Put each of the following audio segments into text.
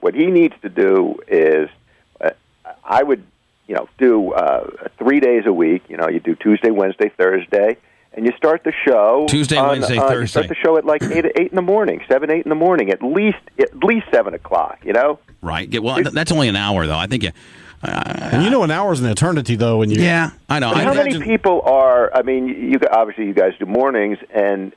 What he needs to do is, I would, do 3 days a week. You do Tuesday, Wednesday, Thursday, and you start the show Tuesday, Wednesday, Thursday. You start the show at like 8 in the morning, 7, 8 in the morning, at least 7 o'clock. Right. Yeah, well, that's only an hour, though. I think. And an hour is an eternity, though. When you I know. How many people are? I mean, obviously you guys do mornings, and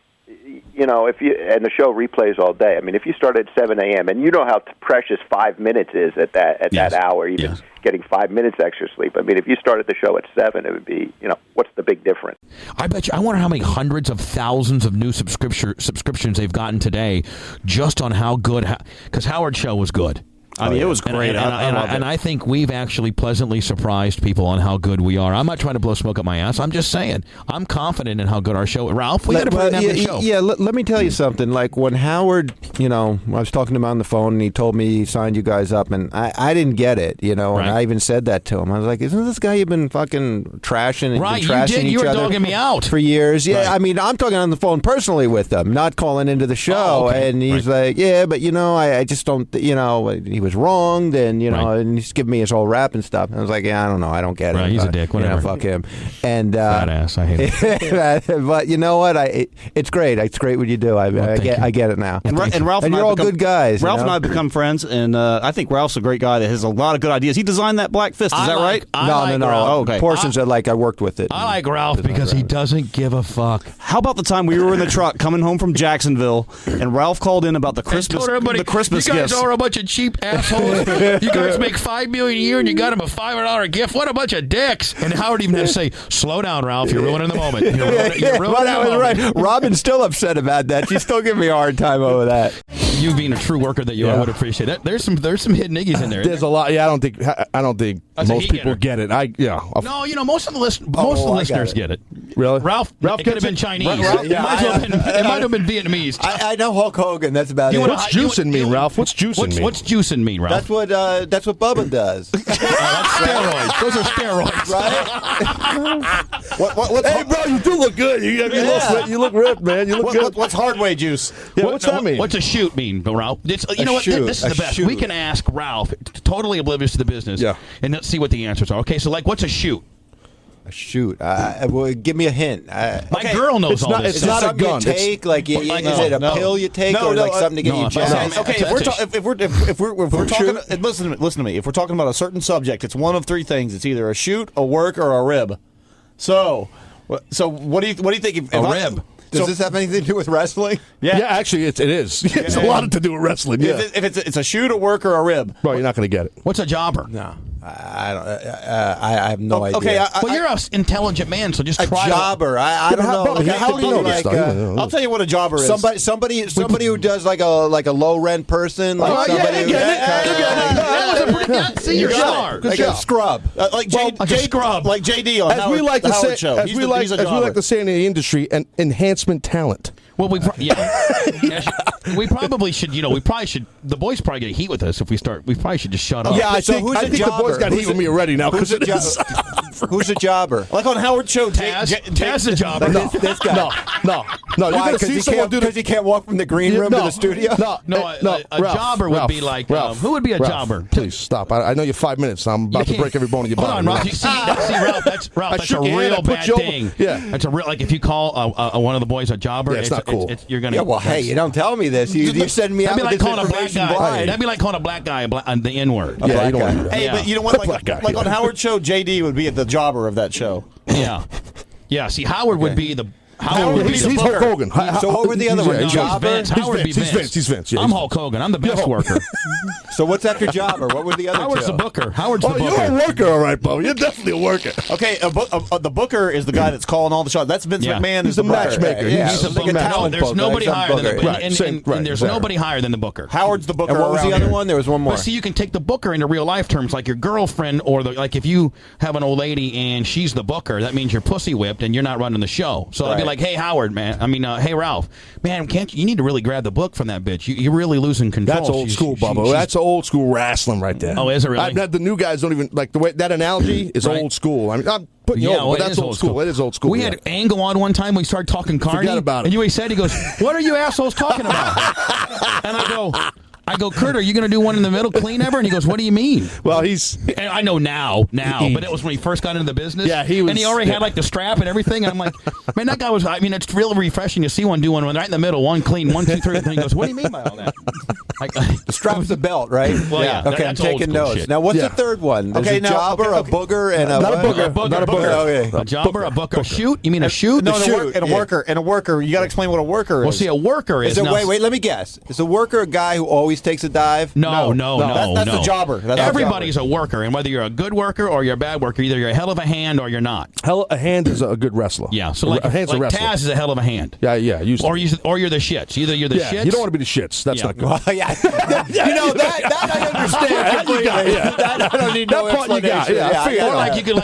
and the show replays all day. I mean, if you start at 7 a.m. and you know how precious 5 minutes is at that hour, even getting 5 minutes extra sleep. I mean, if you started the show at 7, it would be, what's the big difference? I bet you. I wonder how many hundreds of thousands of new subscriptions they've gotten today, just on how good. Because Howard's show was good. I mean, it was great. And I think we've actually pleasantly surprised people on how good we are. I'm not trying to blow smoke up my ass. I'm just saying I'm confident in how good our show. Ralph, we got a pretty good show. Yeah, let me tell you something. Like when Howard, I was talking to him on the phone, and he told me he signed you guys up, and I didn't get it, and I even said that to him. I was like, isn't this guy you've been fucking trashing and trashing you each were other dogging me out for years? Yeah, right. I mean, I'm talking on the phone personally with him, not calling into the show. And he's like, yeah, but I just don't, he was wrong. And he's giving me his whole rap and stuff. And I was like, I don't know. I don't get it. He's a dick. Whatever. Fuck him. And fat ass. I hate it. But you know what? It's great. It's great what you do. I get it now. And Ralph and you're all good guys. Ralph and I have become friends, and I think Ralph's a great guy that has a lot of good ideas. He designed that Black Fist. Is that right? No. Oh, okay. Portions I worked with it. I like Ralph because he doesn't give a fuck. How about the time we were in the truck coming home from Jacksonville, and Ralph called in about the Christmas gifts? You guys are a bunch of cheap assholes. You guys make $5 million a year, and you got him a $500 gift. What a bunch of dicks! And Howard even had to say, "Slow down, Ralph. You're ruining the moment. You're ruining the moment." Right. Robin's still upset about that. She's still giving me a hard time over that. You being a true worker that you are, I would appreciate that. There's some hidden iggies in there. There's a lot. Yeah, I don't think most people get it. No, most of the listeners get it. Really? Ralph could have been Chinese. It might have been Vietnamese. I know Hulk Hogan. That's about it. What's juicing mean, Ralph? What's juicing mean? What's juicing mean, Ralph? That's what Bubba does. That's steroids. Those are steroids, right? Hey, bro, you do look good. You look ripped, man. You look good. What's hardway juice? Yeah, what's that mean? What's a shoot mean, Ralph? This is the best. We can ask Ralph, totally oblivious to the business, and let's see what the answers are. Okay, so what's a shoot? A shoot. Well, give me a hint. My girl knows all this. It's not a gun. You take is it a pill you take or something to get you jazzed? Okay, if we're talking, listen to me. If we're talking about a certain subject, it's one of three things. It's either a shoot, a work, or a rib. So what do you think? A rib. Does this have anything to do with wrestling? Yeah, actually, it is. It's a lot to do with wrestling. Yeah. If it's a shoot, a work, or a rib, bro, you're not going to get it. What's a jobber? No. I don't. I have no idea. Okay, well, you're an intelligent man, so just try. A jobber. I don't know. How do you know this stuff? I'll tell you what a jobber is. Somebody who does like a low rent person. Like somebody See, you're smart. Like a scrub. Like JD on as we like to say, show. As we like to say in the industry, an enhancement talent. Well, we probably should. We probably should. The boys probably get heat with us if we start. We probably should just shut up. Yeah, I think the boys got heat with me already now. Who's a jobber? Like on Howard's show, Taz the jobber. This guy. No. You're going to see someone do because he can't walk from the green room to the studio. A jobber would be like. Who would be a jobber? Please stop. I know you're 5 minutes. I'm about to break every bone in your body. Hold on, Ralph. See, Ralph. That's a real bad thing. Yeah, that's a real. Like if you call one of the boys a jobber, it's not cool. You're gonna. Yeah, well, hey, you don't tell me this. You're sending me out with this information blind. That'd be like calling a black guy the N-word. Yeah, you don't. Hey, but you know what? Like on Howard's show, JD would be the jobber of that show. Yeah. See, Howard would be the. He's Hulk Hogan. So what were the other ones? Jobber? He's Vince. I'm Hulk Hogan. I'm the best worker. So what's after Jobber? What were the other two? Howard's the booker. Howard's the booker. You're a worker, all right, Bo. You're definitely a worker. Okay, the booker is the guy that's calling all the shots. That's Vince McMahon. He's the matchmaker. He's the booker. No, there's nobody higher than the booker. And there's nobody higher than the booker. Howard's the booker. And what was the other one? There was one more. But see, you can take the booker into real life terms, like your girlfriend, or like if you have an old lady and she's the booker, that means you're pussy whipped and you're not running the show. So I'd be like, hey, Howard, man. Hey, Ralph, man, you need to really grab the book from that bitch. You're really losing control. That's old school, Bubba. That's old school wrestling right there. Oh, is it really? The new guys don't even like the way that analogy is old school. I mean, I'm putting you over, but that's old school. It is old school. We had Angle on one time. We started talking Carney. Forget about it. And he said, he goes, "What are you assholes talking about?" And I I go, Kurt, are you going to do one in the middle clean ever? And he goes, what do you mean? Well, and I know now, but it was when he first got into the business. Yeah, he was. And he already had like the strap and everything. And I'm like, man, that guy was, I mean, it's really refreshing to see one do one right in the middle, one clean, 1, 2, 3. And he goes, what do you mean by all that? The strap's the belt, right? Well, yeah. Okay, I'm taking notes. Shit. Now, what's the third one? There's a jobber, a booger, and not a booger. Not a booger. Okay. A jobber, a booker. A shoot? You mean a shoot? No, shoot, and a worker. And a worker. You got to explain what a worker is. Well, see, a worker is. Wait, let me guess. Is a worker a guy who always takes a dive? No. That's the jobber. Everybody's a worker, and whether you're a good worker or you're a bad worker, either you're a hell of a hand or you're not. A hand is a good wrestler. Yeah, so like a wrestler. Taz is a hell of a hand. Yeah. Or you're the shits. Either you're the shits. You don't want to be the shits. That's not good. Well, yeah. You know that I understand. That I don't need no explanation. Or like you could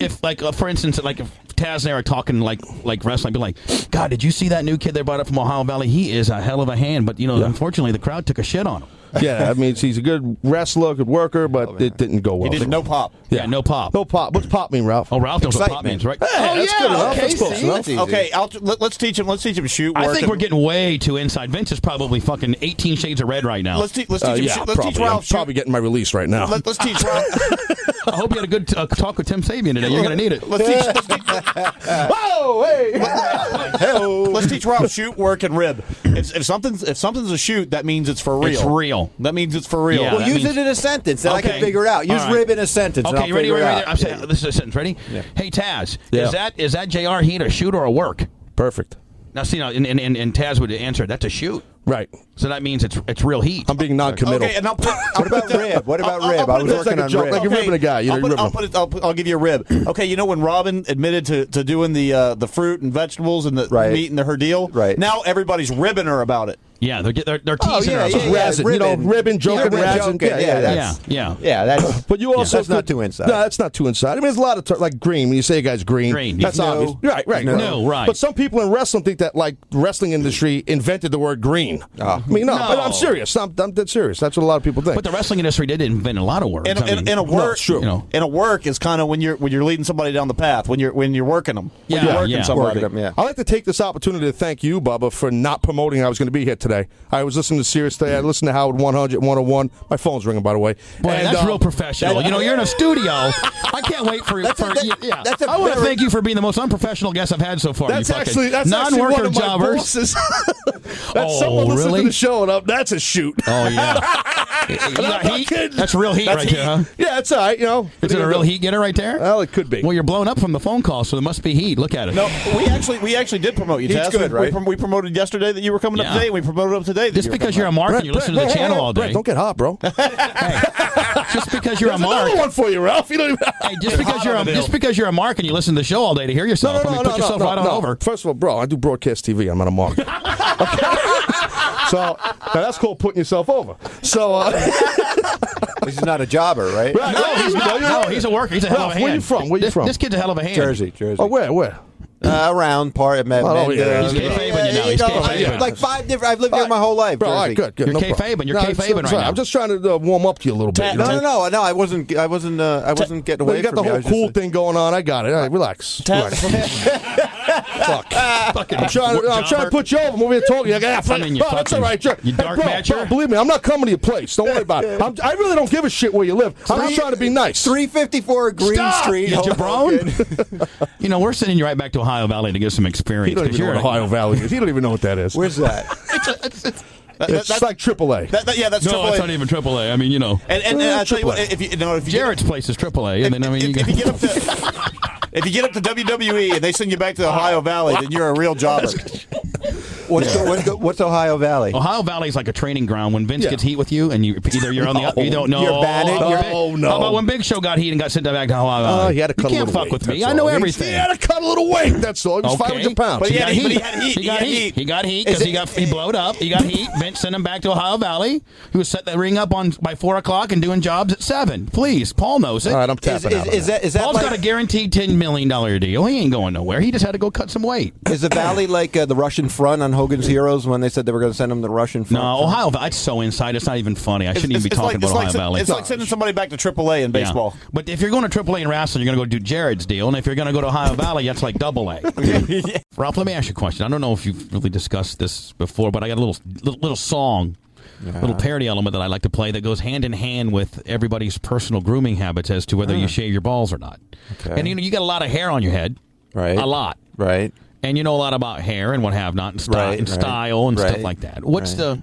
if like for instance like if Taz and I are talking like wrestling, I'd be like, God, did you see that new kid they brought up from Ohio Valley? He is a hell of a hand, but unfortunately the crowd took a shit on him. Yeah, that means he's a good wrestler, good worker, but it didn't go well. He didn't. No pop. Yeah, no pop. No pop. What's pop mean, Ralph? Oh, Ralph knows what pop means, right? That's good enough. Okay, That's close enough. Okay, let's teach him. Let's teach him shoot. I work, think we're getting way too inside. Vince is probably fucking 18 shades of red right now. Let's teach him. Let's teach Ralph. I'm probably getting my release right now. Let's teach Ralph. I hope you had a good talk with Tim Sabian today. You're going to need it. Let's teach. Whoa, hey! Let's teach Ralph shoot, work, and rib. If something's a shoot, that means it's for real. It's real. That means it's for real. Yeah, Well, use it in a sentence, then I can figure it out. Use rib in a sentence. Okay, you ready? I'm saying this is a sentence. Ready? Yeah. Hey, Taz, Yeah. is that JR Heat a shoot or a work? Perfect. Now, see, and Taz would answer, that's a shoot. Right. So that means it's real heat. I'm being non-committal. Okay, and What about rib? What about rib? I was working on rib. Like you're ribbing a guy. I'll give you a rib. Okay, you know when Robin admitted to doing the fruit and vegetables and the meat and her deal? Right. Now everybody's ribbing her about it. Yeah, they're teasing her. Resin, ribbing, joking, resin. Yeah. That's. But you also that's not too inside. No, that's not too inside. I mean, there's a lot of like green. When you say a guy's green, that's obvious. Right. No, right. But some people in wrestling think that like the wrestling industry invented the word green. I mean, no. But I'm serious. I'm dead serious. That's what a lot of people think. But the wrestling industry did invent a lot of words. In a work, in a work is kind of when you're leading somebody down the path when you're working them. When you're working somebody. I'd like to take this opportunity to thank you, Bubba, for not promoting I was going to be here today. I was listening to Sirius today. I listened to Howard 100, 101. My phone's ringing, by the way. Boy, that's real professional. You're in a studio. I can't wait for I want to thank you for being the most unprofessional guest I've had so far. That's actually non-worker one of jobbers. Bosses. That's someone listening to the show, and that's a shoot. Oh, yeah. You got heat? That's real heat right there, huh? Yeah, it's all right. Is it a real heat getter right there? Well, it could be. Well, you're blown up from the phone call, so there must be heat. Look at it. No, we actually did promote you. That's good, right? We promoted yesterday that you were coming up today. We promoted up today. Just because you're a mark and you listen to the channel all day. Brett, don't get hot, bro. Just because you're a mark. Another one for you, Ralph. You don't even. Hey, just because you're a mark and you listen to the show all day to hear yourself. Put yourself right on over. First of all, bro, I do broadcast TV. I'm not a mark. So now that's called putting yourself over. So this is not a jobber, right? No, he's a worker. He's a hell of a hand. Where you from? This kid's a hell of a hand. Jersey. Oh, where? Around part of He's kayfabing you now. He's kayfabing. Like 5 different. I've lived here my whole life. Bro, all right, good. You're kayfabing. You're kayfabing right now. I'm just trying to warm up to you a little bit. No. I wasn't getting away. You got the whole cool thing going on. I got it. All right, relax. Fuck. I'm trying to put you over. I'm over here talking. That's all right. You dark matcher. Believe me, I'm not coming to your place. Don't worry about it. I really don't give a shit where you live. I'm just trying to be nice. 354 Green Street. You jabron. We're sending you right back to Ohio Valley to get some experience. You don't even know what Ohio Valley is. You don't even know what that is. Where's that? It's like AAA. That's AAA. No, it's not even AAA. I mean, And I tell you what, if you Jarrett's place is AAA, and then if you get up to WWE and they send you back to the Ohio Valley, then you're a real jobber. What's Ohio Valley? Ohio Valley is like a training ground when Vince gets heat with you, and you're on the you don't know. You're batted. Oh no! How about when Big Show got heat and got sent back to Ohio Valley? He had to cut a little weight. You can't fuck with me. I know everything. He had to cut a little weight. That's all. He was 500 pounds. But he had heat. He got heat because he blowed up. He got heat. Vince sent him back to Ohio Valley. He was set the ring up by 4 o'clock and doing jobs at 7. Please, Paul knows it. All right, I'm tapping out. Is that Paul's got a guaranteed $10 million deal. He ain't going nowhere. He just had to go cut some weight. Is the Valley like the Russian front on Hogan's Heroes when they said they were going to send him the Russian front? No, Ohio Valley. It's so inside. It's not even funny. I shouldn't even be talking about Ohio Valley. It's like sending somebody back to AAA in baseball. Yeah. But if you're going to AAA in wrestling, you're going to go do Jared's deal. And if you're going to go to Ohio Valley, that's like AA. Ralph, let me ask you a question. I don't know if you've really discussed this before, but I got a little song little parody element that I like to play that goes hand in hand with everybody's personal grooming habits as to whether you shave your balls or not. Okay. And you got a lot of hair on your head, right? A lot, right? And you know a lot about hair and what have not, and style and stuff like that. What's the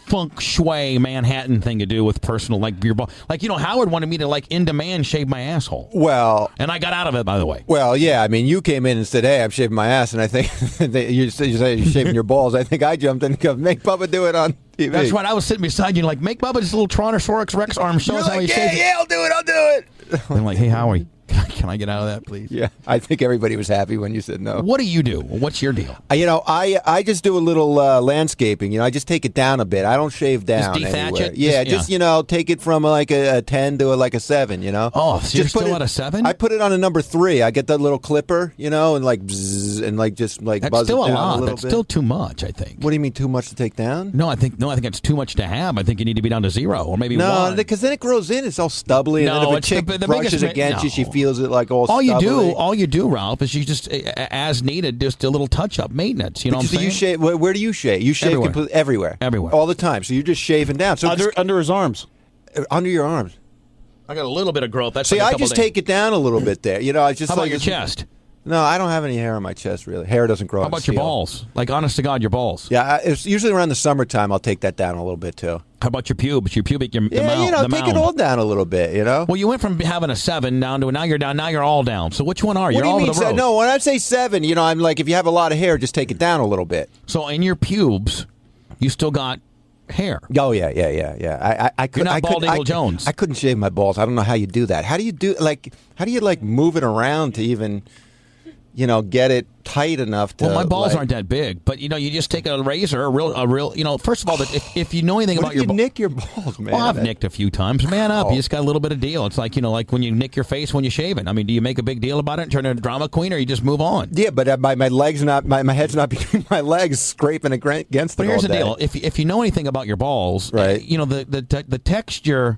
feng shui Manhattan thing to do with personal, like your ball? Like, Howard wanted me to, like, in demand shave my asshole. Well, and I got out of it, by the way. Well, yeah, I mean, you came in and said, "Hey, I'm shaving my ass," and I think you said you're shaving your balls. I think I jumped in and go, "Make Bubba do it on TV." That's right. I was sitting beside you, like, make Bubba this little Tyrannosaurus Rex arm. Show us how he shaves. Yeah, I'll do it. I'm like, hey, Howie, can I get out of that, please? Yeah, I think everybody was happy when you said no. What do you do? What's your deal? I just do a little landscaping. I just take it down a bit. I don't shave down. Just dethatch anywhere. it? Yeah, just take it from like a 10 to like a 7. Oh, so you're still at a 7? I put it on a number 3. I get that little clipper, and like bzzz, and like just like that's buzz still it down a lot. little That's bit. still too much, I think. What do you mean too much to take down? No, I think it's too much to have. I think you need to be down to 0 or maybe 1. No, because then it grows in. It's all stubbly. No, and then if a it's chick the brushes biggest against you, she feels it like all stubbly. All you do, Ralph, is you just, as needed, just a little touch-up maintenance. You know what I'm saying? You shave. Where do you shave? You shave completely everywhere, all the time. So you're just shaving down. So under his arms, under your arms. I got a little bit of growth. That's I just take it down a little bit there. I just. How about like your chest? No, I don't have any hair on my chest, really. Hair doesn't grow. How about your balls? Like, honest to God, your balls. Yeah, it's usually around the summertime. I'll take that down a little bit too. How about your pubes? Your pubic, the take mound. it all down a little bit. Well, you went from having a 7 down to now you're down. Now you're all down. So which one are you? What do you all mean? over the road. No, when I say 7, I'm like, if you have a lot of hair, just take it down a little bit. So in your pubes, you still got hair. Oh yeah. I could. You're not Bald Eagle Jones. I couldn't shave my balls. I don't know how you do that. How do you move it around to even, get it tight enough to? Well, my balls aren't that big, but you just take a razor, a real. First of all, if you know anything about your nick your balls, man. Well, I've nicked a few times. Man up, you just got a little bit of deal. It's like like when you nick your face when you shave it. I mean, do you make a big deal about it and turn into a drama queen, or you just move on? Yeah, but my legs not my head's not between my legs, scraping against it. But here's all the day. deal: if you know anything about your balls, right? The texture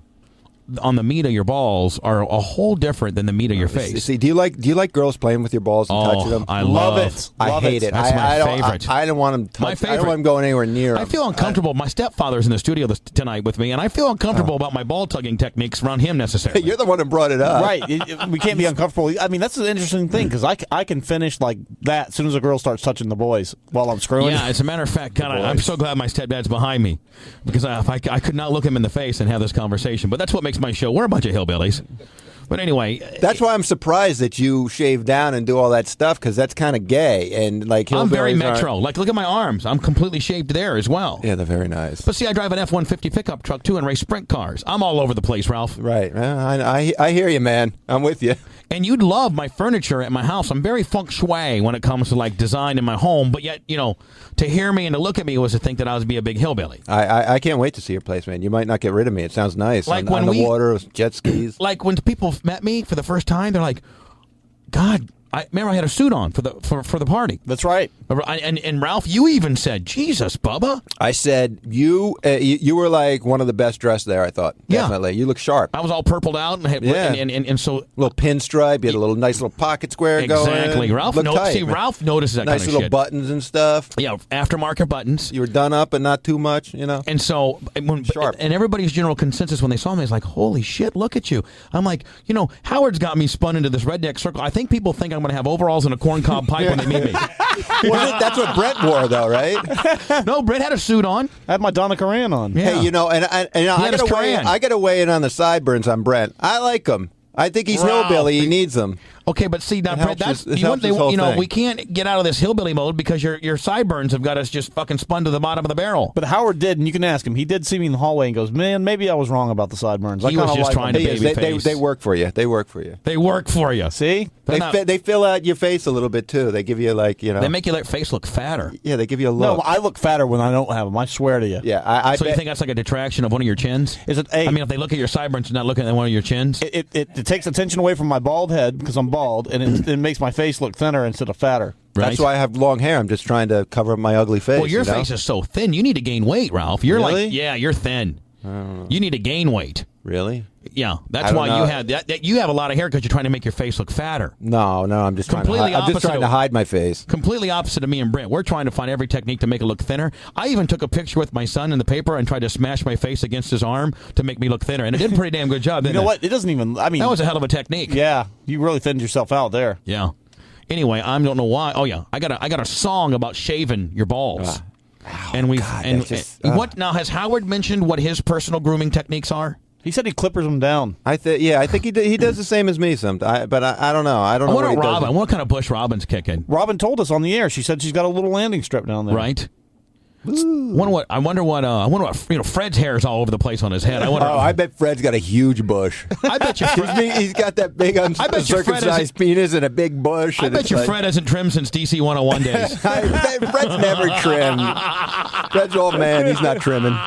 on the meat of your balls are a whole different than the meat of your face. See, do you like girls playing with your balls and touching them? I love it. I hate it. That's my favorite. I don't want them touch. My favorite. I don't want them going anywhere near them. I feel uncomfortable. My stepfather's in the studio tonight with me, and I feel uncomfortable about my ball tugging techniques around him necessarily. You're the one who brought it up. Right. We can't be uncomfortable. I mean, that's an interesting thing because I can finish like that as soon as a girl starts touching the boys while I'm screwing. Yeah, as a matter of fact, God, I'm so glad my stepdad's behind me because I could not look him in the face and have this conversation. But that's what makes my show. We're a bunch of hillbillies. But anyway, that's why I'm surprised that you shave down and do all that stuff because that's kind of gay and like I'm very metro. Like, look at my arms. I'm completely shaved there as well. Yeah, they're very nice. But see, I drive an F-150 pickup truck too and race sprint cars. I'm all over the place, Ralph. Right. I hear you, man. I'm with you. And you'd love my furniture at my house. I'm very feng shui when it comes to like design in my home. But yet, to hear me and to look at me was to think that I would be a big hillbilly. I can't wait to see your place, man. You might not get rid of me. It sounds nice. Like on the water, jet skis. Like when people met me for the first time, they're like, God, I had a suit on for the party. That's right. And Ralph, you even said, Jesus, Bubba. I said, you were like one of the best dressed there, I thought. Definitely. You look sharp. I was all purpled out and had, and so a little pinstripe, you had a little nice little pocket square going. Exactly. Ralph notices that nice kind of little shit. Buttons and stuff. Yeah, aftermarket buttons. You were done up and not too much, And so sharp. And everybody's general consensus when they saw me is like, holy shit, look at you. I'm like, Howard's got me spun into this redneck circle. I think people think I'm going to have overalls and a corncob pipe when they meet me. That's what Brett wore, though, right? No, Brett had a suit on. I had my Donna Karan on. Yeah. Hey, I got to weigh in on the sideburns on Brent. I like him. I think he's hillbilly. He needs them. Okay, but see, now, Brett, we can't get out of this hillbilly mode because your sideburns have got us just fucking spun to the bottom of the barrel. But Howard did, and you can ask him. He did see me in the hallway and goes, "Man, maybe I was wrong about the sideburns." He was just trying to baby face. They work for you. They work for you. They work for you. See, they fill out your face a little bit too. They give you They make your face look fatter. Yeah, they give you a look. No, I look fatter when I don't have them. I swear to you. Yeah, So you think that's like a detraction of one of your chins? Is it? I mean, if they look at your sideburns and not looking at one of your chins, it takes attention away from my bald head because I'm bald, and it makes my face look thinner instead of fatter. Right. That's why I have long hair. I'm just trying to cover up my ugly face. Well, your face is so thin. You need to gain weight, Ralph. You're really? you're thin. You need to gain weight. Really? Yeah, that's why you had that. You have a lot of hair because you're trying to make your face look fatter. No, I'm just trying to hide my face. Completely opposite of me and Brent. We're trying to find every technique to make it look thinner. I even took a picture with my son in the paper and tried to smash my face against his arm to make me look thinner, and it did a pretty damn good job. You know what? It doesn't even. I mean, that was a hell of a technique. Yeah, you really thinned yourself out there. Yeah. Anyway, I don't know why. Oh yeah, I got a song about shaving your balls. And what now? Has Howard mentioned what his personal grooming techniques are? He said he clippers them down. I think he does the same as me sometimes. But I don't know. I don't know what Robin. What kind of bush Robin's kicking? Robin told us on the air. She said she's got a little landing strip down there. Right. I wonder what Fred's hair is all over the place on his head. I bet Fred's got a huge bush. I bet you he's got that big uncircumcised penis and a big bush. I bet you Fred hasn't trimmed since DC 101 days. Fred's never trimmed. Fred's old man. He's not trimming.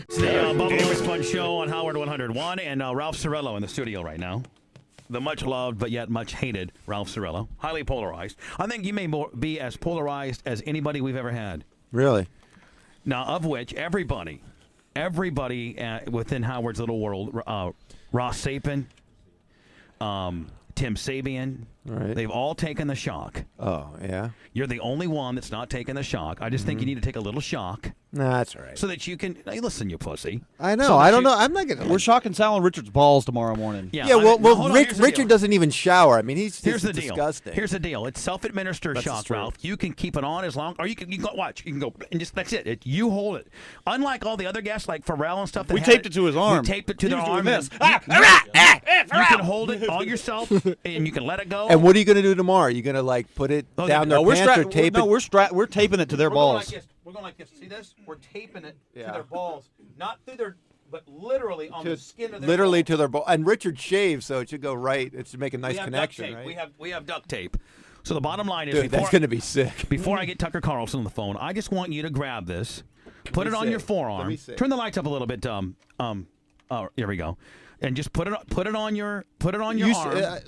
It's the Bubba Fun Show on Howard 101, and Ralph Cirella in the studio right now. The much-loved but yet much-hated Ralph Cirella. Highly polarized. I think you may be as polarized as anybody we've ever had. Really? Now, of which everybody within Howard's little world, Ross Sapin, Tim Sabian, right. They've all taken the shock. Oh, yeah? You're the only one that's not taking the shock. I just think you need to take a little shock. Nah, that's all right. So that you can... Hey, listen, you pussy. I know. I don't know. I'm not going to... We're shocking Sal and Richard's balls tomorrow morning. Yeah, Richard doesn't even shower. I mean, he's disgusting. Here's the deal. It's self-administered shock, Ralph. You can keep it on as long... Or you can go... Watch. You can go... And just... That's it. You hold it. Unlike all the other guests, like Pharrell and stuff... We taped it to his arm. We taped it to their arm. You can hold it all yourself, and you can let it go. And what are you going to do tomorrow? Are you going to, put it down their pants or tape it? No, we're taping it to their balls. We're going like this. See this? We're taping it to their balls. Not through their, but literally on the skin of their literally balls. To their balls. And Richard shaves, so it should go right. It should make a nice connection, right? We have duct tape. So the bottom line is... Dude, that's going to be sick. Before I get Tucker Carlson on the phone, I just want you to grab this, put it on your forearm. Turn the lights up a little bit, oh, here we go. And just put it on your arm.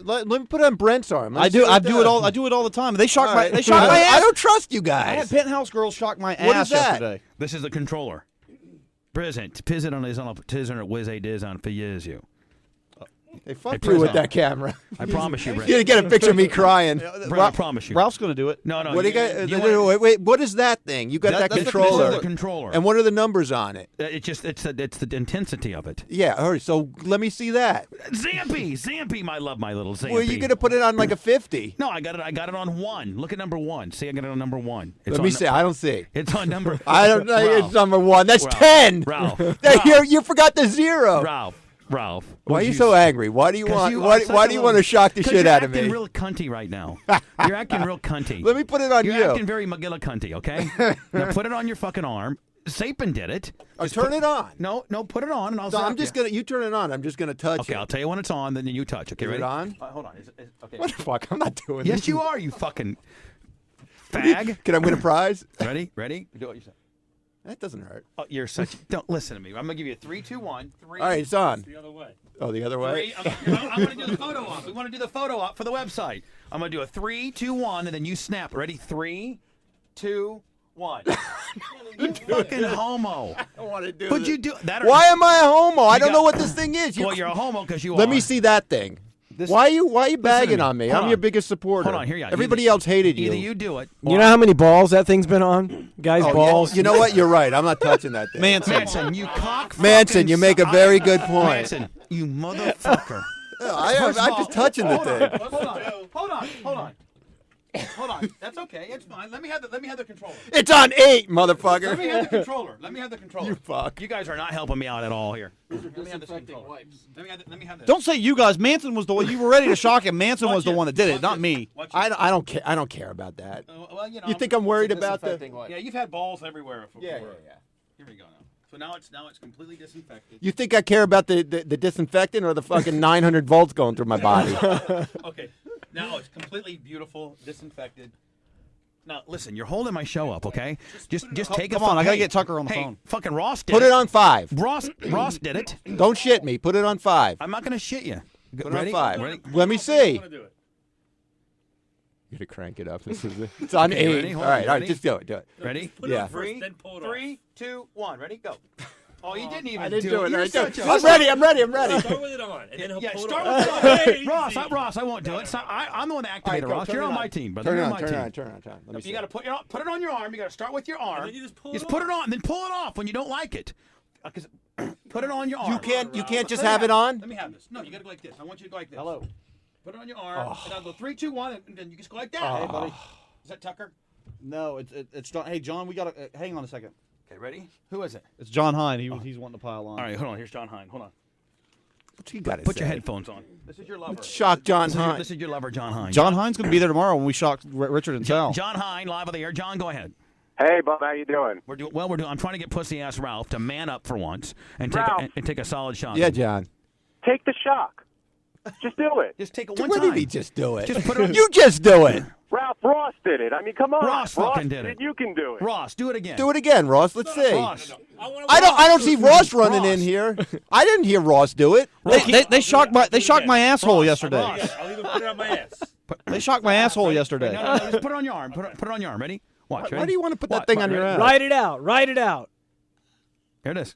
Let me put it on Brent's arm. I do it all the time. They shock my ass. I don't trust you guys. I had Penthouse girls shock my ass yesterday. This is the controller. Present. Pizzit on his on Wiz A Diz on for years you. They fucked you with that camera. I promise you, Brent. You're going to get a picture of me crying. Brent, I promise you. Ralph's going to do it. No. What do you wait, what is that thing? You got that controller. This is the controller. And what are the numbers on it? It's the intensity of it. Yeah, all right, so let me see that. Zampy, I love my little Zampy. Well, you're going to put it on like a 50. No, I got it on 1. Look at number 1. See, I got it on number 1. Let me see. I don't see. It's on number... I don't know. It's number 1. That's 10. Ralph. You forgot the 0. Ralph. Why are you so angry? Why do you want to shock the shit out of me? You're acting real cunty right now. You're acting real cunty. Let me put it on you. You're acting very McGillicunty, okay? Now put it on your fucking arm. Sapin did it. Turn it on. No, put it on, and I'll. I'm just gonna. You turn it on. I'm just gonna touch it. Okay, I'll tell you when it's on, then you touch. Okay, Is ready? it on? Hold on. Okay. What the fuck? I'm not doing this. Yes, you are. You fucking fag. Can I win a prize? Ready? Do what you say. That doesn't hurt. Oh, you're such. Don't listen to me. I'm gonna give you a 3, 2, 1. 3. All right, it's on. The other way. Oh, the other way. 3. I'm gonna do the photo op. We want to do the photo op for the website. I'm gonna do a 3, 2, 1, and then you snap. Ready? 3, 2, 1. You fucking homo. I don't want to do Would this. you do that? Why am I a homo? I don't know what this thing is. Well, you're a homo because you are. Let me see that thing. Why are you bagging on me? I'm your biggest supporter. Hold on, here you are. Everybody else hated you. Either you do it. You know how many balls that thing's been on? Guys' balls. Yeah. You know what? You're right. I'm not touching that thing. Manson, you cock. Manson, you make a very good point. Manson, you motherfucker. I'm just touching the thing. Hold on. That's okay. It's fine. Let me have the controller. It's on 8, motherfucker. Let me have the controller. You fuck. You guys are not helping me out at all here. Let me have this controller. Let me have this. Don't say you guys. Manson was the one. You were ready to shock him. Manson was the one that did it, not me. I don't care about that. Well, you think I'm worried about the? Yeah, you've had balls everywhere. Yeah. Here we go now. So now it's completely disinfected. You think I care about the disinfectant or the fucking 900 volts going through my body? Okay. Now it's completely beautiful, disinfected. Now listen, you're holding my show up, okay? Just take it. Come on, I gotta get Tucker on the phone. Fucking Ross did Put it on 5. Ross did it. Don't shit me. Put it on 5. I'm not gonna shit you. Put it on 5. Ready? Let me see. You gotta crank it up. It's on 8. Ready? All right, just do it. Ready? Yeah. 3, 2, 1. Ready? Go. Oh, he didn't even I didn't do it. You're I such did. a- I'm ready. I'm ready. I'm ready. Start with it on, and then he'll pull start it with on. it on. Ross, I won't do it. So I'm the one that activated All right, go, Ross. turn You're it on on. my team, brother. Turn it You're on. my Turn team. it on. Turn it on. Turn it on. Let me see. You got to put it on your arm. You got to start with your arm. And then you just pull put it on, then pull it off when you don't like it. Put it on your arm. You can't just have it on. Let me have this. No, you got to go like this. I want you to go like this. Hello. Put it on your arm. And I'll go 3, 2, 1, and then you just go like that. Hey, buddy. Is that Tucker? No, it's John. Hey, John, we got to hang on a second. Okay, ready? Who is it? It's John Hine. He's wanting to pile on. All right, hold on. Here's John Hine. Hold on. What you got to Put your headphones on. This is your lover. Shock John Hine. This is your lover, John Hine. John Hine's going to be there tomorrow when we shock Richard and Sal. John Hine, live on the air. John, go ahead. Hey, Bubba, how you doing? We're doing. I'm trying to get pussy ass Ralph to man up for once and take a solid shot. Yeah, John. Take the shock. Just do it. Just take it one What time. did he just do it? Just put it on. You just do it. Ralph Ross did it. I mean, come on. Ross fucking did it. You can do it. Ross, do it again. Do it again, Ross. Let's see. Ross. I don't see Ross running in here. I didn't hear Ross do it. They shocked my asshole yesterday. Ross. I'll even put it on my ass. They shocked my asshole yesterday. No, just put it on your arm. Put it on your arm. Ready? Watch. Why Ready? do you want to put that Watch, thing on your ready? ass? Write it out. Write it out. Here it is.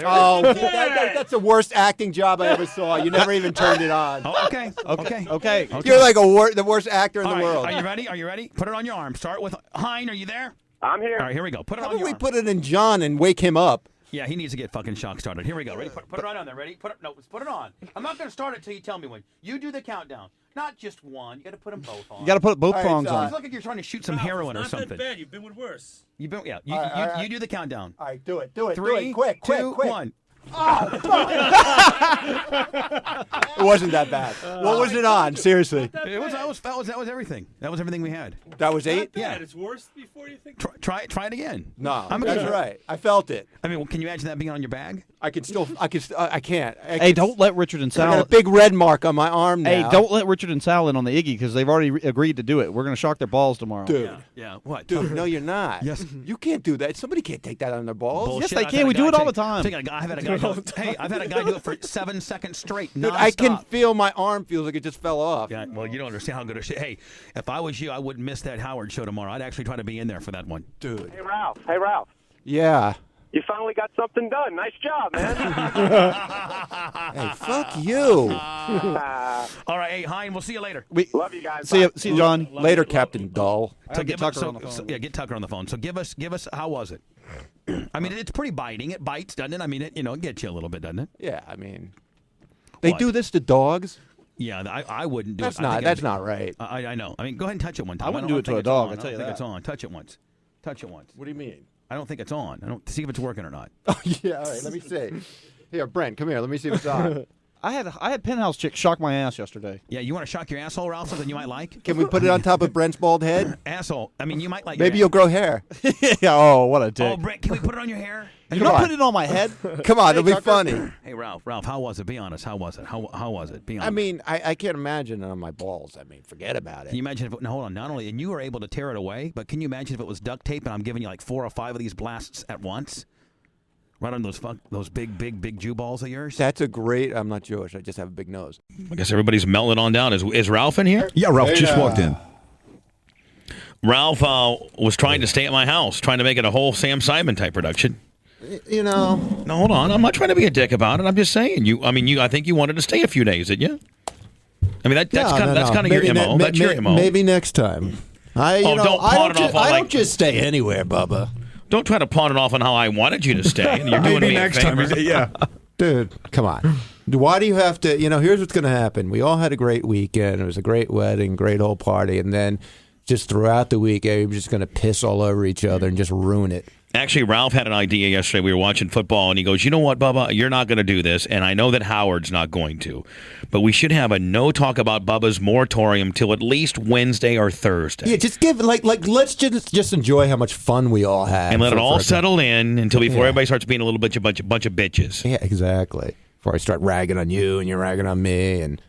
Oh, that's the worst acting job I ever saw. You never even turned it on. Oh, okay. You're like the worst actor in All the right, world. Are you ready? Put it on your arm. Start with Hine. Are you there? I'm here. All right, here we go. Put it How on about your we arm. put it in John and wake him up? Yeah, he needs to get fucking shock started. Here we go. Ready? Put it right on there. Ready? Put it on. I'm not going to start it till you tell me when. You do the countdown. Not just one. You got to put them both on. You got to put both All right, prongs so- on. It's like you're trying to shoot some heroin or Not something. that bad. You've been with worse. You do the countdown. All right, do it. Do it. 3, Quick. 2, 1. It wasn't that bad. What was it on? Seriously. That was everything. That was everything we had. That was 8? Yeah. It's worse before you think. Try it again. No, I'm that's gonna- right. I felt it. I mean, can you imagine that being on your bag? I can't. Hey, don't let Richard and I got Sal. a big red mark on my arm now. Hey, don't let Richard and Sal in on the Iggy because they've already agreed to do it. We're going to shock their balls tomorrow. Dude. Yeah. What? Dude, no, you're not. Yes. You can't do that. Somebody can't take that on their balls. Bullshit. Yes, they I've can. had a We do guy it all take- the time. I've had a guy do it. Hey, I've had a guy do it for 7 seconds straight. Dude, I can nonstop. feel my arm feels like it just fell off. Yeah, well, you don't understand how good a shit. Hey, if I was you, I wouldn't miss that Howard show tomorrow. I'd actually try to be in there for that one. Dude. Hey, Ralph. Yeah. You finally got something done. Nice job, man. Hey, fuck you. All right, hey, Hine, we'll see you later. Love you guys. See you, John. Later, Captain Dull. So get Tucker on the So, phone. yeah, get Tucker on the phone. So give us how was it? I mean, it's pretty biting. It bites, doesn't it? I mean, it gets you a little bit, doesn't it? Yeah, I mean, they What? do this to dogs. Yeah, I wouldn't do That's it. not right. I know. I mean, go ahead and touch it one time. I wouldn't don't do it to think a it's dog, on. I tell you I don't think that. it's on. Touch it once. Touch it once. What do you mean? I don't think it's on. I don't see if it's working or not. Oh yeah, all right. Let me see. Here, Brent, come here. Let me see what's on. I had Penthouse chick shock my ass yesterday. Yeah, you want to shock your asshole, Ralph? Something you might like? Can we put it on top of Brent's bald head? Asshole. I mean, you might like. Maybe your you'll grow hair. Yeah. Oh, what a dick. Oh, Brett, can we put it on your hair? You're not putting it on my head. Come on, it'll be funny. Hey, Ralph, how was it? Be honest. How was it? How was it? Be honest. I mean, I can't imagine it on my balls. I mean, forget about Can you it. imagine if? No, hold on. Not only and you were able to tear it away, but can you imagine if it was duct tape and I'm giving you like 4 or 5 of these blasts at once, right on those big Jew balls of yours? That's a great. I'm not Jewish. I just have a big nose. I guess everybody's melting on down. Is Ralph in here? Yeah, Ralph just walked in. Ralph was trying to stay at my house, trying to make it a whole Sam Simon type production. You know. No, hold on. I'm not trying to be a dick about it. I'm just saying. I think you wanted to stay a few days, didn't you? I mean, that's kind of your MO. That's your MO. Maybe next time. I don't just stay anywhere, Bubba. Don't try to pawn it off on how I wanted you to stay. You're doing Maybe me next a favor. time. Yeah. Dude, come on. Why do you have to? Here's what's going to happen. We all had a great weekend. It was a great wedding, great whole party, and then just throughout the week, everybody's just going to piss all over each other and just ruin it. Actually, Ralph had an idea yesterday. We were watching football, and he goes, you know what, Bubba? You're not going to do this, and I know that Howard's not going to. But we should have a no talk about Bubba's moratorium till at least Wednesday or Thursday. Yeah, just give, let's just enjoy how much fun we all had. And let it all settle in until before everybody starts being a little bunch of bitches. Yeah, exactly. Before I start ragging on you and you're ragging on me and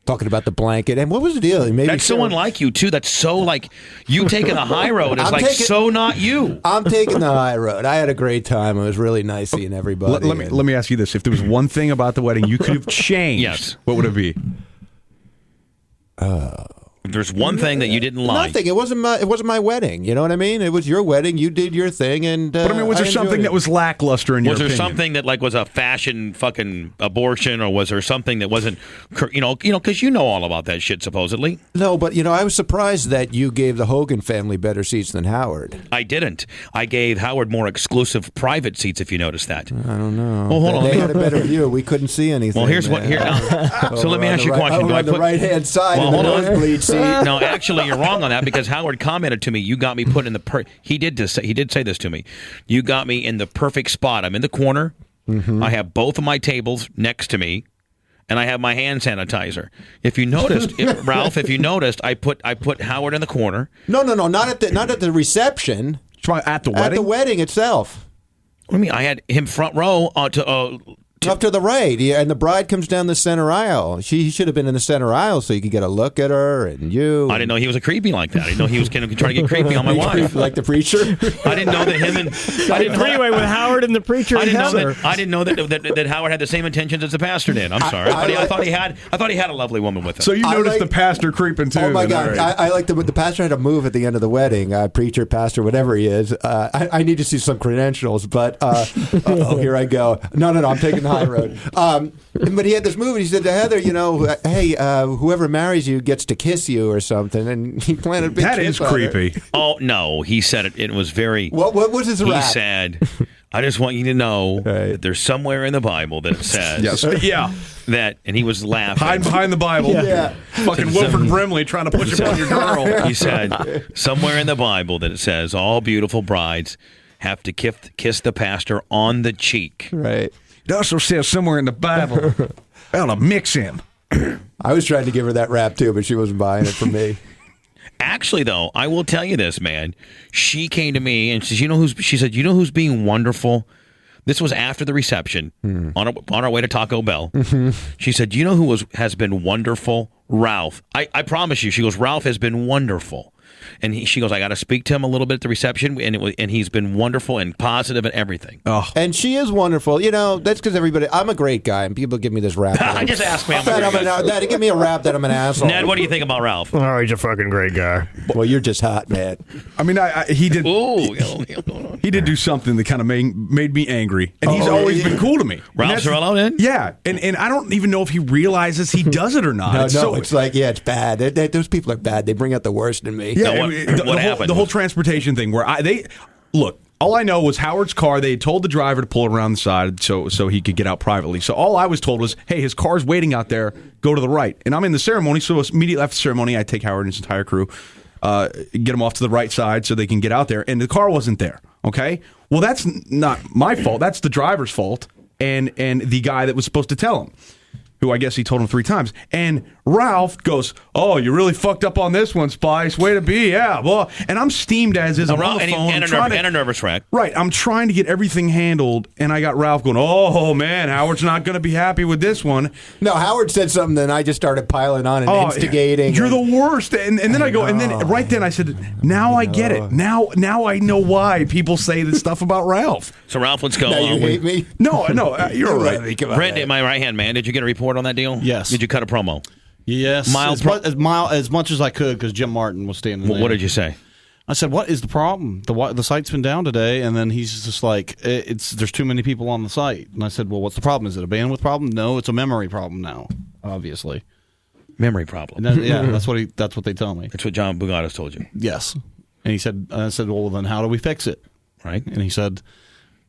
talking about the blanket. And what was the deal? Maybe that's so unlike you, too. That's so like you taking the high road is so not you. I'm taking the high road. I had a great time. It was really nice seeing everybody. Let me ask you this. If there was one thing about the wedding you could have changed, yes, what would it be? There's one thing that you didn't like. Nothing. It wasn't my wedding. You know what I mean? It was your wedding. You did your thing, and But I mean, was there something that was lackluster in your opinion? Was there something that like was a fashion fucking abortion, or was there something that wasn't, because you know all about that shit supposedly? No, but I was surprised that you gave the Hogan family better seats than Howard. I didn't. I gave Howard more exclusive private seats. If you noticed that. I don't know. Well, hold on. They had a better view. We couldn't see anything. Well, here's what here. So let me ask you a question. On the right-hand side of the nosebleed seat. No, actually, you're wrong on that because Howard commented to me. You got me put in the. He did say this to me. You got me in the perfect spot. I'm in the corner. Mm-hmm. I have both of my tables next to me, and I have my hand sanitizer. If you noticed, Ralph, I put Howard in the corner. No, not at the reception. At the wedding. At the wedding itself. What do you mean? I had him front row up to the right, and the bride comes down the center aisle. She should have been in the center aisle so you could get a look at her and you. I didn't know he was a creepy like that. I didn't know he was trying to get creepy on my wife. Like the preacher? I didn't know that him and I didn't three-way with Howard and the preacher. I didn't know that Howard had the same intentions as the pastor did. I'm sorry. I thought he had a lovely woman with him. So you noticed the pastor creeping too. Oh my God! Right. I like the pastor had to move at the end of the wedding. Preacher, pastor, whatever he is. I need to see some credentials, but here I go. No, I'm taking the high road. But he had this move, and he said to Heather, hey, whoever marries you gets to kiss you or something, and he planted a big That kiss is on creepy. her. Oh no, he said it. It was very. What was his rap? He said, "I just want you to know that there's somewhere in the Bible that it says that," and he was laughing. Hide behind the Bible. Yeah. Fucking Wilford Brimley trying to push it on your girl. He said, somewhere in the Bible that it says all beautiful brides have to kiss the pastor on the cheek. Right. It also says somewhere in the Bible, to mix him. I was trying to give her that rap too, but she wasn't buying it from me. Actually, though, I will tell you this, man. She came to me and says, she said, you know who's being wonderful? This was after the reception on our way to Taco Bell. Mm-hmm. She said, you know who has been wonderful? Ralph. I promise you. She goes, Ralph has been wonderful. And she goes, I got to speak to him a little bit at the reception, and he's been wonderful and positive and everything. Oh. And she is wonderful. That's because I'm a great guy, and people give me this rap. I just asked, man. They give me a rap that I'm an asshole. Ned, what do you think about Ralph? Oh, he's a fucking great guy. Well, you're just hot, man. I mean, he did. Ooh, he did do something that kind of made me angry, and he's always been cool to me. Ralph Cirella did? Yeah, and I don't even know if he realizes he does it or not. It's like, it's bad. Those people are bad. They bring out the worst in me. Yeah, what happened? The whole transportation thing where look. All I know was Howard's car. They had told the driver to pull it around the side so he could get out privately. So all I was told was, hey, his car's waiting out there. Go to the right. And I'm in the ceremony, so immediately after the ceremony, I take Howard and his entire crew, get them off to the right side so they can get out there. And the car wasn't there. Okay? Well, that's not my fault. That's the driver's fault and the guy that was supposed to tell him, who I guess he told him 3 times. And Ralph goes, oh, you really fucked up on this one, Spice. Way to be, yeah. Well, and I'm steamed as is. I'm on the phone. And a nervous wreck. Right. I'm trying to get everything handled, and I got Ralph going, oh, man, Howard's not going to be happy with this one. No, Howard said something, then I just started piling on and instigating. You're the worst. And then I go, and then right then I said, now I get it. Now I know why people say this stuff about Ralph. So, Ralph, let's go. Now you hate me? No, you're right. Brent, my right-hand man, did you get a report on that deal? Yes. Did you cut a promo? Yes, as much as I could because Jim Martin was standing there. What did you say? I said, "What is the problem? The site's been down today," and then he's just like, "There's too many people on the site." And I said, "Well, what's the problem? Is it a bandwidth problem? No, it's a memory problem now. Obviously, memory problem. And that's what they tell me. That's what John Bugatas told you. Yes, and he said, I said, well, then how do we fix it? Right, and he said,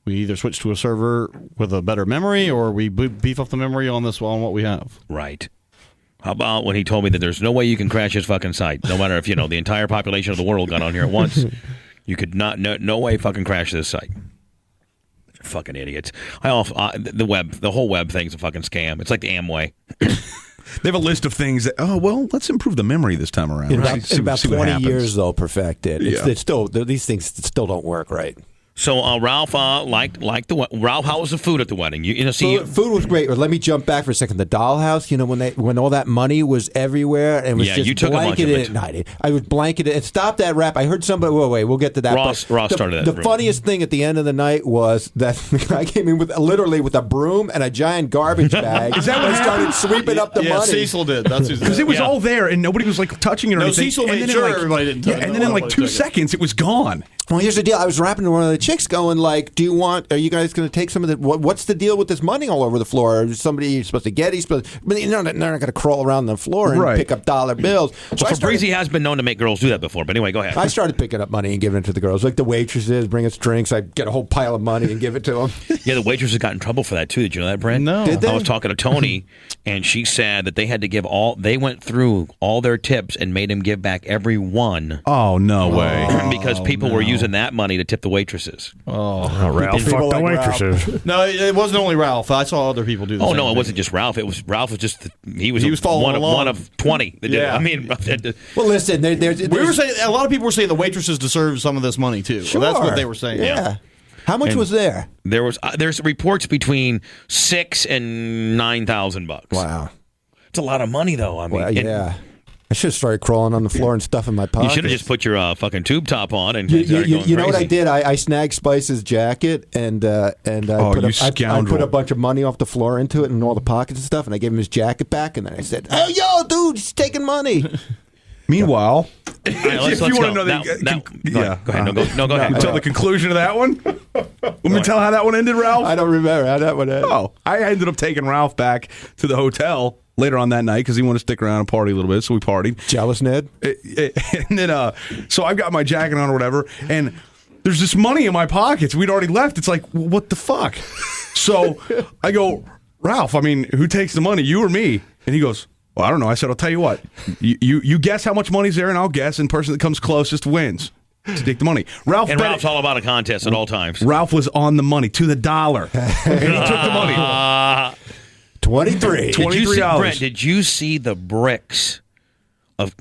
we either switch to a server with a better memory, or we beef up the memory on what we have. Right. How about when he told me that there's no way you can crash his fucking site, no matter if the entire population of the world got on here at once, you could no way fucking crash this site. Fucking idiots. The whole web thing's a fucking scam. It's like the Amway. They have a list of things that, let's improve the memory this time around. In about 20 years, they'll perfect it. It's still, these things still don't work right. So Ralph liked Ralph. How was the food at the wedding? Food was great. But let me jump back for a second. The dollhouse, when all that money was everywhere and was just you took blanketed. a bunch of it. I was blanketed. And stop that rap. I heard somebody. Wait, we'll get to that. Ross started that. The funniest thing at the end of the night was that the guy came in with a broom and a giant garbage bag. Is that what started sweeping up the money? Cecil did. That's because it was all there and nobody was like touching it or anything. Cecil made sure everybody didn't touch it. And then in like 2 seconds, it was gone. Well, here's the deal. I was rapping to one of the chicks going like, are you guys going to take some of the, what's the deal with this money all over the floor? Is somebody you're supposed to get? But they're not going to crawl around the floor and pick up dollar bills. So Fabrizi has been known to make girls do that before. But anyway, go ahead. I started picking up money and giving it to the girls. Like the waitresses bring us drinks. I get a whole pile of money and give it to them. Yeah, the waitresses got in trouble for that too. Did you know that, Brent? No. Did they? I was talking to Tony, and she said that they had to give they went through all their tips and made them give back every one. Oh, no way. Because people were using that money to tip the waitresses. Ralph fucked the waitresses. No, it wasn't only Ralph. I saw other people do the Oh same no, it thing. wasn't just Ralph. Ralph was just he was following along. one of 20 that did it. I mean, Well, listen, we were saying a lot of people were saying the waitresses deserve some of this money too. Sure. Well, that's what they were saying. Yeah. How much was there? There's reports between $6,000 and $9,000. Wow. It's a lot of money though. I mean, Well, yeah. I should have started crawling on the floor and stuffing my pockets. You should have just put your fucking tube top on and You started going know what I crazy. did? I snagged Spice's jacket and I put a bunch of money off the floor into it and all the pockets and stuff, and I gave him his jacket back, and then I said, "Oh, yo, dude, he's taking money." Meanwhile, let's if you want to go. know Go ahead. No, go ahead. Until the conclusion of that one. Let me tell how that one ended, Ralph. I don't remember how that one ended. Oh, I ended up taking Ralph back to the hotel later on that night because he wanted to stick around and party a little bit, so we partied. Jealous, Ned? And then, so I've got my jacket on or whatever, and there's this money in my pockets. We'd already left. It's like, what the fuck? So I go, Ralph, I mean, who takes the money, you or me? And he goes, well, I don't know. I said, I'll tell you what. You guess how much money's there, and I'll guess, and the person that comes closest wins to take the money. Ralph's all about a contest at all times. Ralph was on the money to the dollar, and he took the money. 23. Brent, did you see the bricks of...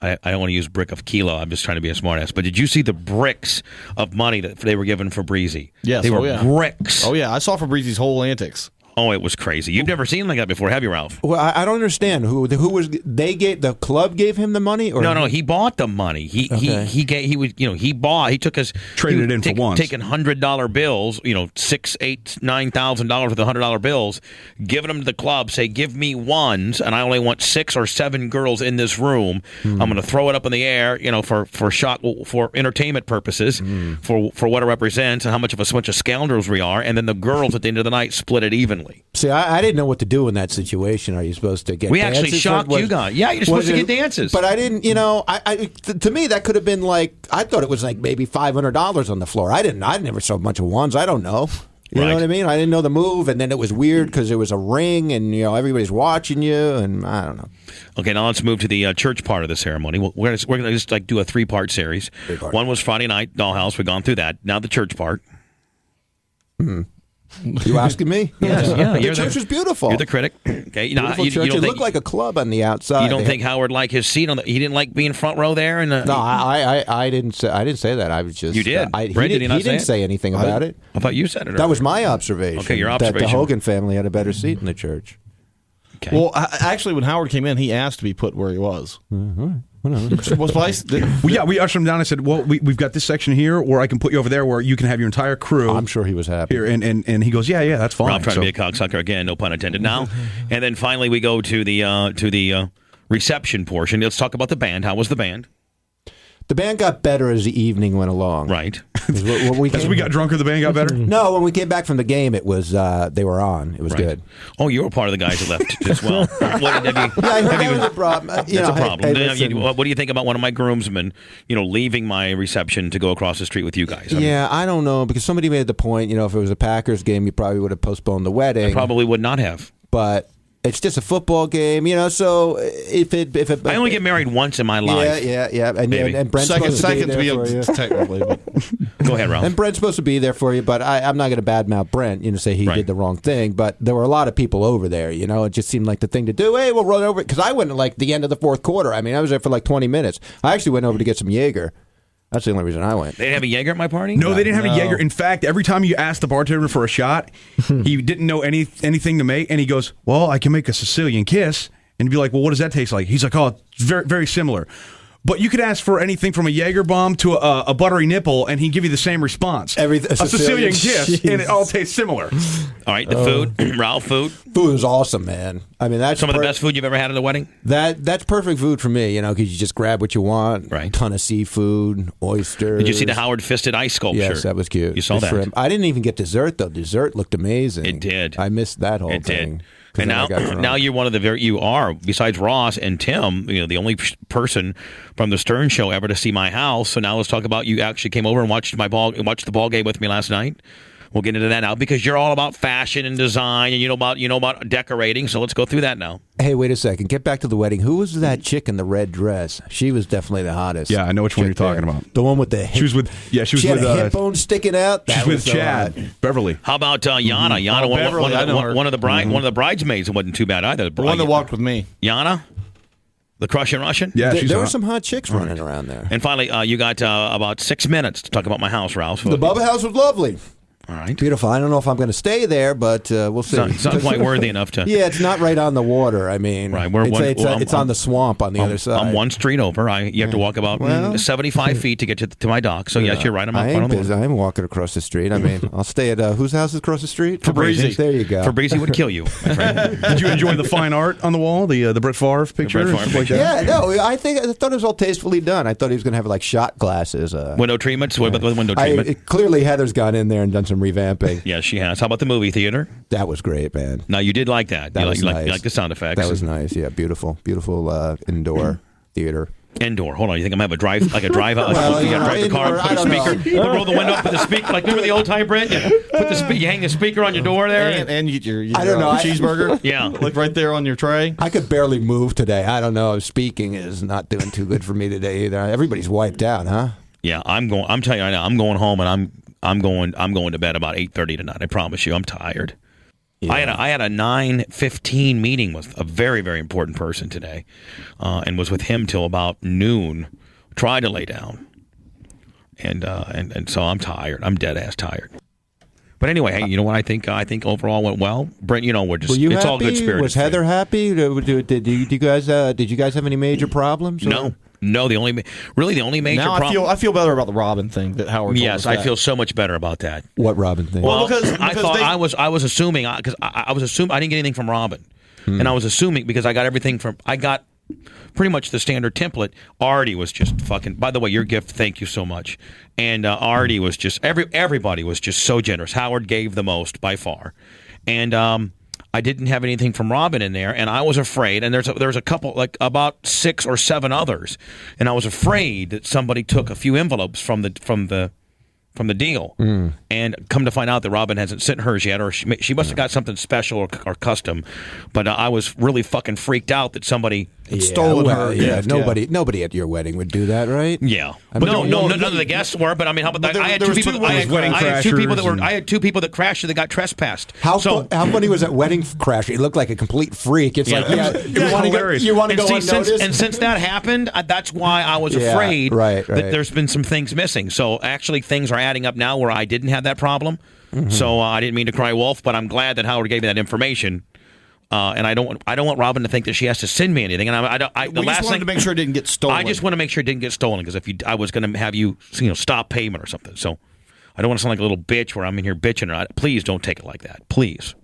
I don't want to use brick of kilo. I'm just trying to be a smartass. But did you see the bricks of money that they were given Fabrizi? Yes. They were bricks. Oh, yeah. I saw Fabrizi's whole antics. Oh, it was crazy. You've never seen like that before, have you, Ralph? Well, I don't understand. Who was the club gave him the money, or no, he bought the money. He took his traded it in for once, taking $100 bills, $6,000, $8,000, $9,000 with $100 bills, giving them to the club. Say, give me ones, and I only want 6 or 7 girls in this room. I'm going to throw it up in the air, for entertainment purposes, for what it represents, and how much of a bunch of scoundrels we are. And then the girls at the end of the night split it evenly. See, I didn't know what to do in that situation. Are you supposed to get We dances? actually shocked you guys. Yeah, you're supposed to get dances. But I didn't, to me, that could have been like, I thought it was like maybe $500 on the floor. I never saw a bunch of ones. I don't know. You know what I mean? I didn't know the move, and then it was weird because there was a ring, and everybody's watching you, and I don't know. Okay, now let's move to the church part of the ceremony. We're gonna just like do a 3-part series. One was Friday night, Dollhouse. We've gone through that. Now the church part. You asking me? Yes, yeah. The church was beautiful. You're the critic. Okay, beautiful church. It looked like a club on the outside. You don't think Howard liked his seat on the? He didn't like being front row there. And no, I didn't say. I didn't say that. I was just. You did. He didn't say anything about it. I thought you said it. That was my observation. Okay, your observation. That the Hogan family had a better seat in the church. Okay. Well, actually, when Howard came in, he asked to be put where he was. Was place? We ushered him down. I said, "Well, we've got this section here, or I can put you over there, where you can have your entire crew." I'm sure he was happy. Here, and he goes, "Yeah, that's fine." Rob trying to be a cocksucker again, no pun intended. Now, and then finally we go to the reception portion. Let's talk about the band. How was the band? The band got better as the evening went along. Right. As we got drunker, the band got better? No, when we came back from the game, it was they were on. It was good. Oh, you were part of the guys that left as well. That was a problem. That's a problem. What do you think about one of my groomsmen, leaving my reception to go across the street with you guys? I don't know, because somebody made the point, if it was a Packers game, you probably would have postponed the wedding. I probably would not have. But it's just a football game, so if it I only get married once in my life. Yeah. And Brent's second to be there for you. Technically. Go ahead, Ralph. And Brent's supposed to be there for you, but I'm not going to badmouth Brent, say he did the wrong thing. But there were a lot of people over there, It just seemed like the thing to do. Hey, we'll run over it. Because I went at the end of the fourth quarter. I mean, I was there for 20 minutes. I actually went over to get some Jaeger. That's the only reason I went. They didn't have a Jaeger at my party? No, they didn't have a Jaeger. In fact, every time you asked the bartender for a shot, he didn't know anything to make, and he goes, "Well, I can make a Sicilian kiss," and be like, "Well, what does that taste like?" He's like, "Oh, it's very, very similar." But you could ask for anything from a Jaeger bomb to a buttery nipple, and he'd give you the same response. A Sicilian kiss, and it all tastes similar. All right, the food, Ralph, food. Food is awesome, man. I mean, that's some of the best food you've ever had at a wedding. That's perfect food for me, because you just grab what you want. Right. Ton of seafood, oysters. Did you see the Howard fisted ice sculpture? Yes, that was cute. You saw The that? shrimp. I didn't even get dessert though. Dessert looked amazing. It did. I missed that whole It thing. did. And now you're one of the you are, besides Ross and Tim, the only person from the Stern Show ever to see my house. So now let's talk about you actually came over and watched the ball game with me last night. We'll get into that now because you're all about fashion and design and you know about decorating. So let's go through that now. Hey, wait a second. Get back to the wedding. Who was that chick in the red dress? She was definitely the hottest. Yeah, I know which one you're talking about. The one with the hip. She was with She had a hip bone sticking out. She's with Chad Beverly. How about Yana? Yana, one of the bridesmaids wasn't too bad either. The one that walked with me. Yana? The Crushing Russian? Yeah, there were some hot chicks running around there. And finally, you got about 6 minutes to talk about my house, Ralph. The Bubba house was lovely. All right. Beautiful. I don't know if I'm going to stay there, but we'll see. It's not quite worthy enough to. Yeah, it's not right on the water. I mean, right. It's on the swamp on the other side. I'm one street over. You have to walk about 75 feet to get to my dock. So, yes, you're right. I'm on the water. I'm walking across the street. I mean, I'll stay at whose house is across the street? Fabrizi. There you go. Fabrizi would kill you, my friend. Did you enjoy the fine art on the wall, the Brett Favre picture? Yeah, no, I thought it was all tastefully done. I thought he was going to have like shot glasses. Window treatments? What about the window treatment? Clearly, Heather's gone in there and done some revamping. Yeah, she has. How about the movie theater? That was great, man. Now, you did like that. That was nice. You like the sound effects. That was nice. Yeah, beautiful indoor theater. Indoor. Hold on. You think I'm going to have a drive out? You got to drive the car, put a speaker, roll the window up, put the speaker. Like, remember the old time, Brent? You hang the speaker on your door there. And your I don't know. cheeseburger. Yeah. Like right there on your tray. I could barely move today. I don't know. Speaking is not doing too good for me today either. Everybody's wiped out, huh? Yeah, I'm telling you right now, I'm going home and I'm going to bed about 8:30 tonight. I promise you, I'm tired. Yeah. I had a 9:15 meeting with a very, very important person today, and was with him till about noon. Tried to lay down, and so I'm tired. I'm dead ass tired. But anyway, hey, you know what I think? I think overall went well. Brent, we're just it's happy? All good spirited. Was Heather happy? Did you guys have any major problems? Or? No, the only major problem. I feel better about the Robin thing that Howard. Yes, I feel so much better about that. What Robin thing? Well, because I was assuming because I was assuming I didn't get anything from Robin, and I was assuming because I got pretty much the standard template. Artie was just fucking. By the way, your gift, thank you so much. And Artie was just everybody was just so generous. Howard gave the most by far, and I didn't have anything from Robin in there, and I was afraid. And there's a couple, like about 6 or 7 others, and I was afraid that somebody took a few envelopes from the deal, and come to find out that Robin hasn't sent hers yet, or she must have got something special or custom. But I was really fucking freaked out that somebody had stolen her. Yeah, nobody at your wedding would do that, right? Yeah, none of the guests were. But I mean, how about that? I had two people that crashed and they got trespassed. How funny was that wedding crash? He looked like a complete freak. It's like you want to go unnoticed. And since that happened, that's why I was afraid that there's been some things missing. So actually, things are adding up now where I didn't have that problem. Mm-hmm. So I didn't mean to cry wolf, but I'm glad that Howard gave me that information. And I don't want Robin to think that she has to send me anything. And we just wanted to make sure it didn't get stolen. I just want to make sure it didn't get stolen because I was going to have you stop payment or something. So I don't want to sound like a little bitch where I'm in here bitching. Please don't take it like that, please.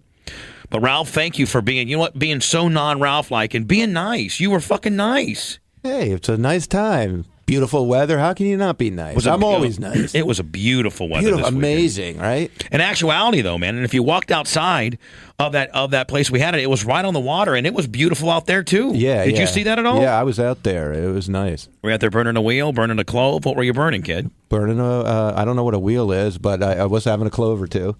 But Ralph, thank you for being so non-Ralph like and being nice. You were fucking nice. Hey, it's a nice time. Beautiful weather. How can you not be nice? I'm always nice. It was a beautiful weather. Amazing, right? In actuality, though, man, and if you walked outside of that place we had it was right on the water, and it was beautiful out there too. Yeah. Did you see that at all? Yeah, I was out there. It was nice. Were you out there burning a wheel, burning a clove? What were you burning, kid? Burning I don't know what a wheel is, but I was having a clove or two.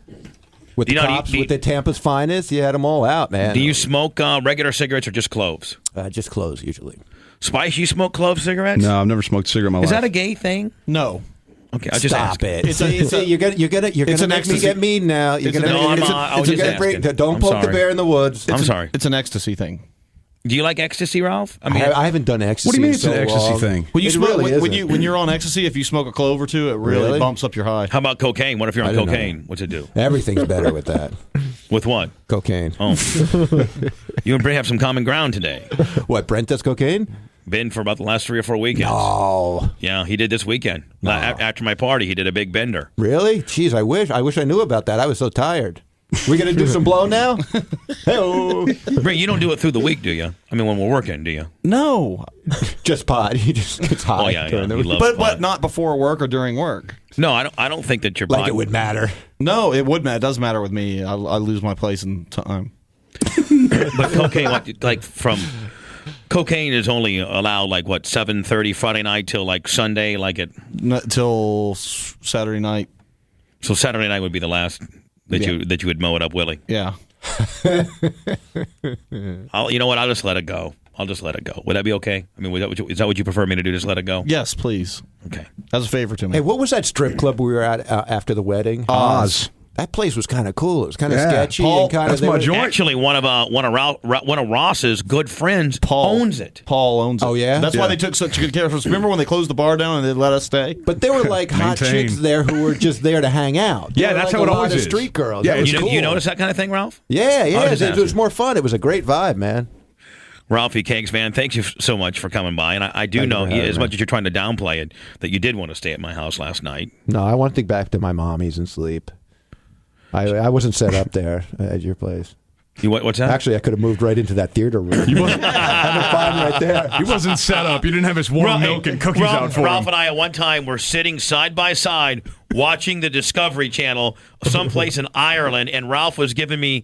With the cops, with the Tampa's finest, you had them all out, man. Do you smoke regular cigarettes or just cloves? Just cloves, usually. Spice, you smoke clove cigarettes? No, I've never smoked a cigarette in my life. Is that a gay thing? No. Okay, I just stop it. You're gonna make me get mean now. Don't poke the bear in the woods. It's an ecstasy thing. Do you like ecstasy, Ralph? I haven't done ecstasy. What do you mean in it's an so ecstasy long. thing? When you It smoke, really when you're on ecstasy, if you smoke a clove or two, it really bumps up your high. How about cocaine? What if you're on didn't know cocaine? What's it do? Everything's better with that. With what? Cocaine. Oh. You and Brent have some common ground today. What, Brent does cocaine? Been for about the last 3 or 4 weekends. Oh. Yeah, he did this weekend. After my party, he did a big bender. Really? Jeez, I wish I knew about that. I was so tired. We going to do some blow now? Hey-oh. Brent, you don't do it through the week, do you? I mean, when we're working, do you? No, Just pot. He just gets high. Oh, yeah. during the He week. loves pot. but not before work or during work. No, I don't think that your Like body it would matter. No, it would matter. It does matter with me. I lose my place in time. But cocaine, cocaine is only allowed 7:30 Friday night till Sunday, Till Saturday night. So Saturday night would be the last that you would mow it up, Willie. Yeah. You know what? I'll just let it go. I'll just let it go. Would that be okay? I mean, is that what you prefer me to do? Just let it go? Yes, please. Okay. As a favor to me. Hey, what was that strip club we were at after the wedding? Oz. That place was kind of cool. It was kind of Yeah. sketchy. Paul, and kind that's of my joint. Actually, one of Ross's good friends owns it. Paul owns it. Oh, yeah? That's why they took such good care of us. Remember when they closed the bar down and they let us stay? But there were like hot Maintain. chicks there who were just there to hang out. Yeah, There were, that's like, how it a lot always of is. street girls. Yeah, That was it's cool. You notice that kind of thing, Ralph? Yeah, just it was asking. more fun. It was a great vibe, man. Ralphie Cakes, man, thank you so much for coming by. And I do Thank you know, for having as me. much as you're trying to downplay it, that you did want to stay at my house last night. No, I want to get back to my mommies and sleep. I wasn't set up there at your place. What's that? Actually, I could have moved right into that theater room. Having fun right there. He wasn't set up. You didn't have his warm milk and cookies out for Ralph him. and I at one time were sitting side by side watching the Discovery Channel someplace in Ireland, and Ralph was giving me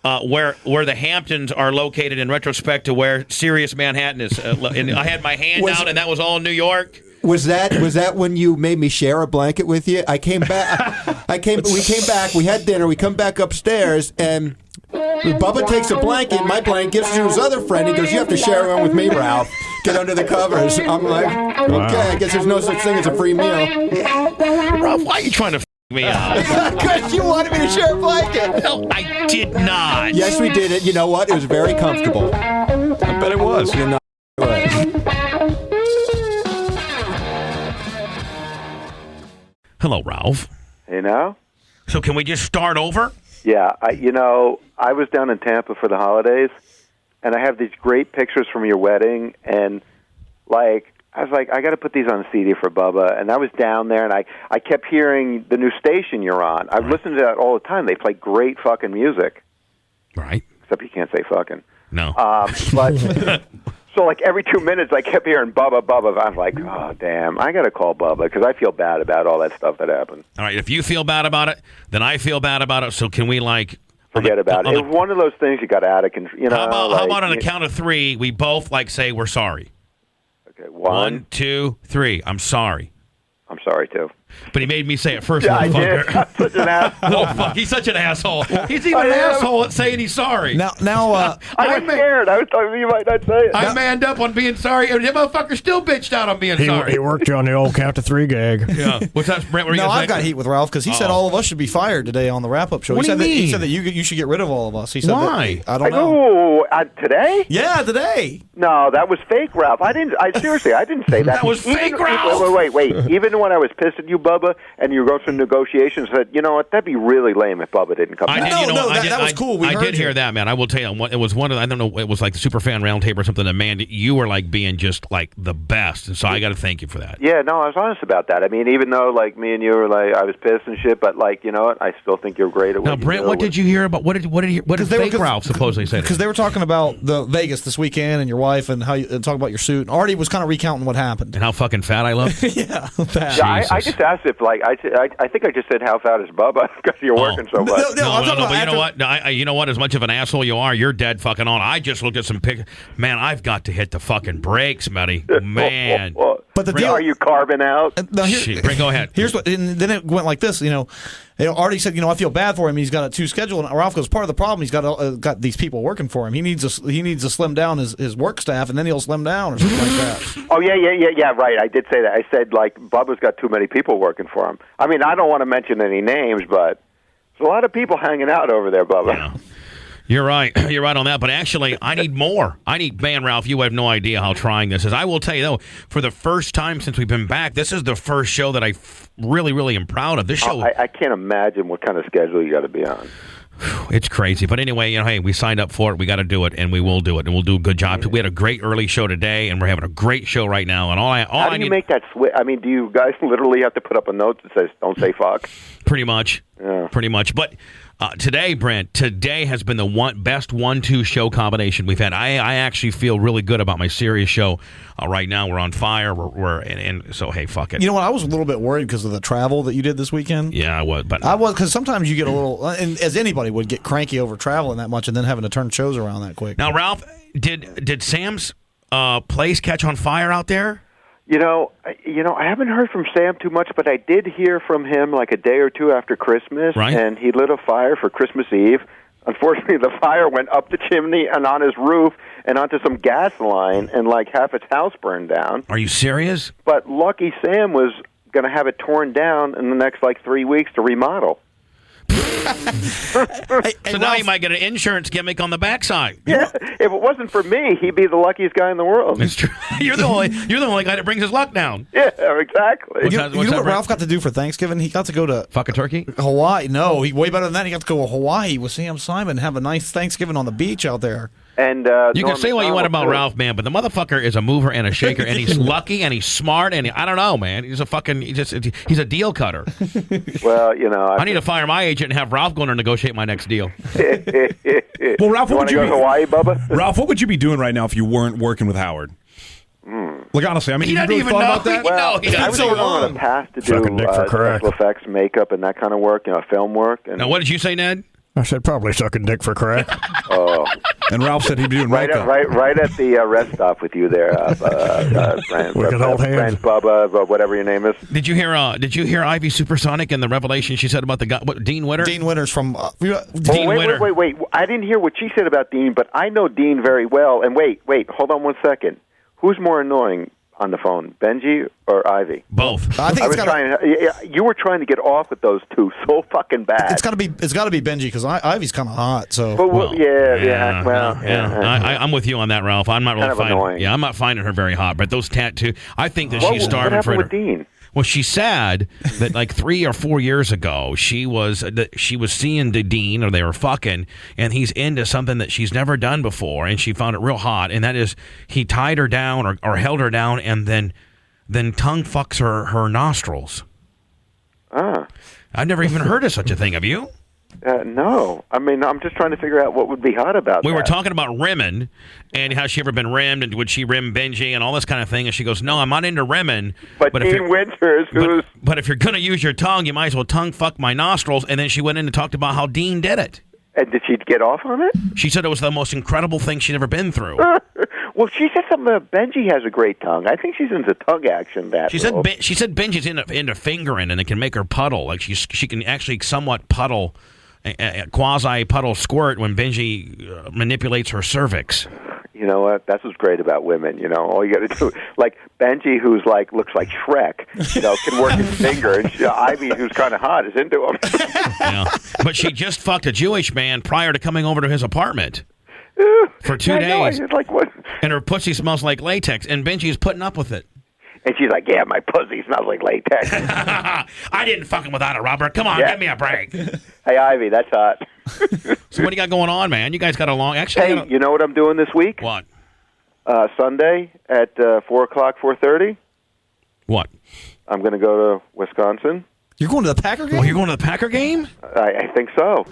where the Hamptons are located in retrospect to where Sirius Manhattan is. And I had my hand out, and that was all New York. Was that when you made me share a blanket with you? I came back. We came back. We had dinner. We come back upstairs, and Bubba takes a blanket. My blanket gives it to his other friend. He goes, "You have to share one with me, Ralph. Get under the covers." I'm like, "Okay, I guess there's no such thing as a free meal." Ralph, why are you trying to me out? Because you wanted me to share a blanket. No, I did not. Yes, we did it. You know what? It was very comfortable. I bet it was. You're not right. Hello, Ralph. You know? So can we just start over? Yeah, I was down in Tampa for the holidays, and I have these great pictures from your wedding, and I was like, I got to put these on CD for Bubba, and I was down there, and I kept hearing the new station you're on. I've listened to that all the time. They play great fucking music. Right. Except you can't say fucking. No. But so every 2 minutes I kept hearing Bubba, Bubba. I was like, oh damn, I got to call Bubba because I feel bad about all that stuff that happened. All right, if you feel bad about it, then I feel bad about it. So can we forget about it? It was one of those things you got out of control. How about on a count of three, we both say we're sorry. Okay, 1, 2, 3. I'm sorry. I'm sorry too. But he made me say it first. Yeah, I did. I'm such an asshole. Oh fuck, he's such an asshole. He's even an asshole at saying he's sorry. Now, I was scared. I was thought you might not say it. I manned up on being sorry, and the motherfucker still bitched out on being sorry. He worked you on the old count to three gag. Yeah. What's that, Brent? What are you No, gonna I've say? got heat with Ralph because he said all of us should be fired today on the wrap-up show. What do you He mean? said that you should get rid of all of us. He said Why? I don't know. Today? Yeah, today. No, that was fake, Ralph. I seriously, I didn't say that. That was fake, Ralph. Wait. Even when I was pissed at you, Bubba, and you were going through negotiations, said, you know what, that'd be really lame if Bubba didn't come back. That was cool. I did hear that, man. I will tell you, it was one of I don't know, it was like the Superfan Roundtable or something. And man, you were being just the best, and so I got to thank you for that. Yeah, no, I was honest about that. I mean, even though me and you were I was pissed and shit, but you know what, I still think you're great at what Now, Brent, what did you hear about what did fake Ralph supposedly say? Because they were talking about the Vegas this weekend and your wife and how you talk about your suit. And Artie was kind of recounting what happened and how fucking fat I look. Yeah, fat. Yeah, I just asked if I think I just said how fat is Bubba because you're working so much. No, but you know what? You know what? As much of an asshole you are, you're dead fucking on. I just looked at some pictures. Man, I've got to hit the fucking brakes, buddy. Man. But the deal, are you carving out? Go ahead. Here's what. And then it went like this. Artie said, I feel bad for him. He's got a two schedule. And Ralph goes, part of the problem, he's got these people working for him. He needs to slim down his work staff, and then he'll slim down or something like that. Oh yeah. Right. I did say that. I said Bubba's got too many people working for him. I mean, I don't want to mention any names, but there's a lot of people hanging out over there, Bubba. You're right. You're right on that. But actually, I need more. Man, Ralph, you have no idea how trying this is. I will tell you, though, for the first time since we've been back, this is the first show that I really, really am proud of. This show. I can't imagine what kind of schedule you got to be on. It's crazy. But anyway, hey, we signed up for it. We got to do it, and we will do it, and we'll do a good job. We had a great early show today, and we're having a great show right now. And How do you make that switch? I mean, do you guys literally have to put up a note that says, don't say fuck? Pretty much. Yeah. Pretty much. But today, Brent, has been the best 1-2 show combination we've had. I actually feel really good about my serious show right now. We're on fire. And so, hey, fuck it. You know what? I was a little bit worried because of the travel that you did this weekend. Yeah, I was. But I was, because sometimes you get a little, and as anybody would, get cranky over traveling that much and then having to turn shows around that quick. Now, Ralph, did Sam's place catch on fire out there? You know, I haven't heard from Sam too much, but I did hear from him like a day or two after Christmas, right. And he lit a fire for Christmas Eve. Unfortunately, the fire went up the chimney and on his roof and onto some gas line, and like half his house burned down. Are you serious? But Lucky Sam was going to have it torn down in the next like 3 weeks to remodel. So now you might get an insurance gimmick on the backside. Yeah, if it wasn't for me, he'd be the luckiest guy in the world. It's true. You're the only guy that brings his luck down. Yeah, exactly. You know what Ralph got to do for Thanksgiving? He got to go to fuck a turkey. Hawaii. No, way better than that. He got to go to Hawaii with Sam Simon and have a nice Thanksgiving on the beach out there. And you can say what you want about Ralph, man, but the motherfucker is a mover and a shaker, and he's lucky and he's smart, and I don't know, man. He's a deal cutter. Well, you know, I need to fire my agent and have Ralph go in and negotiate my next deal. Well, Ralph, what would you go to Hawaii, Bubba? Ralph, what would you be doing right now if you weren't working with Howard? Like, honestly, I mean, he doesn't really even thought know. about that? Well, he I was on a path to do special effects, makeup, and that kind of work, film work. And now, what did you say, Ned? I said probably sucking dick for crack. Oh. And Ralph said he'd be doing right at the rest stop with you there, Brent, Bubba, whatever your name is. Did you hear Ivy Supersonic and the revelation she said about the guy, Dean Witter? Dean Witter's from Dean Witter. Wait. I didn't hear what she said about Dean, but I know Dean very well. And wait, hold on one second. Who's more annoying on the phone, Benji or Ivy? Both. I think you were trying to get off with those two so fucking bad. It's got to be Benji because Ivy's kind of hot. So, I'm with you on that, Ralph. I'm not really finding. Yeah, I'm not finding her very hot. But those tattoos, I think that she's starving for. What happened with Dean? Well, she said that like 3 or 4 years ago, she was seeing the Dean, or they were fucking, and he's into something that she's never done before, and she found it real hot, and that is he tied her down or held her down, and then tongue fucks her nostrils. I've never even heard of such a thing. Have you? No. I mean, I'm just trying to figure out what would be hot about that. We were talking about rimming and has she ever been rimmed and would she rim Benji and all this kind of thing. And she goes, no, I'm not into rimming. But Dean Winters, but if you're going to use your tongue, you might as well tongue fuck my nostrils. And then she went in and talked about how Dean did it. And did she get off on it? She said it was the most incredible thing she'd ever been through. Well, she said something about Benji has a great tongue. I think she's into tongue action. She said Benji's into fingering and it can make her puddle. Like she can actually somewhat puddle. Quasi puddle squirt when Benji manipulates her cervix. You know what? That's what's great about women. You know, all you got to do, like Benji, who's like looks like Shrek, can work his finger, and Ivy, who's kind of hot, is into him. Yeah, but she just fucked a Jewish man prior to coming over to his apartment for 2 days. Like what? And her pussy smells like latex, and Benji's putting up with it. And she's like, yeah, my pussy smells like latex. I didn't fuck him without a rubber. Come on, give me a break. Hey, Ivy, that's hot. So what do you got going on, man? You guys got a long... Actually, hey, you know what I'm doing this week? What? Sunday at 4 o'clock, 4:30. What? I'm going to go to Wisconsin. You're going to the Packer game? Oh, you're going to the Packer game? I think so.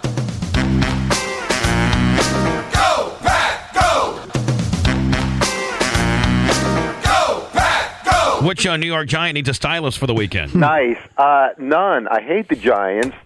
Go, Pack, go! Which New York Giant needs a stylist for the weekend? Nice. None. I hate the Giants.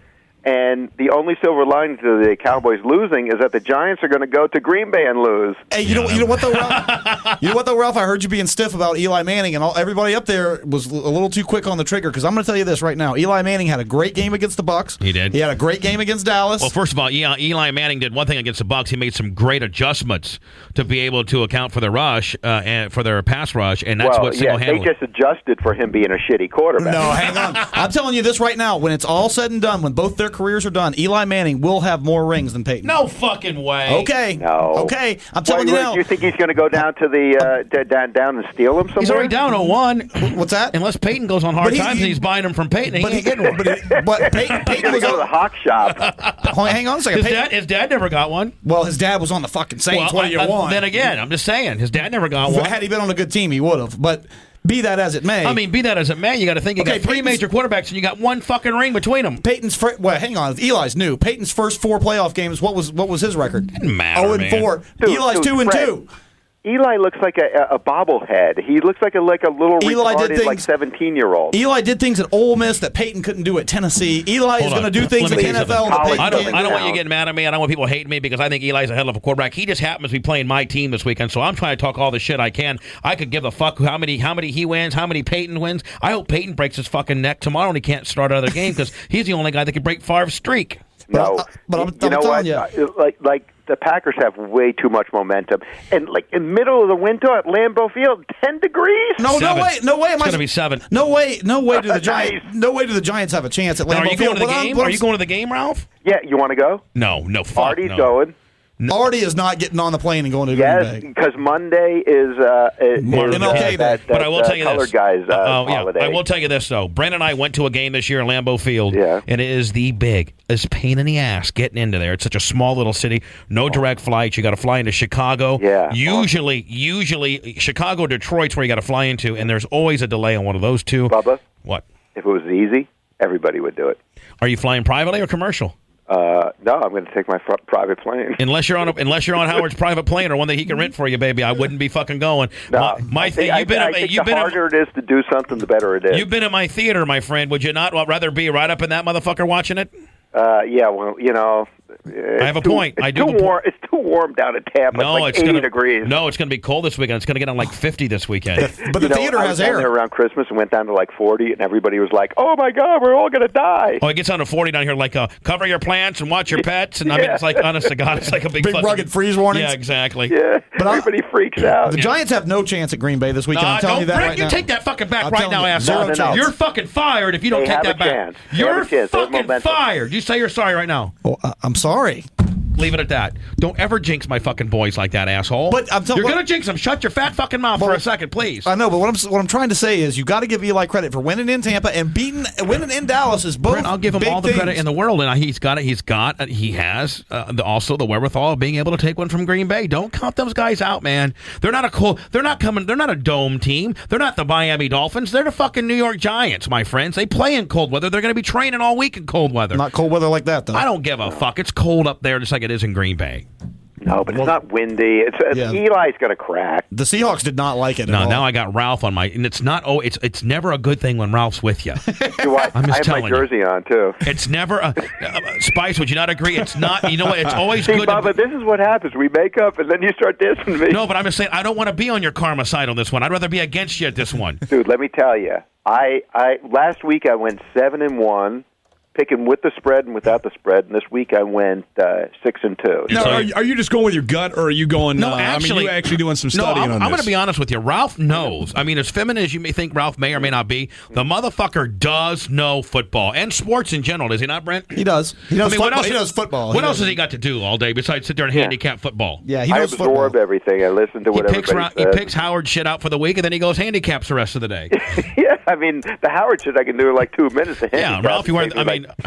And the only silver lining to the Cowboys losing is that the Giants are going to go to Green Bay and lose. Hey, you know what though, Ralph? Ralph? I heard you being stiff about Eli Manning, and everybody up there was a little too quick on the trigger. Because I'm going to tell you this right now: Eli Manning had a great game against the Bucs. He did. He had a great game against Dallas. Well, first of all, Eli Manning did one thing against the Bucs. He made some great adjustments to be able to account for the rush and for their pass rush, and that's what single-handedly. They just adjusted for him being a shitty quarterback. No, hang on. I'm telling you this right now: when it's all said and done, when both their careers are done, Eli Manning will have more rings than Peyton. No fucking way. Okay. No. Okay. I'm telling you now. Do you think he's going to go down to the down and steal him somewhere? He's already down 0-1. What's that? Unless Peyton goes on hard times and he's buying him from Peyton, he ain't getting one. But Peyton He's going to was go to the hawk shop. Hang on a second. His dad never got one. Well, his dad was on the fucking Saints when he won. Then again, I'm just saying, his dad never got one. Had he been on a good team, he would have. But be that as it may. I mean, be that as it may, you got to think you got three major quarterbacks and you got one fucking ring between them. Hang on. Eli's new. Peyton's first 4 playoff games, what was his record? Didn't matter, 0-4. Eli's 2-2. Eli looks like a bobblehead. He looks like a little retarded, like 17-year-old. Eli did things at Ole Miss that Peyton couldn't do at Tennessee. Eli is going to do things in the NFL that Peyton I don't want you getting mad at me. I don't want people hating me because I think Eli's a hell of a quarterback. He just happens to be playing my team this weekend, so I'm trying to talk all the shit I can. I could give a fuck how many he wins, how many Peyton wins. I hope Peyton breaks his fucking neck tomorrow and he can't start another game because he's the only guy that can break Favre's streak. No, but I'm you know telling what? you. Like the Packers have way too much momentum, and like in the middle of the winter at Lambeau Field, 10 degrees. No way. It's going to be 7. No way do the Giants. No way do the Giants have a chance at Lambeau Are you Field. going to the game? Are you going to the game, Ralph? Yeah, you want to go? No, fuck. Artie's no. going. Artie is not getting on the plane and going to Green Bay. Because Monday is MLK Day. But I will tell you colored this. guys holiday. I will tell you this though. Brent and I went to a game this year in Lambeau Field, and it is the biggest pain in the ass getting into there. It's such a small little city, no direct flights. You got to fly into Chicago. Yeah. Usually Chicago, Detroit's where you got to fly into, and there's always a delay on one of those two. Bubba, what? If it was easy, everybody would do it. Are you flying privately or commercial? No, I'm going to take my private plane. Unless you're on Howard's private plane or one that he can rent for you, baby, I wouldn't be fucking going. No, my thing. The harder it is to do something, the better it is. You've been at my theater, my friend. Would you not rather be right up in that motherfucker watching it? Yeah, well, you know. I have a point. It's too warm down in Tampa. No, it's like 80 degrees. No, it's going to be cold this weekend. It's going to get on like 50 this weekend. But the theater has air. I was down there around Christmas and went down to like 40, and everybody was like, "Oh my God, we're all going to die." Oh, it gets down to 40 down here. Like cover your plants and watch your pets. And I mean, it's like, honest to God, it's like a big rugged freeze warnings. Yeah, exactly. Yeah, but everybody freaks out. The Giants have no chance at Green Bay this weekend. I'm telling you that right now. You take that fucking back right now, asshole. No. You're fucking fired if you don't take that back. You're fucking fired. You say you're sorry right now. Well, I'm sorry. Leave it at that. Don't ever jinx my fucking boys like that, asshole. But I'm you're gonna jinx them. Shut your fat fucking mouth for a second, please. I know, but what I'm trying to say is you got to give Eli credit for winning in Tampa and winning in Dallas is both. Brent, I'll give him all the credit in the world, and he has also the wherewithal of being able to take one from Green Bay. Don't count those guys out, man. They're not a dome team. They're not the Miami Dolphins. They're the fucking New York Giants, my friends. They play in cold weather. They're going to be training all week in cold weather. Not cold weather like that, though. I don't give a fuck. It's cold up there just like it is in Green Bay. No, but it's not windy. Eli's going to crack. The Seahawks did not like it at all. Now I got Ralph on my, and it's not. Oh, it's never a good thing when Ralph's with you. I'm just telling you. I have my jersey on too. It's never Spice. Would you not agree? It's not. You know what? It's always good. Bubba, this is what happens. We make up, and then you start dissing me. No, but I'm just saying I don't want to be on your karma side on this one. I'd rather be against you at this one. Dude, let me tell you. I last week I went 7-1. Picking with the spread and without the spread, and this week I went 6-2. Now, are you just going with your gut, or are you going? No, actually, you actually doing some studying on this. I'm going to be honest with you. Ralph knows. I mean, as feminine as you may think Ralph may or may not be, the motherfucker does know football and sports in general. Does he not, Brent? He does. He knows football. He knows football. What else has he got to do all day besides sit there and handicap football? Yeah, he knows I absorb everything. I listen to what everybody says. He picks Howard shit out for the week, and then he goes handicaps the rest of the day. Yeah, I mean the Howard shit I can do in like 2 minutes. Yeah, Ralph,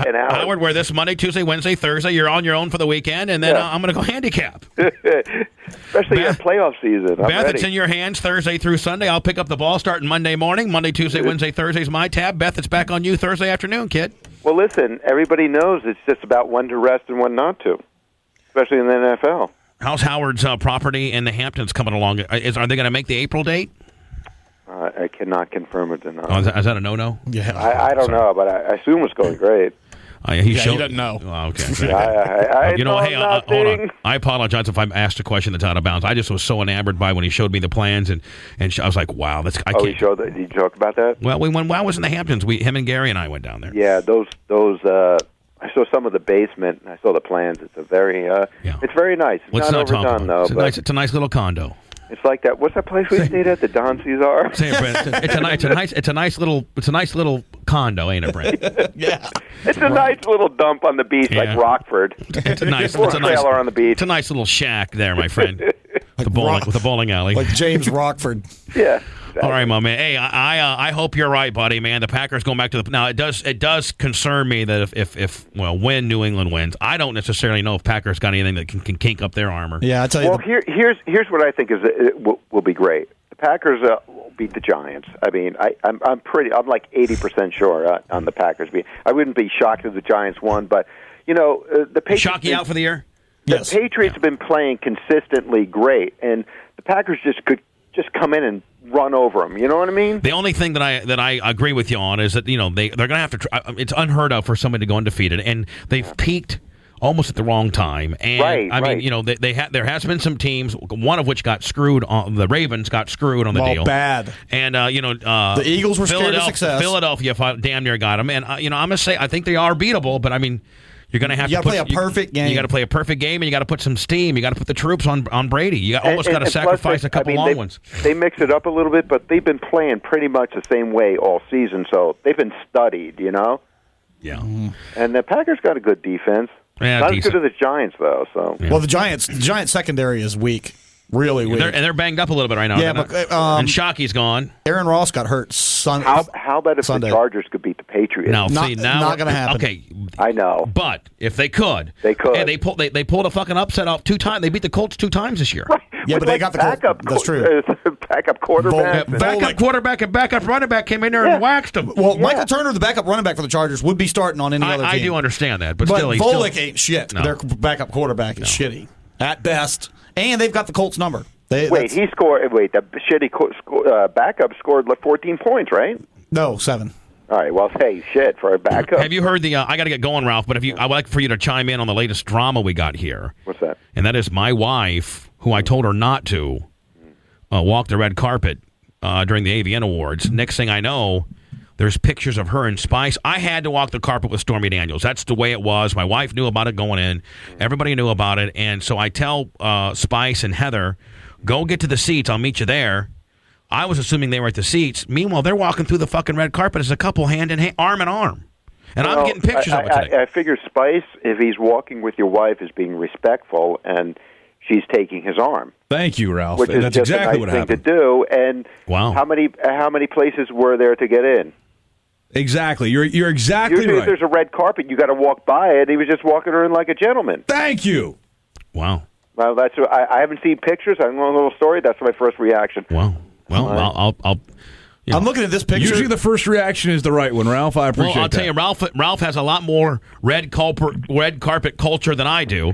Howard, wear this Monday, Tuesday, Wednesday, Thursday. You're on your own for the weekend, and then I'm going to go handicap. Especially in playoff season. Beth, it's in your hands Thursday through Sunday. I'll pick up the ball starting Monday morning. Monday, Tuesday, Wednesday, Thursday's my tab. Beth, it's back on you Thursday afternoon, kid. Well, listen, everybody knows it's just about when to rest and when not to, especially in the NFL. How's Howard's property in the Hamptons coming along? Are they going to make the April date? I cannot confirm or deny. Oh, is that a no-no? Yeah, I don't know, but I assume it's going great. He doesn't know. Oh, okay. I you know, know hey, nothing. hold on. I apologize if I'm asked a question that's out of bounds. I just was so enamored by when he showed me the plans, and I was like, wow, that's. I can't. He showed that. Did you talk about that? Well, when I was in the Hamptons, him and Gary and I went down there. Yeah, those. I saw some of the basement. And I saw the plans. It's a very. It's very nice. It's not overdone though. It's a nice little condo. It's like that. What's that place we stayed at? The Don Cesar. Say it, Brent. It's a nice little condo, ain't it, Brent? Yeah. It's a nice little dump on the beach, Yeah. like Rockford. It's a nice trailer on the beach. It's a nice little shack there, my friend. With a bowling alley. Like James Rockford. Yeah. All right, my man. Hey, I hope you're right, buddy, man. The Packers going back to the now. It does concern me that if when New England wins, I don't necessarily know if Packers got anything that can kink up their armor. Yeah, I tell you. Well, here's what I think is will be great. The Packers will beat the Giants. I mean, I'm like 80% sure on the Packers. I wouldn't be shocked if the Giants won, but the Patriots shock you out for the year. The Patriots have been playing consistently great, and the Packers could come in and run over them. You know what I mean? The only thing that I agree with you on is that they're going to have to. It's unheard of for somebody to go undefeated, and they've peaked almost at the wrong time. And I mean, there has been some teams, one of which got screwed on. The Ravens got screwed on the deal. Bad. And the Eagles were scared of success. Philadelphia damn near got them. And I'm gonna say I think they are beatable, but I mean. You're going to have to play a perfect game. You got to play a perfect game, and you got to put some steam. You got to put the troops on Brady. You almost got to sacrifice a couple long ones. They mix it up a little bit, but they've been playing pretty much the same way all season, so they've been studied, Yeah. Mm-hmm. And the Packers got a good defense. Yeah, not as good as the Giants, though. So. Yeah. Well, the Giants secondary is weak. Really weak. And they're banged up a little bit right now. Yeah, but and Shockey's gone. Aaron Ross got hurt How about if Sunday. the Chargers could beat the Patriots? No, not going to happen. Okay, I know. But if they could, they could. Hey, they pulled a fucking upset off 2 times. They beat the Colts 2 times this year. Right. Yeah, but they got the backup. That's true. Backup quarterback. Backup quarterback and backup running back came in there and waxed him. Well, Michael Turner, the backup running back for the Chargers, would be starting on any other team. I do understand that, but still, Volek ain't shit. No. Their backup quarterback is shitty at best, and they've got the Colts number. The shitty backup scored like 14 points, right? No, 7. All right, well, hey, shit, for a backup. Have you heard the, I got to get going, Ralph, but I would like for you to chime in on the latest drama we got here. What's that? And that is my wife, who I told her not to walk the red carpet during the AVN Awards. Next thing I know, there's pictures of her and Spice. I had to walk the carpet with Stormy Daniels. That's the way it was. My wife knew about it going in. Everybody knew about it. And so I tell Spice and Heather, go get to the seats. I'll meet you there. I was assuming they were at the seats. Meanwhile, they're walking through the fucking red carpet as a couple, hand in hand, arm in arm. And I'm getting pictures of it today. I figure Spice, if he's walking with your wife, is being respectful, and she's taking his arm. Thank you, Ralph. Which is That's just exactly a what nice happened. thing to do. And wow. How many places were there to get in? Exactly. You're exactly Usually right. if there's a red carpet, you got to walk by it. He was just walking her in like a gentleman. Thank you. Wow. Well, I haven't seen pictures. I don't know the little story. That's my first reaction. Wow. Well, I'll I'm looking at this picture. Usually the first reaction is the right one, Ralph. I appreciate that. Well, I'll tell you, Ralph has a lot more red carpet culture than I do.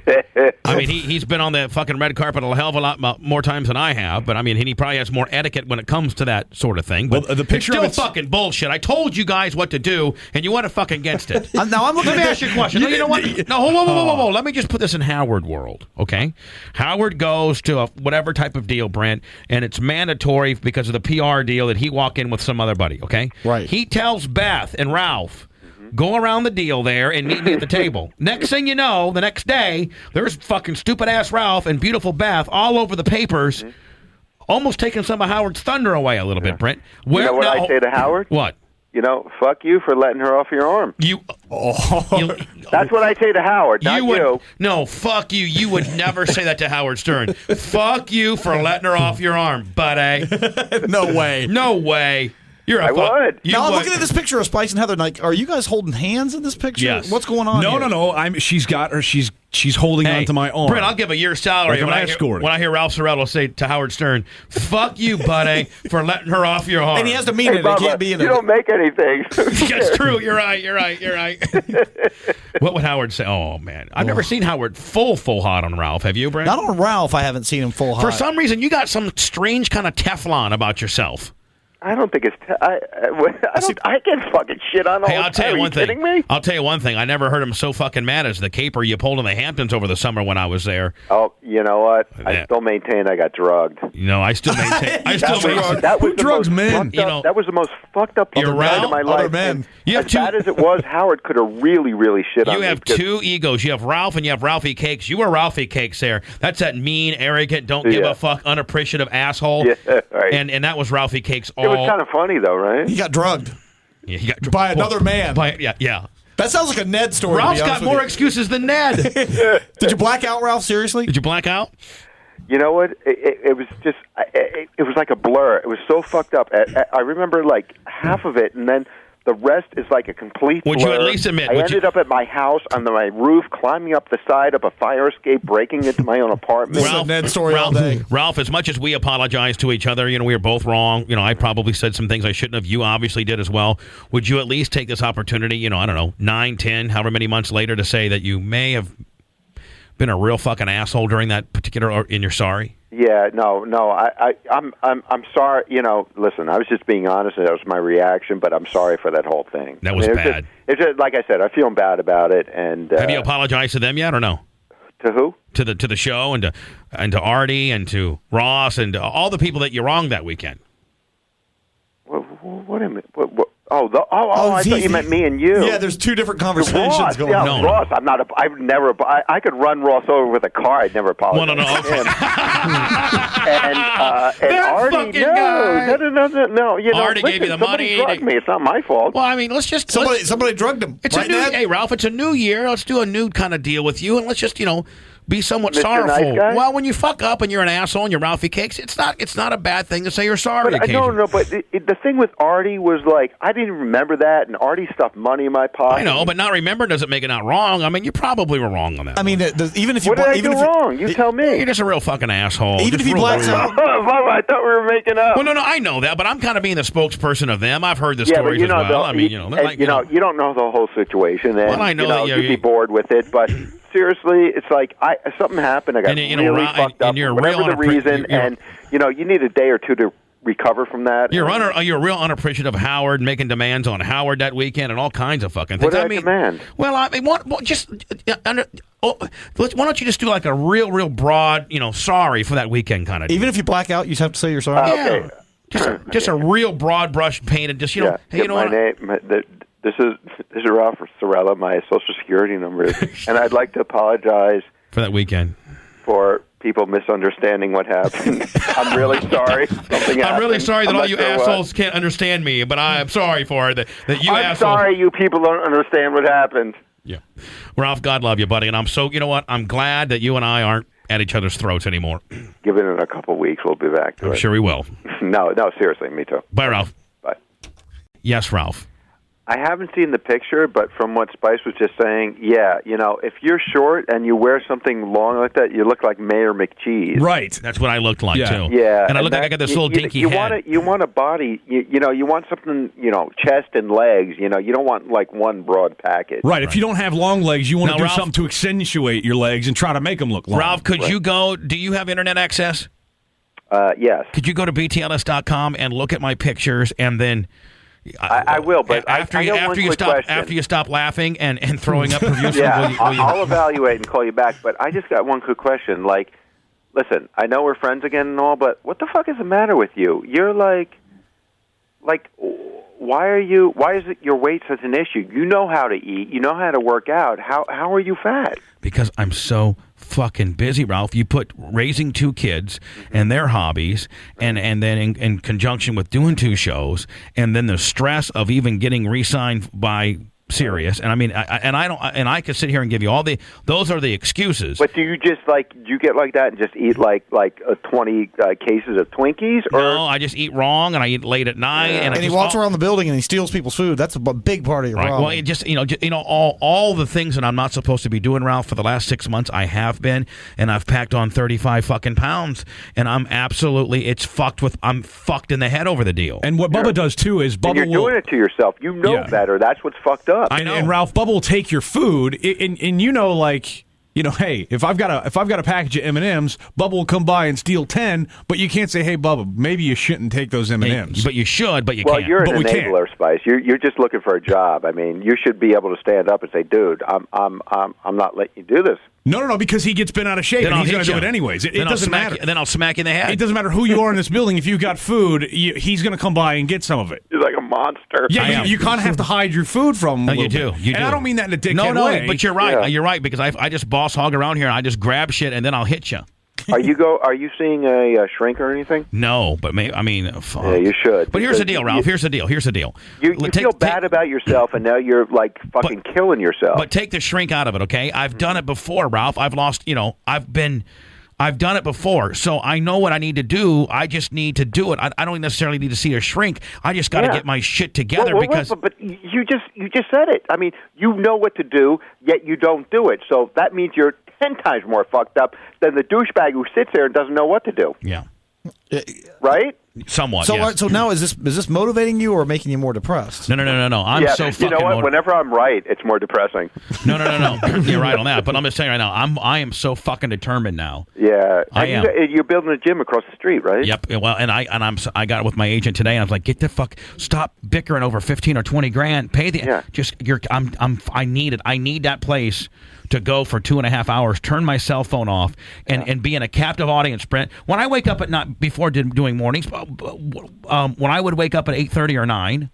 I mean, he's been on the fucking red carpet a hell of a lot more times than I have, but I mean, he probably has more etiquette when it comes to that sort of thing. But the picture it's still fucking bullshit. I told you guys what to do, and you want to fucking against it. Now I'm looking Let me ask you a question. You know what? No, whoa. Let me just put this in Howard world, okay? Howard goes to whatever type of deal, Brent, and it's mandatory because of the PR deal that he walk in with some other buddy, okay? Right. He tells Beth and Ralph, go around the deal there and meet me at the table. Next thing you know, the next day, there's fucking stupid-ass Ralph and beautiful Beth all over the papers, almost taking some of Howard's thunder away a little bit, Brent. You know what I say to Howard? What? You know, fuck you for letting her off your arm. That's what I say to Howard, not you. No, fuck you. You would never say that to Howard Stern. Fuck you for letting her off your arm, buddy. No way. No way. I would. Now I'm looking at this picture of Spice and Heather. Like, are you guys holding hands in this picture? Yes. What's going on? No. She's got her. She's holding onto my arm. Brent, I'll give a year's salary like when I hear Ralph Cirella say to Howard Stern, "Fuck you, buddy, for letting her off your arm." And he has to mean it. Bubba, He can't be in it. You don't make anything. That's true. You're right. What would Howard say? Oh man, I've never seen Howard full hot on Ralph. Have you, Brent? Not on Ralph. I haven't seen him full hot. For some reason, you got some strange kind of Teflon about yourself. I don't think it's. I get fucking shit on all Hey, the I'll tell time. you Are one thing. Kidding me? I'll tell you one thing. I never heard him so fucking mad as the caper you pulled in the Hamptons over the summer when I was there. Oh, you know what? Yeah. I still maintain I got drugged. You know, I still maintain. That was Who the drugs most men? fucked You up- know, that was the most fucked up You're night of my right. life. Other men. And You have as bad as it was, Howard could have really, really shit on You me. have because- two egos. You have Ralph and you have Ralphie Cakes. You were Ralphie Cakes there. That's that mean, arrogant, don't give a fuck, unappreciative asshole. Yeah, right. And that was Ralphie Cakes all. It was kind of funny, though, right? He got drugged Yeah, he got by another man. Yeah. That sounds like a Ned story. to be Ralph's honest got with more you. excuses than Ned. Did you black out, Ralph? Seriously? Did you black out? You know what? It was just, it was like a blur. It was so fucked up. I remember like half of it, and then the rest is like a complete blur. Would you at least admit? I ended up at my house on my roof, climbing up the side of a fire escape, breaking into my own apartment. This is a Ned story all day. Ralph, as much as we apologize to each other, we were both wrong. I probably said some things I shouldn't have. You obviously did as well. Would you at least take this opportunity, I don't know, 9, 10, however many months later to say that you may have been a real fucking asshole during that particular, and you're sorry? Yeah, no. I'm sorry. Listen, I was just being honest, and that was my reaction. But I'm sorry for that whole thing. That was bad. It's just like I said. I'm feeling bad about it. And have you apologized to them yet, or no? To who? To the show and to Artie and to Ross and to all the people that you wronged that weekend. What am I? I thought you meant me and you. Yeah, there's two different conversations Ross, going yeah, on. Ross, I'm not. I've never. I could run Ross over with a car. I'd never apologize. Well, no. to him. and That Artie, fucking guy. no. Artie gave you the money. Somebody drugged me. It's not my fault. Well, I mean, let's just Somebody drugged him. It's right, a new. Ned? Hey, Ralph, it's a new year. Let's do a new kind of deal with you, and let's just be somewhat Mr. sorrowful. Nice Guy? Well, when you fuck up and you're an asshole and you're Ralphie Cakes, it's not a bad thing to say you're sorry. But, no. But the thing with Artie was like I didn't remember that, and Artie stuffed money in my pocket. I know, but not remember doesn't make it not wrong. I mean, you probably were wrong on that. I mean, even if you What did I even do if wrong? You tell me. You're just a real fucking asshole. Even Just if he real blacks rude. out. Bubba, I thought we were making up. Well, no, I know that, but I'm kind of being the spokesperson of them. I've heard the Yeah, but stories you as know, well. I mean, they're like, you don't know the whole situation, and Well, I know that you'd be bored with it, but. Seriously, it's like something happened. I got really fucked up. and you're whatever real the reason, and you need a day or two to recover from that. You're real unappreciative of Howard, making demands on Howard that weekend, and all kinds of fucking things. What did I demand? Well, I mean, why don't you just do like a real broad, sorry for that weekend kind of deal? Even if you black out, you just have to say you're sorry. Okay. Just a real broad brush painted. Just hey, you know my what? name. This is Ralph Cirella. My Social Security number is, and I'd like to apologize For that weekend. for people misunderstanding what happened. I'm really sorry. I'm really sorry that all you assholes What. can't understand me, but I'm sorry for it. That you I'm assholes. sorry you people don't understand what happened. Yeah, Ralph, God love you, buddy, and you know what? I'm glad that you and I aren't at each other's throats anymore. Give it in a couple weeks. We'll be back to I'm it. sure we will. No, seriously, me too. Bye, Ralph. Bye. Yes, Ralph. I haven't seen the picture, but from what Spice was just saying, if you're short and you wear something long like that, you look like Mayor McCheese. Right. That's what I looked like, too. Yeah. And I look like I got this little dinky head. You want a body, you want something, chest and legs, you don't want like one broad package. Right. If you don't have long legs, you want Now, to do Ralph- something to accentuate your legs and try to make them look long. Ralph, could you go, do you have internet access? Yes. Could you go to btls.com and look at my pictures and then... I will, but after I got one quick question. After you stop laughing and throwing up profusely, Yeah, will you, I'll evaluate and call you back, but I just got one quick question. Like, listen, I know we're friends again and all, but what the fuck is the matter with you? You're like, why is it your weight such an issue? You know how to eat. You know how to work out. How are you fat? Because I'm so fucking busy, Ralph. You put raising 2 kids and their hobbies, and then in conjunction with doing 2 shows, and then the stress of even getting re-signed by Sirius. And I mean, I could sit here and give you all those are the excuses. But do you just do you get like that and just eat like 20 cases of Twinkies? Or? No, I just eat wrong, and I eat late at night, And he walks around the building and he steals people's food. That's a big part of your problem. Well, it just all the things that I'm not supposed to be doing, Ralph. For the last 6 months, I have been, and I've packed on 35 fucking pounds, and I'm fucked in the head over the deal. And what Bubba does too is And you're doing it to yourself. You know better. That's what's fucked up. I know. And Ralph, Bubba will take your food, and like You know, hey, if I've got a package of M&Ms, Bubba will come by and steal 10, but you can't say, hey, Bubba, maybe you shouldn't take those M&Ms. But you should, but you well, can't. You're an But we can't. enabler, Spice. You're just looking for a job. I mean, you should be able to stand up and say, dude, I'm not letting you do this. No, because he gets bent out of shape, Then and I'll he's going hit to do you. it anyways. It Then I'll doesn't smack matter. Then I'll smack you in the head. It doesn't matter who you are in this building. If you've got food, he's going to come by and get some of it. He's like a monster. Yeah, you kind of have to hide your food from him. No, a you little do. bit. You and do. I don't mean that in a dickhead way. But you're right. Yeah. You're right because I just boss hog around here and I just grab shit and then I'll hit you. Are you seeing a shrink or anything? No, but fuck. Yeah, you should. But here's the deal, Ralph. Here's the deal. You feel bad about yourself, and now you're like fucking killing yourself. But take the shrink out of it, okay? I've done it before, Ralph. I've lost. I've done it before, so I know what I need to do. I just need to do it. I don't necessarily need to see a shrink. I just got to get my shit together because. But you just said it. I mean, you know what to do, yet you don't do it. So that means you're 10 times more fucked up than the douchebag who sits there and doesn't know what to do. Yeah. Right? Somewhat. So, yes. so now is this motivating you or making you more depressed? No. I'm yeah, so fucking. You know what? Whenever I'm right, it's more depressing. No. You're right on that. But I'm just saying right now, I am so fucking determined now. Yeah, I am. You're building a gym across the street, right? Yep. Well, I got it with my agent today, and I was like, "Get the fuck, stop bickering over 15 or 20 grand. Pay the I need it. I need that place to go for 2.5 hours, turn my cell phone off, and be in a captive audience, Brent. When I wake up at night before doing mornings, when I would wake up at 8:30 or 9.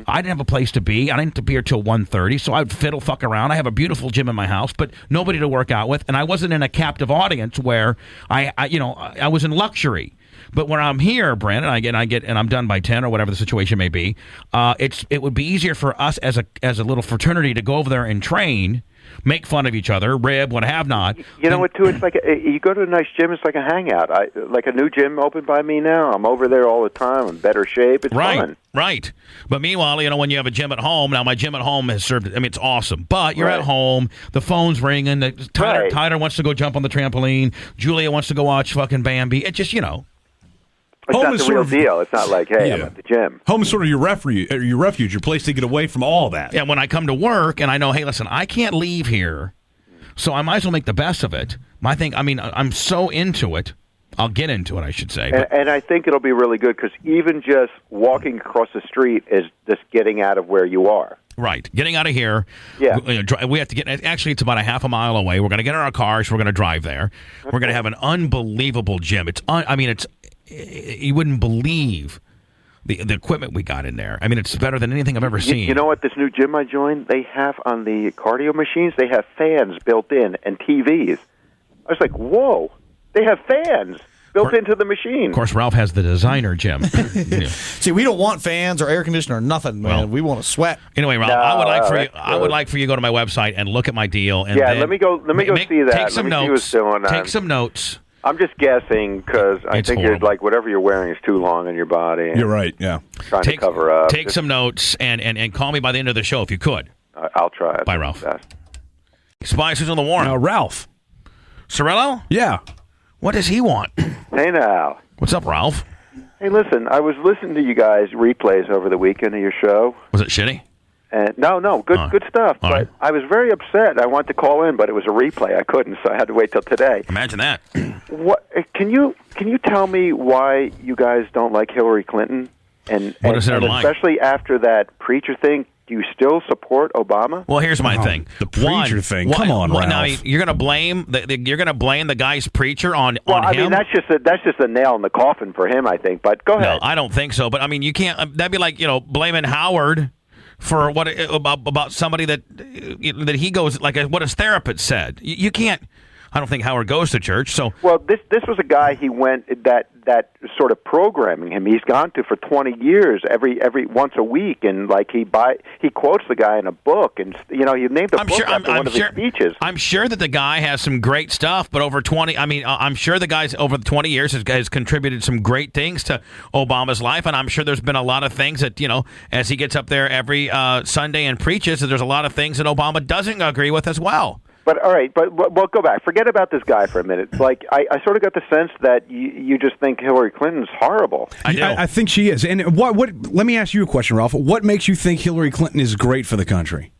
I didn't have a place to be. I didn't have to be here till 1:30, so I'd fiddle fuck around. I have a beautiful gym in my house, but nobody to work out with, and I wasn't in a captive audience where I was in luxury. But when I'm here, Brent, and I'm done by 10 or whatever the situation may be, it would be easier for us as a little fraternity to go over there and train, make fun of each other, rib, what have not. You know what, too? It's like you go to a nice gym. It's like a hangout. Like a new gym opened by me now. I'm over there all the time. I'm in better shape. It's fun. Right. But meanwhile, when you have a gym at home, now my gym at home has served. I mean, it's awesome. But you're at home. The phone's ringing. Tyler wants to go jump on the trampoline. Julia wants to go watch fucking Bambi. It just It's not the real deal. It's not like, hey, I'm at the gym. Home is sort of your refuge, your place to get away from all that. Yeah, when I come to work and I know, hey, listen, I can't leave here, so I might as well make the best of it. I'm so into it. I'll get into it, I should say. And I think it'll be really good because even just walking across the street is just getting out of where you are. Right. Getting out of here. Yeah. We have to get, actually, it's about a half a mile away. We're going to get in our cars. We're going to drive there. Okay. We're going to have an unbelievable gym. You wouldn't believe the equipment we got in there. I mean, it's better than anything I've ever seen. You know what? This new gym I joined, they have on the cardio machines, they have fans built in and TVs. I was like, whoa, they have fans built into the machine. Of course, Ralph has the designer gym. See, we don't want fans or air conditioner or nothing, man. Well, we want to sweat. Anyway, Ralph, I would like for you to go to my website and look at my deal. And let me go see that. Take some notes. Take some notes. I'm just guessing because I think you're like whatever you're wearing is too long on your body. You're right. Yeah. Trying to cover up. Take some notes and call me by the end of the show if you could. I'll try it. Bye, Ralph. Spice, who's on the warrant? Ralph. Cirella? Yeah. What does he want? Hey now. What's up, Ralph? Hey, listen. I was listening to you guys replays over the weekend of your show. Was it shitty? No, good stuff. But right. I was very upset. I wanted to call in, but it was a replay. I couldn't, so I had to wait till today. Imagine that. What can you tell me why you guys don't like Hillary Clinton? And what is there to like? Especially after that preacher thing, do you still support Obama? Well, here's my thing. The preacher thing. Come on, Ralph. Now you're going to blame the guy's preacher on him. I mean, that's just a nail in the coffin for him, I think. But go ahead. No, I don't think so. But I mean, you can't. That'd be like blaming Howard for what about somebody that he goes like what his therapist said. You can't. I don't think Howard goes to church. So well, this was a guy he went that sort of programming him. He's gone to for 20 years every once a week, and like he quotes the guy in a book, and he named a book after one of his speeches. I'm sure that the guy has some great stuff, but over 20, I'm sure the guy's over 20 years has contributed some great things to Obama's life, and I'm sure there's been a lot of things that as he gets up there every Sunday and preaches, that there's a lot of things that Obama doesn't agree with as well. But all right, but go back. Forget about this guy for a minute. Like I sort of got the sense that you just think Hillary Clinton's horrible. I think she is. And what? Let me ask you a question, Ralph. What makes you think Hillary Clinton is great for the country?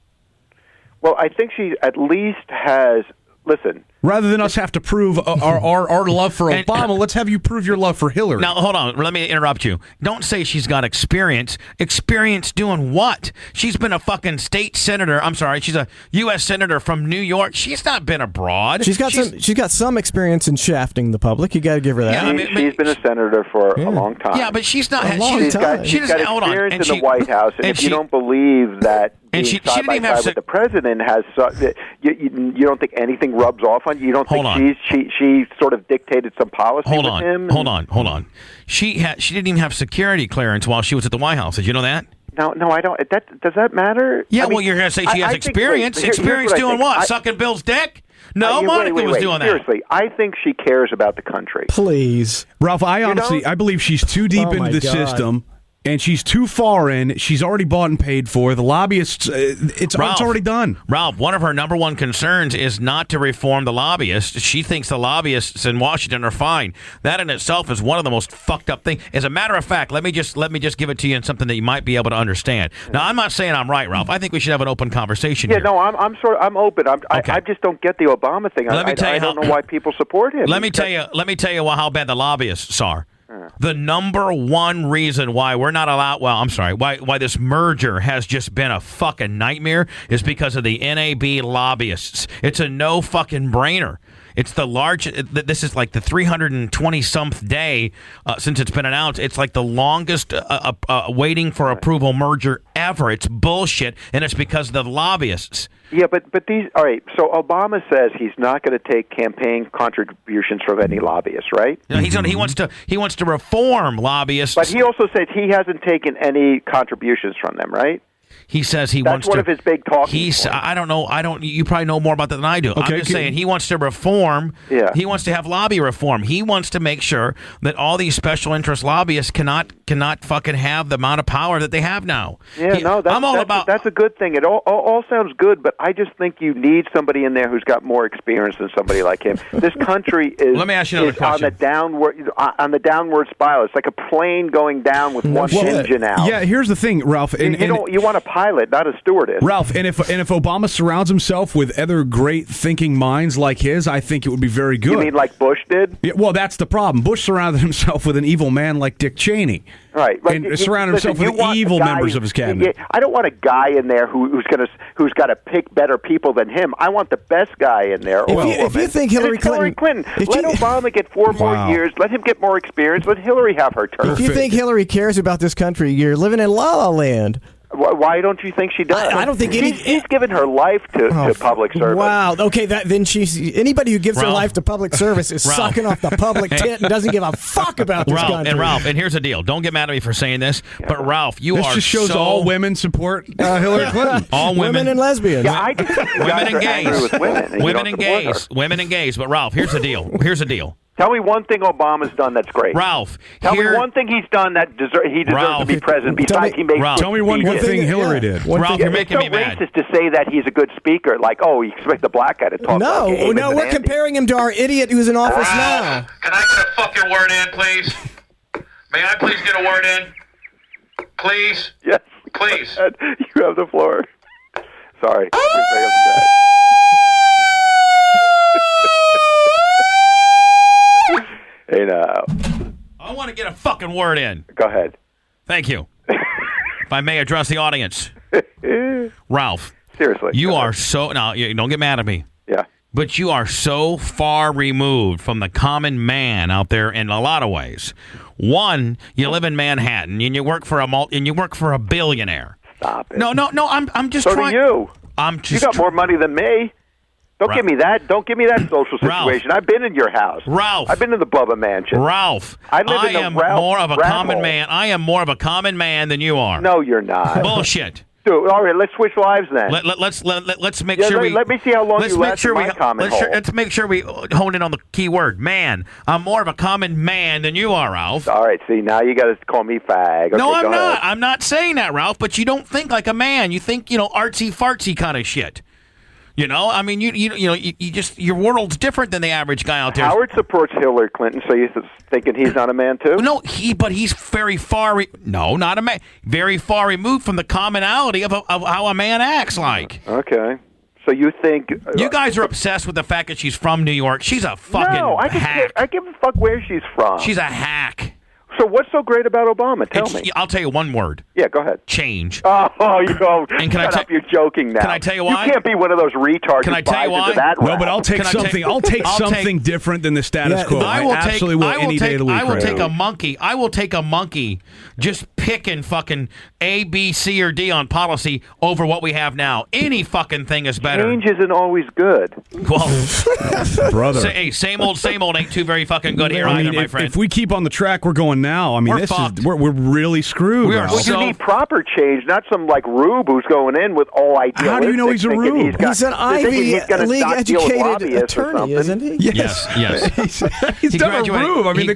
Well, I think she at least has listen. Rather than us have to prove our love for Obama, let's have you prove your love for Hillary. Now, hold on. Let me interrupt you. Don't say she's got experience. Experience doing what? She's been a fucking state senator. I'm sorry. She's a U.S. senator from New York. She's not been abroad. She's got some experience in shafting the public. You got to give her that. Yeah, she's been a senator for a long time. Yeah, but she's not. She's got experience in the White House, and if you don't believe that being side by side with the president has, you don't think anything rubs off on you? You don't think she sort of dictated some policy with him? Hold on. She didn't even have security clearance while she was at the White House. Did you know that? No, I don't. Does that matter? Yeah, well, you're going to say she has experience. Experience doing what? Sucking Bill's dick? No, Monica was doing that. Seriously, I think she cares about the country. Please. Ralph, I believe she's too deep into the system. And she's too far in. She's already bought and paid for. The lobbyists, it's already done. Ralph, one of her number one concerns is not to reform the lobbyists. She thinks the lobbyists in Washington are fine. That in itself is one of the most fucked up things. As a matter of fact, let me just give it to you in something that you might be able to understand. Now, I'm not saying I'm right, Ralph. I think we should have an open conversation here. No, I'm open. I just don't get the Obama thing. I don't know why people support him. Let me tell you how bad the lobbyists are. The number one reason why we're not allowed, why this merger has just been a fucking nightmare is because of the NAB lobbyists. It's a no fucking brainer. It's the this is like the 320-someth day since it's been announced. It's like the longest waiting for approval merger ever. It's bullshit, and it's because of the lobbyists. Yeah, but these, all right, so Obama says he's not going to take campaign contributions from any lobbyists, right? No, he wants to reform lobbyists. But he also says he hasn't taken any contributions from them, right? He says he wants to. That's one of his big talking points. I don't know. You probably know more about that than I do. Okay, I'm just saying he wants to reform. Yeah. He wants to have lobby reform. He wants to make sure that all these special interest lobbyists cannot fucking have the amount of power that they have now. Yeah, that's a good thing. It all sounds good, but I just think you need somebody in there who's got more experience than somebody like him. This country is. Let me ask you another question. on the downward spiral. It's like a plane going down with one engine out. Yeah, here's the thing, Ralph. You want a pilot, not a stewardess. Ralph, and if Obama surrounds himself with other great thinking minds like his, I think it would be very good. You mean like Bush did? Yeah, well, that's the problem. Bush surrounded himself with an evil man like Dick Cheney. Right. And surrounded himself with evil members of his cabinet. I don't want a guy in there who's got to pick better people than him. I want the best guy in there. If you think Hillary Clinton, let Obama get 4 more years. Let him get more experience. Let Hillary have her turn. If you think Hillary cares about this country, you're living in La La Land. Why don't you think she does? I don't think she's given her life to public service. Wow. Okay. Then anybody who gives their life to public service is sucking off the public tit and doesn't give a fuck about this country. And here's the deal. Don't get mad at me for saying this, but Ralph, this just shows all women support Hillary Clinton. All women and lesbians. Yeah, women and gays. Women and gays. But Ralph, here's the deal. Tell me one thing Obama's done that's great. Ralph, tell me one thing he's done that he deserves to be president. Besides, tell me one good thing Hillary did. Ralph, you're making me mad. It's so racist to say that he's a good speaker. Like, you expect the black guy to talk. No, we're comparing him to our idiot who's in office now. Can I get a fucking word in, please? May I please get a word in? Please. Yes. Please. You have the floor. Sorry. You're very upset. Hey, now. I want to get a fucking word in. Go ahead. Thank you. If I may address the audience. Ralph. Seriously. You are so... Now, don't get mad at me. Yeah. But you are so far removed from the common man out there in a lot of ways. One, you live in Manhattan and you work for a billionaire. Stop it. No. I'm just trying... So do you. You got more money than me. Don't give me that. Don't give me that social situation. I've been in your house. Ralph. I've been in the Bubba mansion. Ralph. I am more of a common man. I am more of a common man than you are. No, you're not. Bullshit. Dude, all right, let's switch lives then. Let's make sure we... Let me see how long you last in my common hole. Let's make sure we hone in on the key word, man. I'm more of a common man than you are, Ralph. All right, see, now you got to call me fag. Okay, no, I'm not. Ahead. I'm not saying that, Ralph, but you don't think like a man. You think, artsy-fartsy kind of shit. I mean, you just your world's different than the average guy out there. Howard supports Hillary Clinton, so you're thinking he's not a man too? No, he's very far. Not a man. Very far removed from the commonality of how a man acts like. Okay, So you think you guys are obsessed with the fact that she's from New York? She's a fucking hack. I give a fuck where she's from. She's a hack. So what's so great about Obama? Tell me. I'll tell you one word. Yeah, go ahead. Change. Oh, you go. And Shut up, you're joking now. Can I tell you why? You can't be one of those retards. Can I tell you why? No, but I'll take something. I'll take something different than the status quo. I absolutely will any day of the week. I will take a monkey. I will take a monkey just picking fucking A, B, C, or D on policy over what we have now. Any fucking thing is better. Change isn't always good. Well, brother. Hey, same old ain't too very fucking good here either, my friend. If we keep on the track we're going now, I mean, we're really screwed. You need proper change, not some like rube who's going in with all ideas. How do you know he's a rube? He's an Ivy League educated attorney, isn't he? Yes. He's done a rube. I mean, the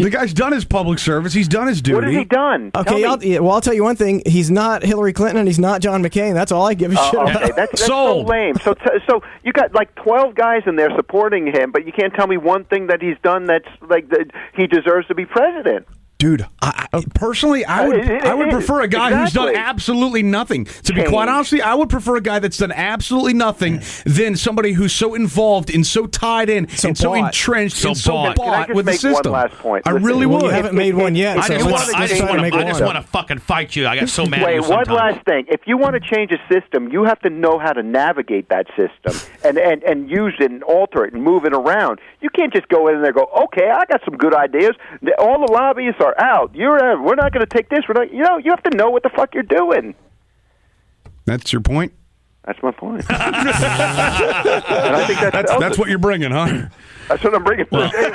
guy's done his public service. He's done his duty. What has he done? Okay, I'll tell you one thing. He's not Hillary Clinton and he's not John McCain. That's all I give a shit about. Okay, that's so lame. So you got like 12 guys in there supporting him, but you can't tell me one thing that he's done that's like he deserves to be president. Dude, personally, I would prefer a guy who's done absolutely nothing. To be quite honest with you, I would prefer a guy that's done absolutely nothing than somebody who's so involved and so tied in and so entrenched and so bought with the system. One last point? I really would. You haven't made one yet. I just want to fucking fight you. I got so mad. Wait, one last thing. If you want to change a system, you have to know how to navigate that system and use it and alter it and move it around. You can't just go in there and go, okay, I got some good ideas. All the lobbyists are out. We're not going to take this. We're not. You have to know what the fuck you're doing. That's your point. That's my point. And I think that's what you're bringing, huh? That's what I'm bringing to the table.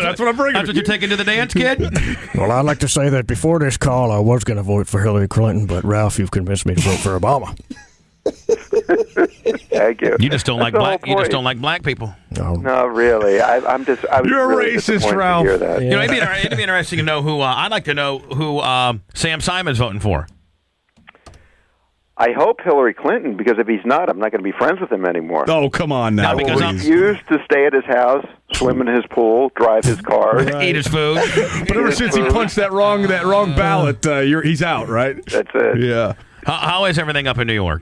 That's what I'm bringing. That's what you're taking to the dance, kid? Well, I'd like to say that before this call, I was going to vote for Hillary Clinton, but Ralph, you've convinced me to vote for Obama. Thank you. You just don't like black. You just don't like black people. No, really. You're really a racist, Ralph. To hear that. You know, it'd be interesting to know who. I'd like to know who Sam Simon's voting for. I hope Hillary Clinton, because if he's not, I'm not going to be friends with him anymore. Oh, come on now. I will refuse to stay at his house, swim in his pool, drive his car, eat his food. But ever since he punched that wrong ballot, he's out, right? That's it. Yeah. How is everything up in New York?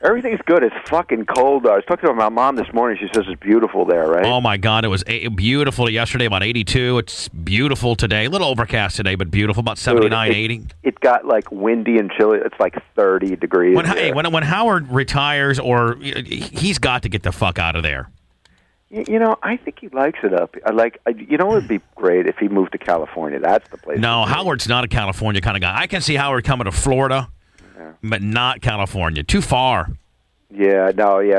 Everything's good. It's fucking cold. I was talking to my mom this morning. She says it's beautiful there, right? Oh, my God. It was beautiful yesterday, about 82. It's beautiful today. A little overcast today, but beautiful, about 79, 80. It got, like, windy and chilly. It's, like, 30 degrees. When Howard retires, or he's got to get the fuck out of there. You know, I think he likes it up. It would be great if he moved to California. That's the place. No, Howard's not a California kind of guy. I can see Howard coming to Florida. But not California. Too far. Yeah,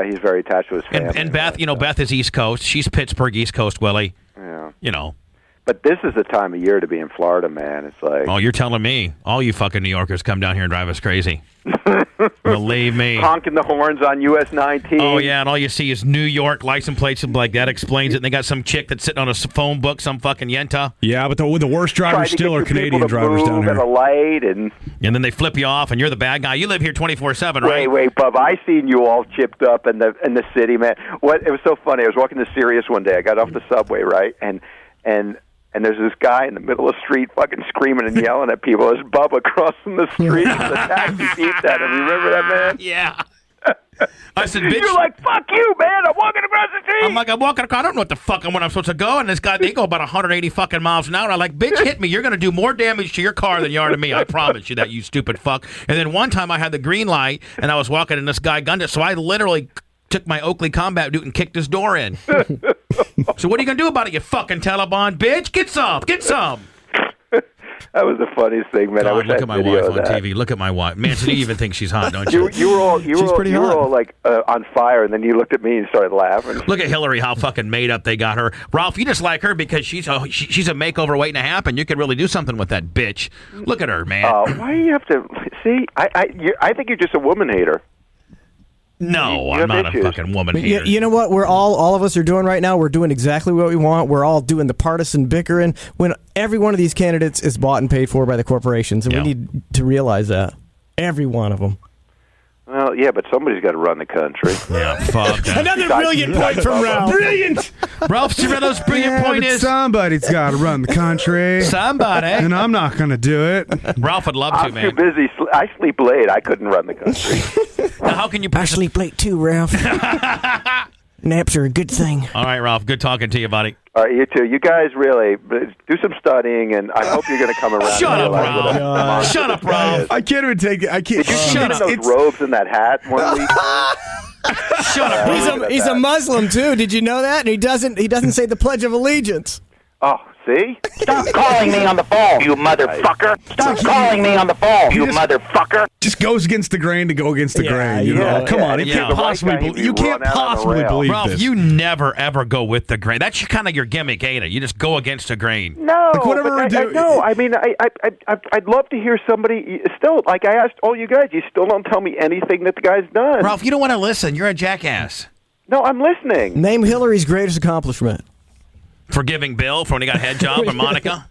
he's very attached to his family. And Beth, Beth is East Coast. She's Pittsburgh, East Coast, Willie. Yeah. But this is the time of year to be in Florida, man. It's like... Oh, you're telling me. All you fucking New Yorkers come down here and drive us crazy. Believe me. Honking the horns on US 19. Oh, yeah, and all you see is New York license plates and like that explains it. And they got some chick that's sitting on a phone book, some fucking yenta. Yeah, but the worst drivers still are Canadian drivers down here. And a light and then they flip you off, and you're the bad guy. You live here 24/7, right? Wait, Bubba. I seen you all chipped up in the city, man. It was so funny. I was walking to Sirius one day. I got off the subway, right, and there's this guy in the middle of the street fucking screaming and yelling at people. There's Bubba crossing the street. The taxi beeped at him. You remember that, man? Yeah. I said, bitch. You're like, fuck you, man. I'm walking across the street. I'm walking across. I don't know what the fuck I'm supposed to go. And this guy, they go about 180 fucking miles an hour. I'm like, bitch, hit me. You're going to do more damage to your car than you are to me. I promise you that, you stupid fuck. And then one time I had the green light and I was walking and this guy gunned it. So I literally took my Oakley Combat Boot and kicked his door in. So what are you going to do about it, you fucking Taliban bitch? Get some. That was the funniest thing, man. God, I wish look I at my had wife video on of that. TV. Look at my wife. Man, so you even think she's hot, don't you? You were all like on fire, and then you looked at me and started laughing. Look at Hillary, how fucking made up they got her. Ralph, you just like her because she's a makeover waiting to happen. You could really do something with that bitch. Look at her, man. Why do you have to see? I think you're just a woman hater. No, I'm not a fucking woman hater. You know what? We're all of us are doing right now. We're doing exactly what we want. We're all doing the partisan bickering when every one of these candidates is bought and paid for by the corporations, and we need to realize that. Every one of them. Well, yeah, but somebody's got to run the country. Yeah, fuck that. Another brilliant point from Ralph. Brilliant. Ralph Cirella's brilliant point is somebody's got to run the country. somebody. And I'm not going to do it. Ralph would love to, I'm man. too busy. I sleep late. I couldn't run the country. Now, how can you? I sleep late too, Ralph. Naps are a good thing. All right, Ralph. Good talking to you, buddy. All right, you too. You guys really do some studying, and I hope you're going to come around. Shut and up, realize what Ralph. a- Shut up, Ralph. I can't even take it. I can't. Did you see Shut up. those robes and that hat one week? Shut up. He's a Muslim too. Did you know that? And he doesn't say the Pledge of Allegiance. Oh, see? Stop calling me on the phone, you motherfucker. Stop calling me on the phone, you motherfucker. Just goes against the grain to go against the grain. You know? Come on, you can't possibly. You can't possibly believe Ralph, this. you never ever go with the grain. That's kind of your gimmick, ain't it? You just go against the grain. No, Like, whatever but we do- no. I mean, I'd love to hear somebody still. Like I asked all you guys, you still don't tell me anything that the guy's done. Ralph, you don't want to listen. You're a jackass. No, I'm listening. Name Hillary's greatest accomplishment. Forgiving Bill for when he got a head job, or Monica.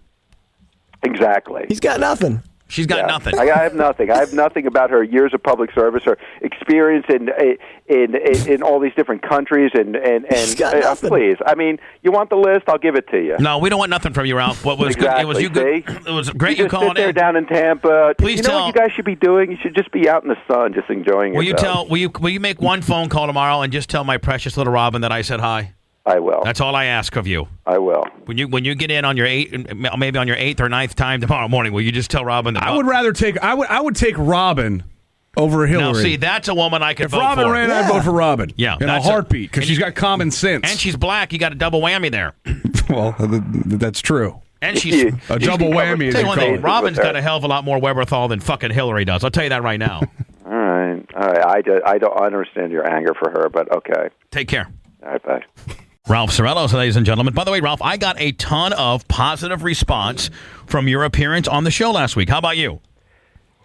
Exactly. He's got nothing. She's got nothing. I have nothing. I have nothing about her years of public service or experience in all these different countries and She's got nothing. please. I mean, you want the list? I'll give it to you. No, we don't want nothing from you, Ralph. What was Exactly, good? It was you good. see? It was great You you just calling sit there in. down in Tampa. Please you know tell- what you guys should be doing? You should just be out in the sun, just enjoying Will you yourself. tell? Will you make one phone call tomorrow and just tell my precious little Robin that I said hi? I will. That's all I ask of you. I will. When you get in on your maybe on your 8th or 9th time tomorrow morning, will you just tell Robin that? I would rather take. I would take Robin over Hillary. Now, see, that's a woman I could if vote Robin for. ran, I'd vote for Robin. Yeah, in a that's heartbeat because and she's you- got common sense. And she's black. You got a double whammy there. Well, that's true. And she's A double whammy. as Tell they you one call thing, it. Robin's got a hell of a lot more wherewithal than fucking Hillary does. I'll tell you that right now. All right. I don't understand your anger for her, but okay. Take care. All right, bye. Ralph Cirella, ladies and gentlemen. By the way, Ralph, I got a ton of positive response from your appearance on the show last week. How about you?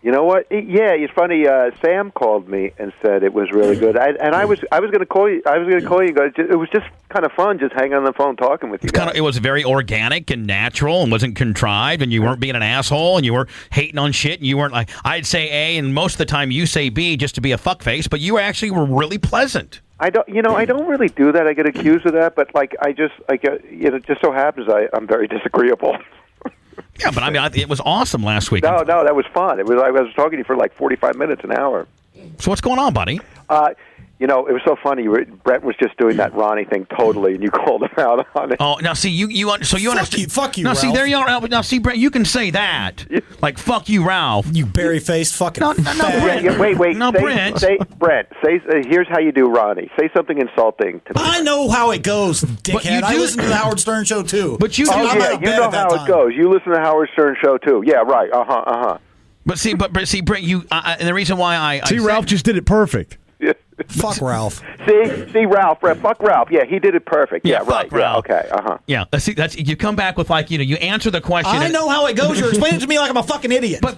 You know what? Yeah, it's funny. Sam called me and said it was really good. I was going to call you. I was going to call you guys. It was just kind of fun, just hanging on the phone talking with you guys. It was very organic and natural and wasn't contrived, and you weren't being an asshole, and you were hating on shit, and you weren't like, I'd say A, and most of the time you say B just to be a fuckface, but you actually were really pleasant. I don't really do that. I get accused of that, but it just so happens I'm very disagreeable. Yeah, but I mean, it was awesome last week. No, that was fun. It was. I was talking to you for like 45 minutes, an hour. So what's going on, buddy? It was so funny. Brett was just doing that Ronnie thing totally, and you called him out on it. Oh, now see, you understand. Fuck you, Now see, Ralph. there you are. Now see, Brett, you can say that. Like, fuck you, Ralph. You berry-faced fucking No, fag. Brent. Wait. No, Brent. Brett, here's how you do Ronnie. Say something insulting to me. I know how it goes, you dickhead. I do- listen to the Howard Stern show too. But you, Oh, I'm yeah, out of you bed know at that how time. it goes. You listen to Howard Stern show too. Yeah, right. But see, Brett, you. And the reason why I See, said- Ralph just did it perfect. Fuck Ralph. See, Ralph. Fuck Ralph. Yeah, he did it perfect. Yeah, Yeah, right. fuck Ralph. Yeah, okay. Yeah, see, that's you come back with like you answer the question. I know how it goes. You're explaining it to me like I'm a fucking idiot. But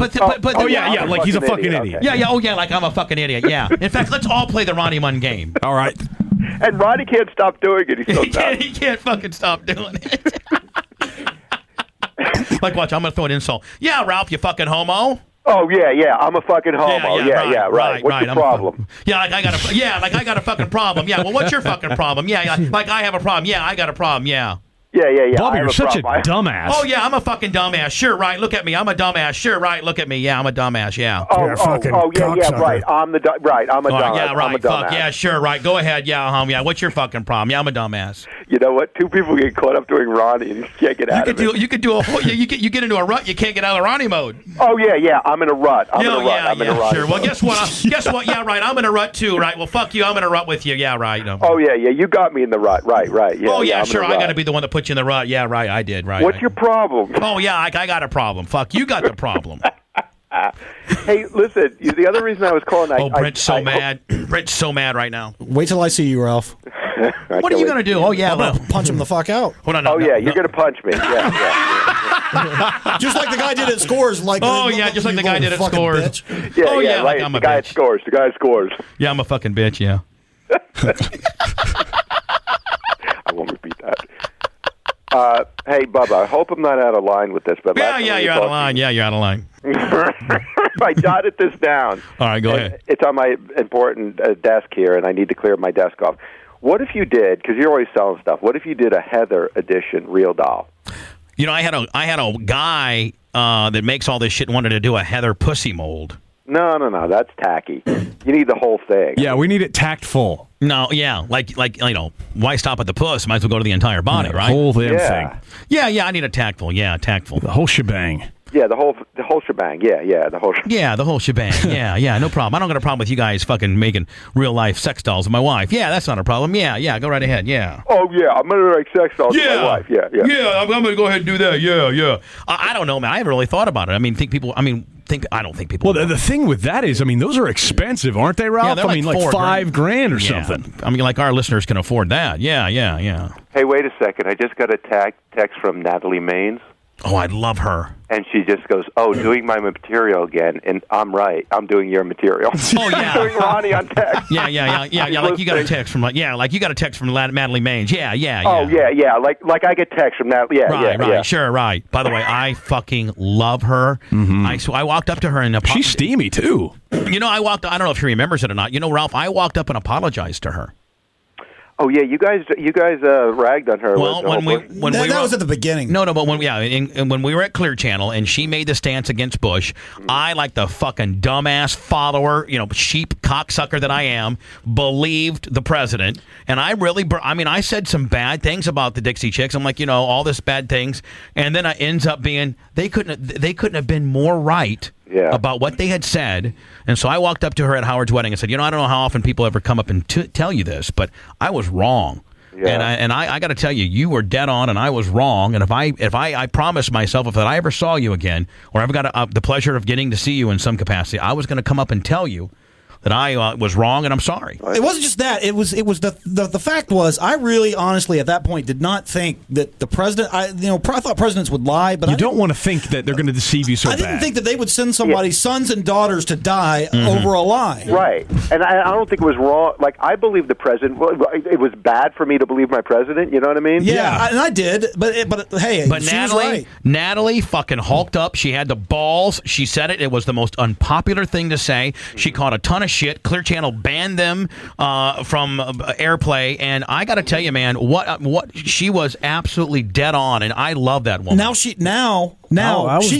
yeah, like he's a fucking idiot. Yeah, oh yeah, like I'm a fucking idiot. Yeah. In fact, let's all play the Ronnie Munn game. All right. And Ronnie can't stop doing it. He's so dumb. He can't fucking stop doing it. Like, watch, I'm gonna throw an insult. Yeah, Ralph, you fucking homo. Oh yeah. I'm a fucking homo. Right. What's your problem? Like I got a fucking problem. Yeah. Well, what's your fucking problem? Yeah. Like I have a problem. Yeah, I got a problem. Yeah. Yeah. Bubba, you're such a dumbass. Oh yeah, I'm a fucking dumbass. Sure, right. Look at me. I'm a dumbass. Sure, right. Look at me. Yeah, I'm a dumbass. Yeah. You're a fucking yeah, cocksucker. right. I'm a dumbass. Yeah, right. I'm a Fuck dumbass. yeah, sure, right. Go ahead. Yeah, yeah. What's your fucking problem? Yeah, I'm a dumbass. You know what? Two people get caught up doing Ronnie and you can't get out of it. You could do a whole. You get into a rut. You can't get out of Ronnie mode. Oh yeah. I'm in a rut. I'm in a rut. Sure. Well, guess what? Guess what? Yeah, right. I'm in a rut too. Right. Well, fuck you. I'm in a rut with you. Yeah, right. No. Oh yeah. You got me in the rut. Right. Yeah, Oh yeah, I'm sure. in a I rut. got to be the one that put you in the rut. Yeah, right. I did. Right. What's your problem? Oh yeah, I got a problem. Fuck you. Got the problem. Hey, listen. The other reason I was calling. Brent's so mad. Brent's so mad right now. Wait till I see you, Ralph. What are you gonna do? Oh yeah, I'm gonna punch him the fuck out. Hold on. You're gonna punch me. Yeah. Just like the guy did at Scores. Like, just like the guy did at fucking Scores. bitch. Right. Like I'm a the guy bitch. scores. The guy scores. Yeah, I'm a fucking bitch. Yeah. I won't repeat that. Hey, Bubba, I hope I'm not out of line with this, but Yeah, you're out of line. Yeah, you're out of line. I jotted this down. All right, go ahead. It's on my important desk here, and I need to clear my desk off. What if you did, because you're always selling stuff, what if you did a Heather edition real doll? You know, I had a guy that makes all this shit wanted to do a Heather pussy mold. No, that's tacky. You need the whole thing. Yeah, we need it tactful. No, yeah, like you know, why stop at the puss? Might as well go to the entire body, right? Whole damn thing. Yeah, I need a tactful. Yeah, tactful. The whole shebang. Yeah, the whole shebang. Yeah, the whole. Yeah, the whole shebang. Yeah, no problem. I don't got a problem with you guys fucking making real life sex dolls of my wife. Yeah, that's not a problem. Yeah, go right ahead. Yeah. Oh yeah, I'm gonna make sex dolls of my wife. Yeah. Yeah, I'm gonna go ahead and do that. Yeah. I don't know, man. I haven't really thought about it. I don't think people. Well, the thing with that is, I mean, those are expensive, aren't they, Ralph? Yeah, they're I mean, like $5,000 or something. I mean, like our listeners can afford that. Yeah. Hey, wait a second. I just got a text from Natalie Maines. Oh, I love her. And she just goes, doing my material again. And I'm right. I'm doing your material. Oh, yeah. I'm doing Ronnie on text. Yeah. Like you got a text from Natalie Maines. Yeah. Oh, yeah. Like I get text from Natalie. Yeah, right. Yeah. Sure, right. By the way, I fucking love her. Mm-hmm. I walked up to her and she's steamy, too. You know, I don't know if she remembers it or not. You know, Ralph, I walked up and apologized to her. Oh yeah, you guys ragged on her. Well, that was at the beginning. No, but when we were at Clear Channel and she made the stance against Bush, I, like the fucking dumbass follower, sheep cocksucker that I am, believed the president, and I really, I said some bad things about the Dixie Chicks. I'm like, all this bad things, and then it ends up being they couldn't have been more right. Yeah. About what they had said. And so I walked up to her at Howard's wedding and said, I don't know how often people ever come up and tell you this, but I was wrong. Yeah. And I got to tell you, you were dead on and I was wrong. And if I promised myself, if I ever saw you again, or ever got the pleasure of getting to see you in some capacity, I was going to come up and tell you that I was wrong, and I'm sorry. It wasn't just that. It was the fact was, I really honestly at that point did not think that the president. I thought presidents would lie, but you don't want to think that they're going to deceive you so bad. I didn't think that they would send somebody's sons and daughters to die over a lie. Right, and I don't think it was wrong. Like, I believe the president. Well, it was bad for me to believe my president. You know what I mean? Yeah. And I did, but hey, but she was right. Natalie fucking hulked up. She had the balls. She said it. It was the most unpopular thing to say. She caught a ton of shit. Clear Channel banned them from airplay, and I got to tell you, man, what she was absolutely dead on, and I love that woman. I was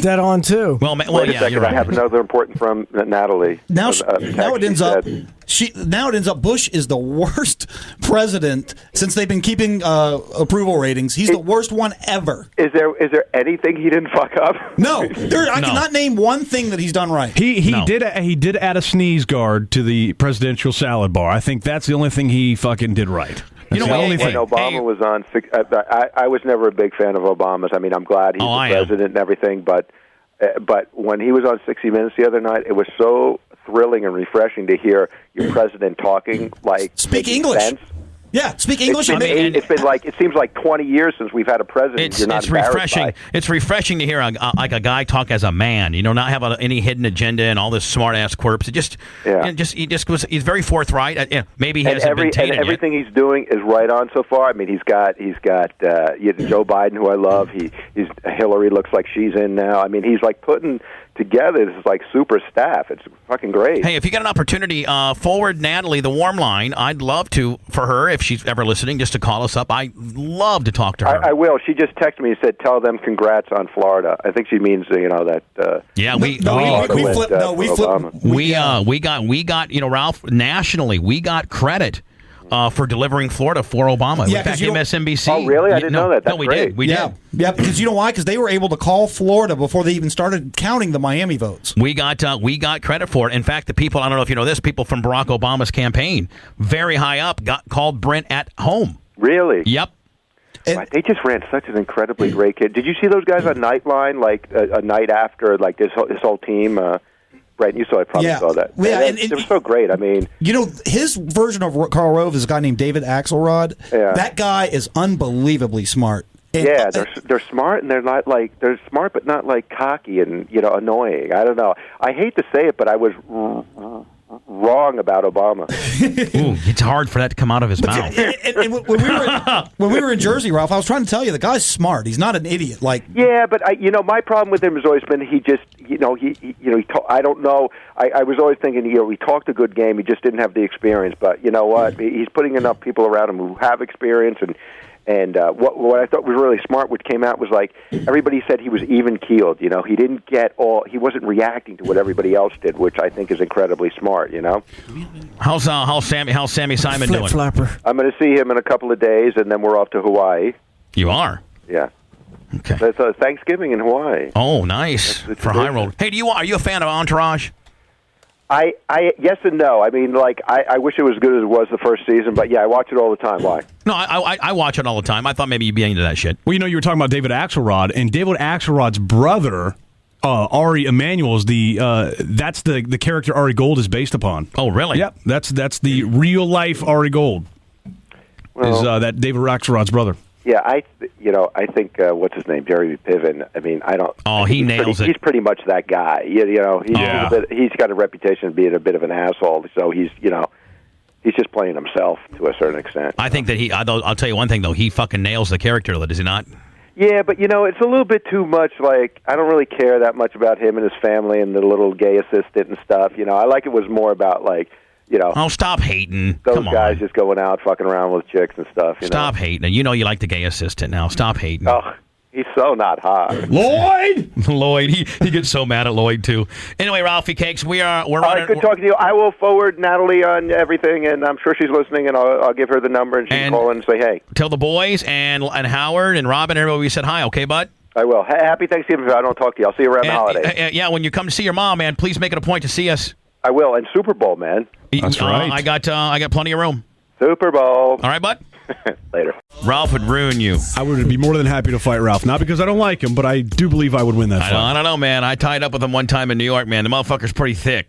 dead on too. Well, wait a second, I have another important from Natalie. Now it ends up Bush is the worst president since they've been keeping approval ratings. He's the worst one ever. Is there anything he didn't fuck up? No, I cannot name one thing that he's done right. He did add a sneeze guard to the presidential salad bar. I think that's the only thing he fucking did right. When Obama was on, I was never a big fan of Obama's. I mean, I'm glad he's the president and everything, but when he was on 60 Minutes the other night, it was so thrilling and refreshing to hear your president talking speak English. Sense. Yeah, speak English. It's been like, it seems like 20 years since we've had a president. It's refreshing. It's refreshing to hear a guy talk as a man. Not have any hidden agenda and all this smart ass quirks. He's very forthright. Maybe he hasn't been tainted and everything he's doing is right on so far. I mean, he's got Joe Biden, who I love. Hillary looks like she's in now. I mean, he's like putting together this like super staff. It's fucking great. Hey, if you get an opportunity, forward Natalie the warm line. I'd love for her, if she's ever listening, just to call us up. I'd love to talk to her. I will. She just texted me and said, "Tell them congrats on Florida." I think she means that. We got Ralph, nationally. We got credit. For delivering Florida for Obama. Yeah, in fact, MSNBC. Oh, really? I didn't know that. That's we great. did. We did. Yeah, because you know why? Because they were able to call Florida before they even started counting the Miami votes. We got credit for it. In fact, the people, I don't know if you know this, people from Barack Obama's campaign, very high up, called Brent at home. Really? Yep. They just ran such an incredibly great kid. Did you see those guys on Nightline, like a night after, like this whole team? Right, you probably saw that. Yeah, and it was so great. I mean, his version of Karl Rove is a guy named David Axelrod. Yeah. That guy is unbelievably smart. And, they're smart, and they're smart, but not like cocky and annoying. I don't know. I hate to say it, but I was wrong about Obama. Ooh, it's hard for that to come out of his mouth. And when we were in Jersey, Ralph, I was trying to tell you the guy's smart. He's not an idiot. Like, yeah, but my problem with him has always been he just, I don't know. I was always thinking, he talked a good game. He just didn't have the experience. But you know what? He's putting enough people around him who have experience. And what I thought was really smart, which came out, was like everybody said he was even keeled. He didn't he wasn't reacting to what everybody else did, which I think is incredibly smart. How's Sammy Simon doing? Flapper. I'm going to see him in a couple of days, and then we're off to Hawaii. You are? Yeah. Okay. That's Thanksgiving in Hawaii. Oh, nice for High Road. Hey, are you a fan of Entourage? I yes and no. I mean, I wish it was as good as it was the first season, but yeah, I watch it all the time. Why? No, I watch it all the time. I thought maybe you'd be into that shit. Well, you were talking about David Axelrod, and David Axelrod's brother, Ari Emanuel, is that's the character Ari Gold is based upon. Oh, really? Yep, that's the real life Ari Gold. Is that David Axelrod's brother? Yeah, I think what's his name, Jerry Piven. I mean, I don't. Oh, he nails it. He's pretty much that guy. He's got a reputation of being a bit of an asshole. So he's just playing himself to a certain extent. I think that I'll tell you one thing though. He fucking nails the character, does he not? Yeah, but it's a little bit too much. Like, I don't really care that much about him and his family and the little gay assistant and stuff. I like it was more about like. Oh, stop hating. Those guys just going out, fucking around with chicks and stuff. Stop hating. You like the gay assistant now. Stop hating. Oh, he's so not hot. Lloyd, he gets so mad at Lloyd too. Anyway, Ralphie Cakes, we're all right, good talking to you. I will forward Natalie on everything, and I'm sure she's listening, and I'll give her the number, and she can call in and say hey. Tell the boys and Howard and Robin and everybody we said hi, okay, bud? I will. Happy Thanksgiving if I don't talk to you. I'll see you around the holidays. Yeah, when you come to see your mom, man, please make it a point to see us. I will, and Super Bowl, man. That's right. I got plenty of room. Super Bowl. All right, bud? Later. Ralph would ruin you. I would be more than happy to fight Ralph. Not because I don't like him, but I do believe I would win that fight. I don't know, man. I tied up with him one time in New York, man. The motherfucker's pretty thick.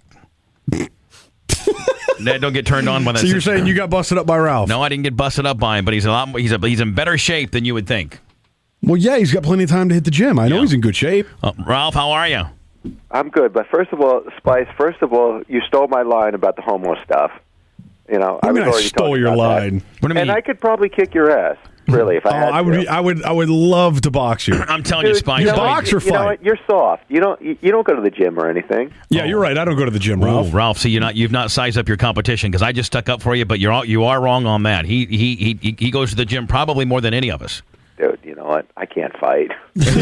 Dad, don't get turned on by that. So you're saying you got busted up by Ralph? No, I didn't get busted up by him, but he's in better shape than you would think. Well, yeah, he's got plenty of time to hit the gym. I know he's in good shape. Ralph, how are you? I'm good, but first of all, Spice, you stole my line about the homo stuff. I stole your line. What do you mean? And I could probably kick your ass, really, if I had to. I would love to box you. I'm telling you, Spice. Box or fight? You know what? You're soft. You don't go to the gym or anything. Yeah, you're right. I don't go to the gym, Ralph. Oh, Ralph, see, you've not sized up your competition because I just stuck up for you, but you are wrong on that. He goes to the gym probably more than any of us. Dude, you know what? I can't fight. I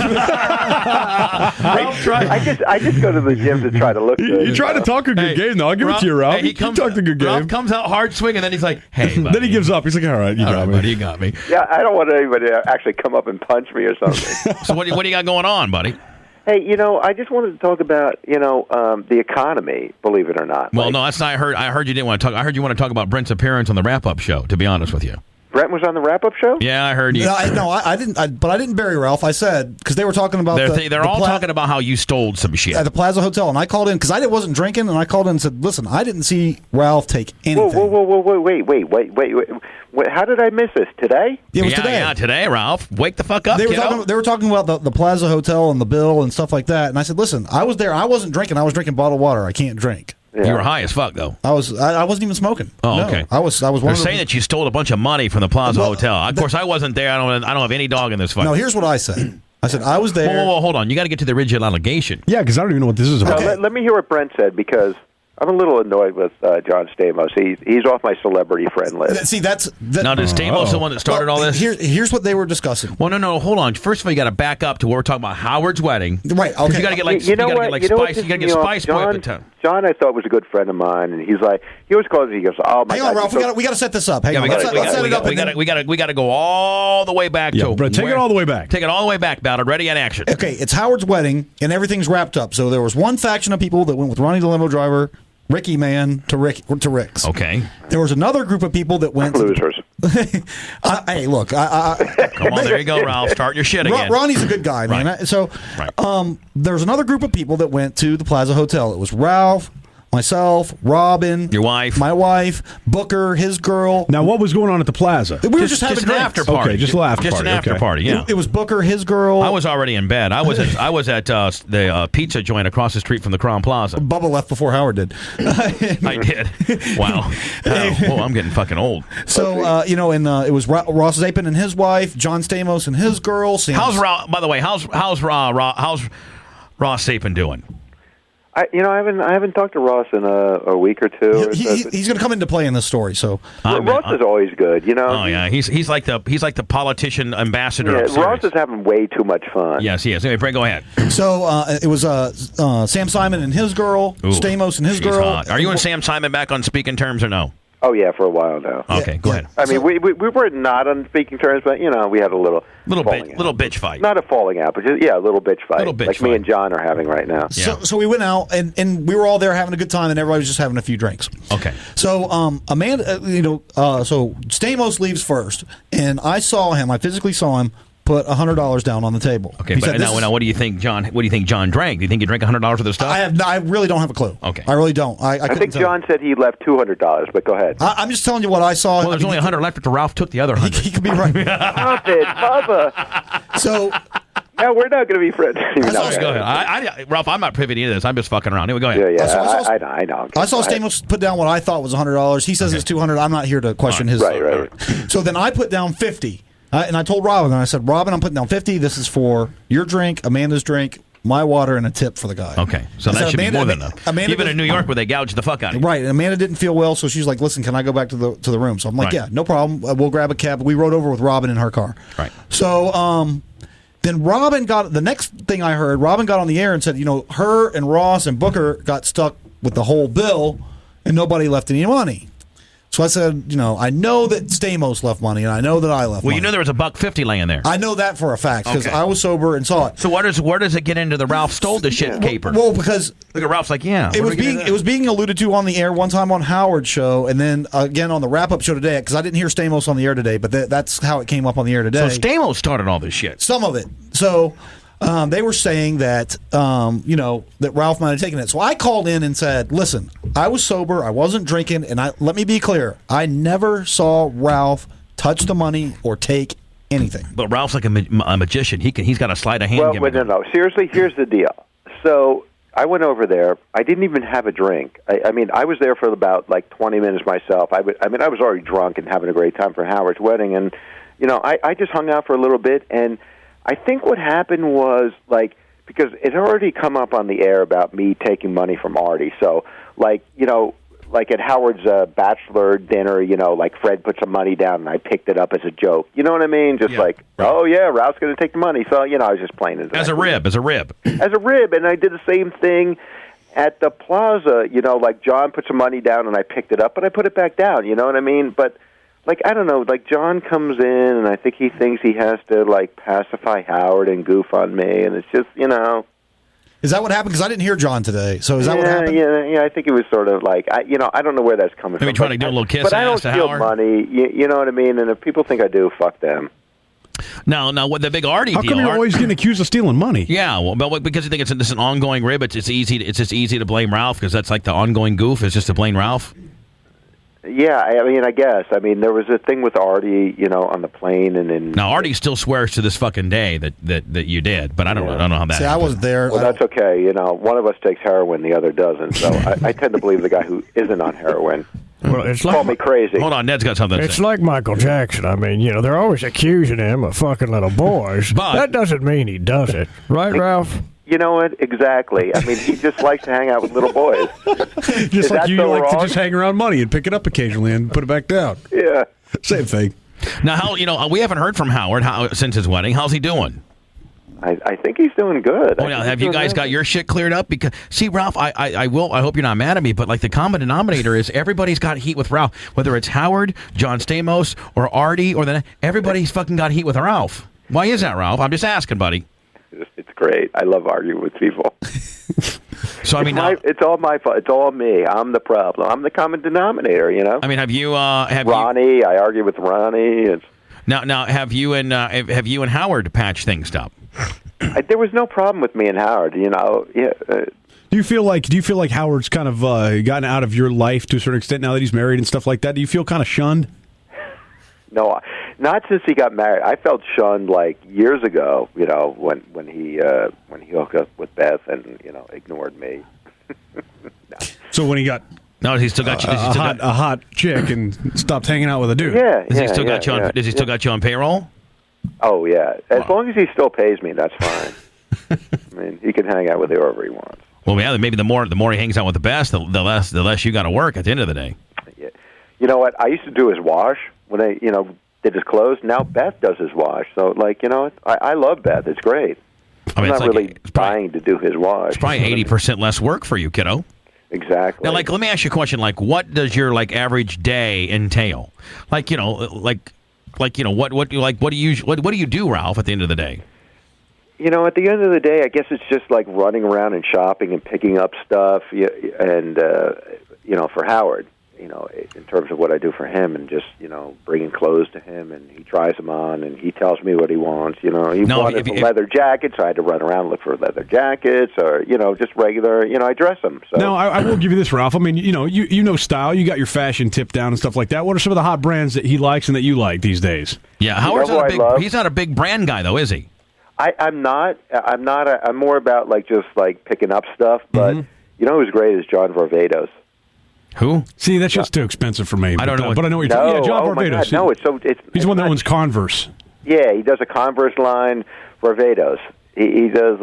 just go to the gym to try to look good. You try to talk a good game, though. I'll give it to you, Ralph. He talked a good game. Ralph comes out hard swing, and then he's like, hey, buddy. Then he gives up. He's like, all right, you got me. Buddy, you got me. Yeah, I don't want anybody to actually come up and punch me or something. So what do you got going on, buddy? Hey, I just wanted to talk about, the economy, believe it or not. Well, no, that's not. I heard you didn't want to talk. I heard you want to talk about Brent's appearance on the wrap-up show, to be honest with you. Brent was on the wrap-up show? Yeah, I heard you. No, I didn't. But I didn't bury Ralph. I said because they were talking about they're all talking about how you stole some shit at the Plaza Hotel, and I called in because I wasn't drinking, and I called in and said, "Listen, I didn't see Ralph take anything." Whoa, wait! How did I miss this today? Yeah, it was today. Yeah, today, Ralph. Wake the fuck up. They were talking about the Plaza Hotel and the bill and stuff like that, and I said, "Listen, I was there. I wasn't drinking. I was drinking bottled water. I can't drink." Yeah. You were high as fuck, though. I wasn't even smoking. Oh, no, okay. I was. They're saying that you stole a bunch of money from the Plaza Hotel. Of course, I wasn't there. I don't have any dog in this fight. No, here's what I said. I said I was there. Whoa, hold on. You got to get to the original allegation. Yeah, because I don't even know what this is about. Okay. Let me hear what Brent said because I'm a little annoyed with John Stamos. He's off my celebrity friend list. See, now, is Stamos the one that started all this? Here's what they were discussing. Well, no, hold on. First of all, you got to back up to where we're talking about Howard's wedding. Right, okay. You got to get Spice. You got to get Spice Boy at the time. John, I thought was a good friend of mine, and he's like, he always calls me. He goes, "Oh my God." God, Hang on, Ralph. We got to set this up. Hang on. Let's set it up. We got to go all the way back to. Brett, take it all the way back. Take it all the way back, Ballard. Ready and action. Okay, it's Howard's wedding, and everything's wrapped up. So there was one faction of people that went with Ronnie the limo driver, Ricky Man to Rick's. Okay. There was another group of people that went losers. Hey, look. Come on, there you go, Ralph. Start your shit again. Ronnie's a good guy, man. Right. So, there's another group of people that went to the Plaza Hotel. It was Ralph, myself, Robin, your wife, my wife, Booker, his girl. Now, what was going on at the plaza? We were just having an drinks. after party. Okay, just an after Just party. an after Okay. party. Yeah. It was Booker, his girl. I was already in bed. I was at the pizza joint across the street from the Crown Plaza. Bubba left before Howard did. I did. Wow. Oh, I'm getting fucking old. So it was Ross Zapin and his wife, John Stamos and his girl. By the way, how's Ross Zapin doing? I haven't talked to Ross in a week or two. He's going to come into play in this story. So Ross is always good, Oh yeah, he's like the politician ambassador. Yeah, of Sirius. Ross is having way too much fun. Yes, he is. Anyway, Brent, go ahead. So it was Sam Simon and his girl, Ooh, Stamos and his she's girl. hot. Are you and Sam Simon back on speaking terms or no? Oh yeah, for a while now. Okay, go ahead. I mean, we were not on speaking terms, but we had a little bitch fight. Not a falling out, but just a little bitch fight, Little bitch like me fight. and John are having right now. So we went out and we were all there having a good time, and everybody was just having a few drinks. Okay. So Amanda, so Stamos leaves first, and I physically saw him put $100 down on the table. Okay, He but said, now what do you think, John? What do you think John drank? Do you think he drank $100 worth of stuff? I really don't have a clue. Okay. I really don't. I I couldn't think tell. John said he left $200, but go ahead. I'm just telling you what I saw. Well, there's only 100 left after Ralph took the other 100. He could be right. Stop it, Bubba. So. No, we're not going to be friends. Go ahead. Ralph, I'm not privy to any of this. I'm just fucking around. Anyway, go ahead. I know. I saw Stamos put down what I thought was $100. He says it's $200. I'm not here to question his. Right. So then I put down $50. And I told Robin, and I said, Robin, I'm putting down $50. This is for your drink, Amanda's drink, my water, and a tip for the guy. Okay, so that should be more than enough. Even in New York where they gouge the fuck out of you. Right, and Amanda didn't feel well, so she's like, listen, can I go back to the room? So I'm like, Right. yeah, no problem. We'll grab a cab. We rode over with Robin in her car. Right. So then Robin the next thing I heard, Robin got on the air and said, her and Ross and Booker got stuck with the whole bill, and nobody left any money. So I said, I know that Stamos left money, and I know that I left money. Well, you know there was $1.50 laying there. I know that for a fact, because I was sober and saw it. So where does it get into the Ralph stole the shit caper? Well, because look at Ralph's like, yeah. It was being alluded to on the air one time on Howard's show, and then again on the wrap-up show today, because I didn't hear Stamos on the air today, but that's how it came up on the air today. So Stamos started all this shit. Some of it. So they were saying that, that Ralph might have taken it. So I called in and said, listen, I was sober, I wasn't drinking, and let me be clear, I never saw Ralph touch the money or take anything. But Ralph's like a magician. He's got a sleight of hand. Well, no. Seriously, here's the deal. So I went over there. I didn't even have a drink. I mean, I was there for about 20 minutes myself. I was already drunk and having a great time for Howard's wedding, and I just hung out for a little bit. And I think what happened was because it had already come up on the air about me taking money from Artie. So at Howard's bachelor dinner, Fred put some money down and I picked it up as a joke. You know what I mean? Just oh yeah, Ralph's going to take the money. So I was just playing it as a rib. And I did the same thing at the plaza. John put some money down and I picked it up, but I put it back down. You know what I mean? But I don't know. John comes in and I think he thinks he has to pacify Howard and goof on me, and it's just Is that what happened? Because I didn't hear John today. So is that what happened? Yeah. I think it was sort of I don't know where that's coming from. Maybe trying to do a little kiss but I don't ass to steal Howard. money. You know what I mean? And if people think I do, fuck them. Now, what the big Artie How deal? come you're always getting accused of stealing money? Yeah, well, but because you think it's an ongoing rib, it's just easy to blame Ralph because that's the ongoing goof is just to blame Ralph. Yeah, I guess. There was a thing with Artie, on the plane, and then now Artie still swears to this fucking day that you did, but I don't know how that. See, I wasn't there. Well, that's okay. One of us takes heroin, the other doesn't. So I tend to believe the guy who isn't on heroin. Well, it's Call me crazy. Hold on, Ned's got something to It's say. like Michael Jackson. They're always accusing him of fucking little boys. But that doesn't mean he does it. Right, Ralph? You know what? Exactly. He just likes to hang out with little boys. Just like you like to just hang around money and pick it up occasionally and put it back down. Yeah. Same thing. Now, how we haven't heard from Howard since his wedding. How's he doing? I think he's doing good. Oh, yeah. Have you guys got your shit cleared up? Because see, Ralph, I hope you're not mad at me, but the common denominator is everybody's got heat with Ralph. Whether it's Howard, John Stamos, or Artie, everybody's fucking got heat with Ralph. Why is that, Ralph? I'm just asking, buddy. It's great. I love arguing with people. So it's all my fault. It's all me. I'm the problem. I'm the common denominator. Have you Ronnie? I argue with Ronnie. Now have you and Howard patched things up? There was no problem with me and Howard. Do you feel like Howard's kind of gotten out of your life to a certain extent now that he's married and stuff like that? Do you feel kind of shunned? No, not since he got married. I felt shunned like years ago. You know, when he hooked up with Beth and ignored me. No. So when he got he still got you. a hot chick and stopped hanging out with a dude. Yeah, Does he still got you on? Does he still got you on payroll? Oh yeah, as long as he still pays me, that's fine. I mean, he can hang out with whoever he wants. Well, yeah, maybe the more he hangs out with the best, the less you got to work at the end of the day. Yeah. You know what? I used to do his wash when I did his clothes. Now Beth does his wash. So I love Beth. It's great. I'm not really dying to do his wash. It's probably 80% less work for you, kiddo. Exactly. Now, let me ask you a question. What does your average day entail? What do you do, Ralph? At the end of the day. At the end of the day, I guess it's just like running around and shopping and picking up stuff, and for Howard, in terms of what I do for him, and just bringing clothes to him, and he tries them on, and he tells me what he wants. He wanted a leather jacket, so I had to run around and look for leather jackets, or just regular. I dress them. So. No, I will give you this, Ralph. I mean, you know style. You got your fashion tip down and stuff like that. What are some of the hot brands that he likes and that you like these days? Yeah, Howard's he's not a big brand guy, though, is he? I'm not. I'm more about just picking up stuff. But who's great is John Varvatos. Who? See, that's just too expensive for me. I don't know. But I know what you're talking about. Yeah, John Varvatos. No, he's the one that owns Converse. Yeah, he does a Converse line. Varvatos. He does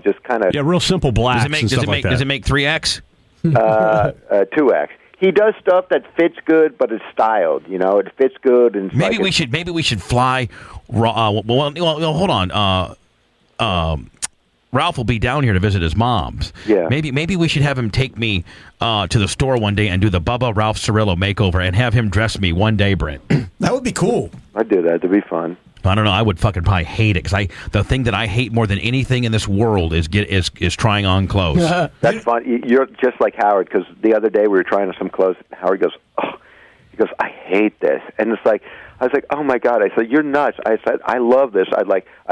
just kind of real simple blacks and stuff like that. Does it make 3X? 2X. He does stuff that fits good, but it's styled. It fits good. And maybe we should fly. Hold on. Ralph will be down here to visit his mom's. Yeah. Maybe we should have him take me to the store one day and do the Bubba Ralph Cirella makeover and have him dress me one day, Brent. That would be cool. I'd do that. That'd be fun. I don't know. I would fucking probably hate it because the thing that I hate more than anything in this world is trying on clothes. That's fun. You're just like Howard, because the other day we were trying on some clothes. Howard goes, he goes, I hate this, and it's like I was like, oh my god. I said, you're nuts. I said, I love this. I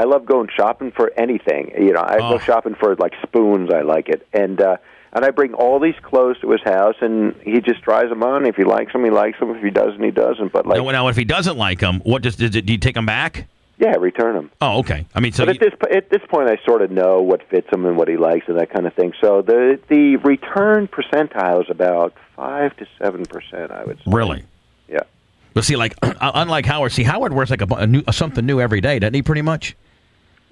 love going shopping for anything. I go shopping for spoons. I like it, and I bring all these clothes to his house, and he just tries them on. If he likes them, he likes them. If he doesn't, he doesn't. But now, if he doesn't like them, do you take them back? Yeah, return them. Oh, okay. I mean, so but at this point, I sort of know what fits him and what he likes and that kind of thing. So the return percentile is about 5 to 7%, I would say. Really? Yeah. But see, unlike Howard, Howard wears something new every day, doesn't he? Pretty much.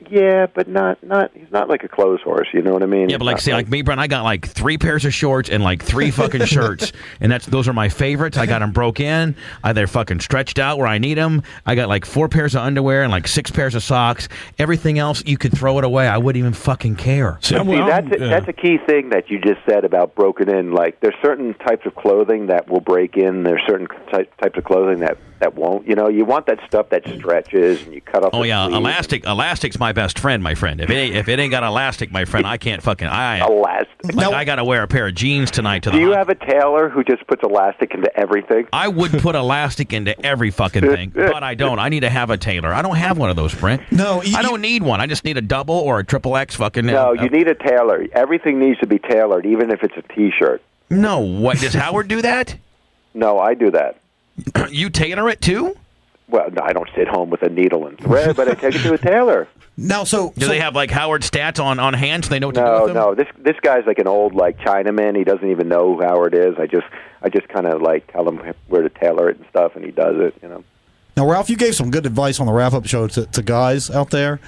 Yeah, but not. He's not like a clothes horse. You know what I mean? Yeah, but like me, Brent, I got 3 pairs of shorts and 3 fucking shirts, and those are my favorites. I got them broke in. They're fucking stretched out where I need them. I got 4 pairs of underwear and 6 pairs of socks. Everything else, you could throw it away. I wouldn't even fucking care. That's a key thing that you just said about broken in. There's certain types of clothing that will break in. There's certain types of clothing that won't. You want that stuff that stretches and you cut off. Oh yeah, elastic's my best friend, my friend. If it ain't got elastic, my friend, I can't fucking. Elastic. I got to wear a pair of jeans tonight. Do you have a tailor who just puts elastic into everything? I would put elastic into every fucking thing, but I don't. I need to have a tailor. I don't have one of those, Brent. No, I don't need one. I just need a double or a triple X fucking. No, you need a tailor. Everything needs to be tailored, even if it's a T-shirt. No, what does Howard do that? No, I do that. You tailor it too? Well, no, I don't sit home with a needle and thread, but I take it to a tailor. Now, do they have Howard stats on hand so they know what to do with them? No. This guy's like an old Chinaman. He doesn't even know who Howard is. I just kind of tell him where to tailor it and stuff, and he does it. Now, Ralph, you gave some good advice on the wrap-up show to guys out there.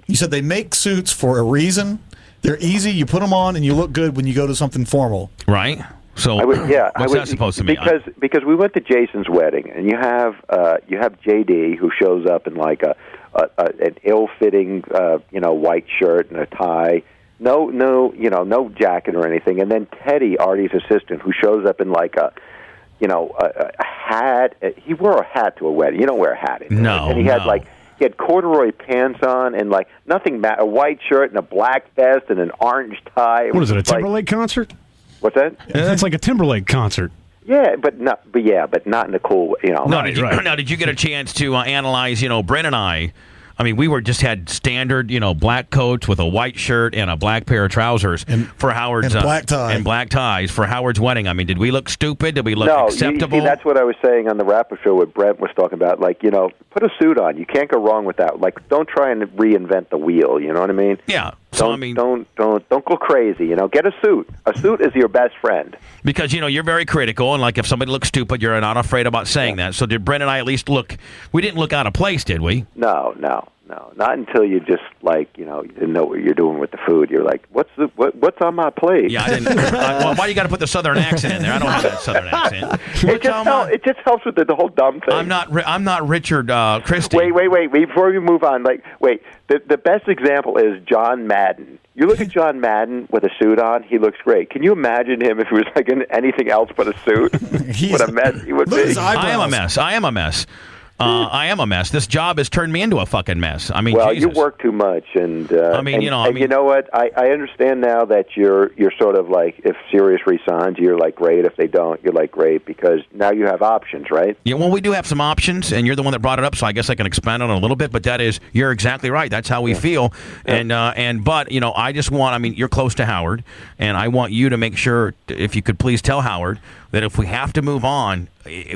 You said they make suits for a reason. They're easy. You put them on, and you look good when you go to something formal. Right. So what's that supposed to mean? Because we went to Jason's wedding, and you have JD who shows up in an ill-fitting white shirt and a tie, no jacket or anything, and then Teddy, Artie's assistant, who shows up in a hat. He wore a hat to a wedding. You don't wear a hat anymore. No, and he had corduroy pants on and nothing, a white shirt and a black vest and an orange tie. What is it? A Timberlake concert? What's that? That's like a Timberlake concert. Yeah, but not in a cool. Now, did you get a chance to analyze? Brent and I I mean, we had standard, black coats with a white shirt and a black pair of trousers for Howard's and black tie and black ties for Howard's wedding. I mean, did we look stupid? Did we look acceptable? See, that's what I was saying on the wrap-up show. What Brent was talking about, put a suit on. You can't go wrong with that. Like, don't try and reinvent the wheel. You know what I mean? Yeah. So don't go crazy. Get a suit. A suit is your best friend. Because you're very critical, and like if somebody looks stupid, you're not afraid about saying that. So did Brent and I at least look? We didn't look out of place, did we? No, not until you just you didn't know what you're doing with the food. You're like, what's on my plate? Yeah, I didn't. Why you got to put the Southern accent in there? I don't have that Southern accent. It just helps with the whole dumb thing. I'm not Richard Christie. Wait. Before we move on, the best example is John Madden. You look at John Madden with a suit on; he looks great. Can you imagine him if he was in anything else but a suit? What a mess he would be. I am a mess. I am a mess. This job has turned me into a fucking mess. I mean, well, Jesus. you work too much, and you you know what? I understand now that you're sort of like, if Sirius resigns, you're like great. If they don't, you're like great, because now you have options, right? Yeah, well, we do have some options, and you're the one that brought it up, so I guess I can expand on it a little bit. But you're exactly right. That's how we feel, but I just want. I mean, you're close to Howard, and I want you to make sure, if you could please tell Howard that if we have to move on,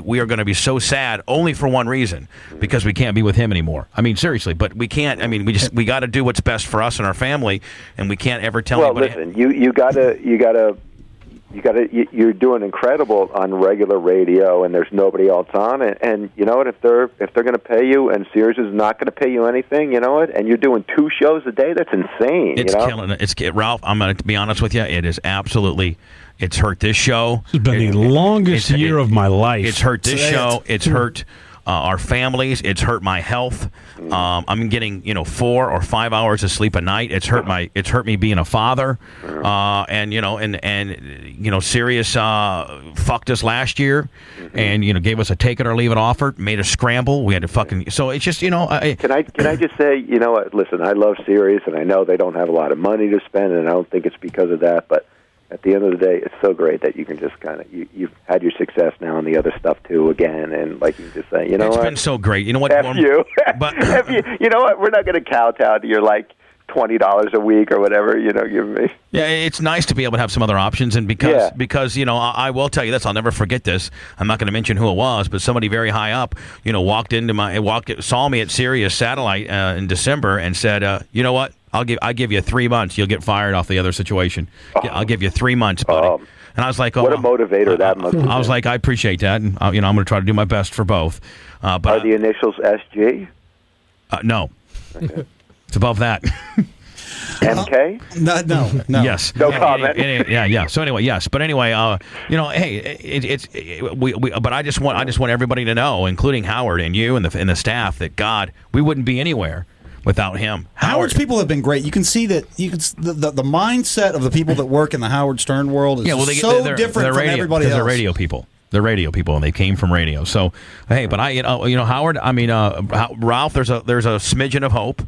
we are going to be so sad only for one reason, because we can't be with him anymore. I mean, seriously, but we can't. I mean, we got to do what's best for us and our family, and we can't ever tell anybody. Well, listen, you're doing incredible on regular radio, and there's nobody else on it. And you know what? If they're going to pay you, and Sirius is not going to pay you anything, you know what? And you're doing 2 shows a day, that's insane. It's killing it. Ralph, I'm going to be honest with you. It is absolutely. It's hurt this show. It's been the longest year of my life. It's hurt this show. It's hurt our families. It's hurt my health. I'm getting 4 or 5 hours of sleep a night. It's hurt me being a father. Sirius fucked us last year, and gave us a take it or leave it offer. Made us scramble. We had to fucking. So it's just Can I just say, what? Listen, I love Sirius, and I know they don't have a lot of money to spend, and I don't think it's because of that, but. At the end of the day, it's so great that you can just kind of you've had your success now on the other stuff too again, and you can just say, it's been so great. You know what? F you. But you know what? We're not going to kowtow to your $20 a week or whatever give me. Yeah, it's nice to be able to have some other options, and because I will tell you this, I'll never forget this. I'm not going to mention who it was, but somebody very high up, saw me at Sirius Satellite in December and said, you know what? I'll give you 3 months. You'll get fired off the other situation. I'll give you 3 months, buddy. And I was like, what a motivator that must be. I was like, I appreciate that, and I'm going to try to do my best for both. But are the initials SG? No, okay. It's above that. MK? No. Yes. No comment. Yeah. So anyway, yes. But anyway, hey, but I just want everybody to know, including Howard and you and the staff, that God, we wouldn't be anywhere without him. Howard's people have been great. You can see that. The mindset of the people that work in the Howard Stern world is they're different from everybody else. They're radio people. They're radio people, and they came from radio. So, hey, but Howard. I mean, Ralph. There's a smidgen of hope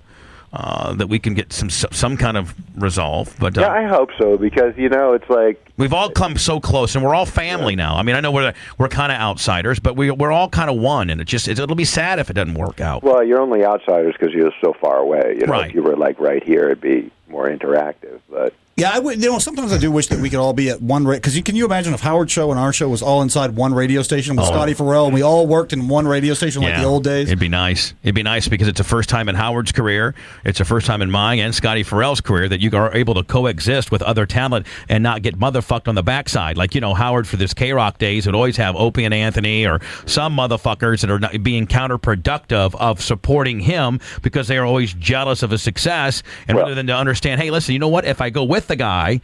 that we can get some kind of resolve. But yeah, I hope so, because it's like we've all come so close, and we're all family now. I mean, I know we're kind of outsiders, but we're all kind of one, and it'll be sad if it doesn't work out. Well, you're only outsiders because you're so far away. Right. If you were right here, it'd be more interactive. But yeah, I would. Sometimes I do wish that we could all be at one because can you imagine if Howard's show and our show was all inside one radio station with Scotty Farrell, and we all worked in one radio station like the old days? It'd be nice. It'd be nice because it's the first time in Howard's career, it's the first time in mine and Scotty Farrell's career that you are able to coexist with other talent and not get motherfucked on the backside. Howard for this K-Rock days would always have Opie and Anthony or some motherfuckers that are being counterproductive of supporting him because they are always jealous of his success, and rather than to understand, hey, listen, you know what? If I go with the guy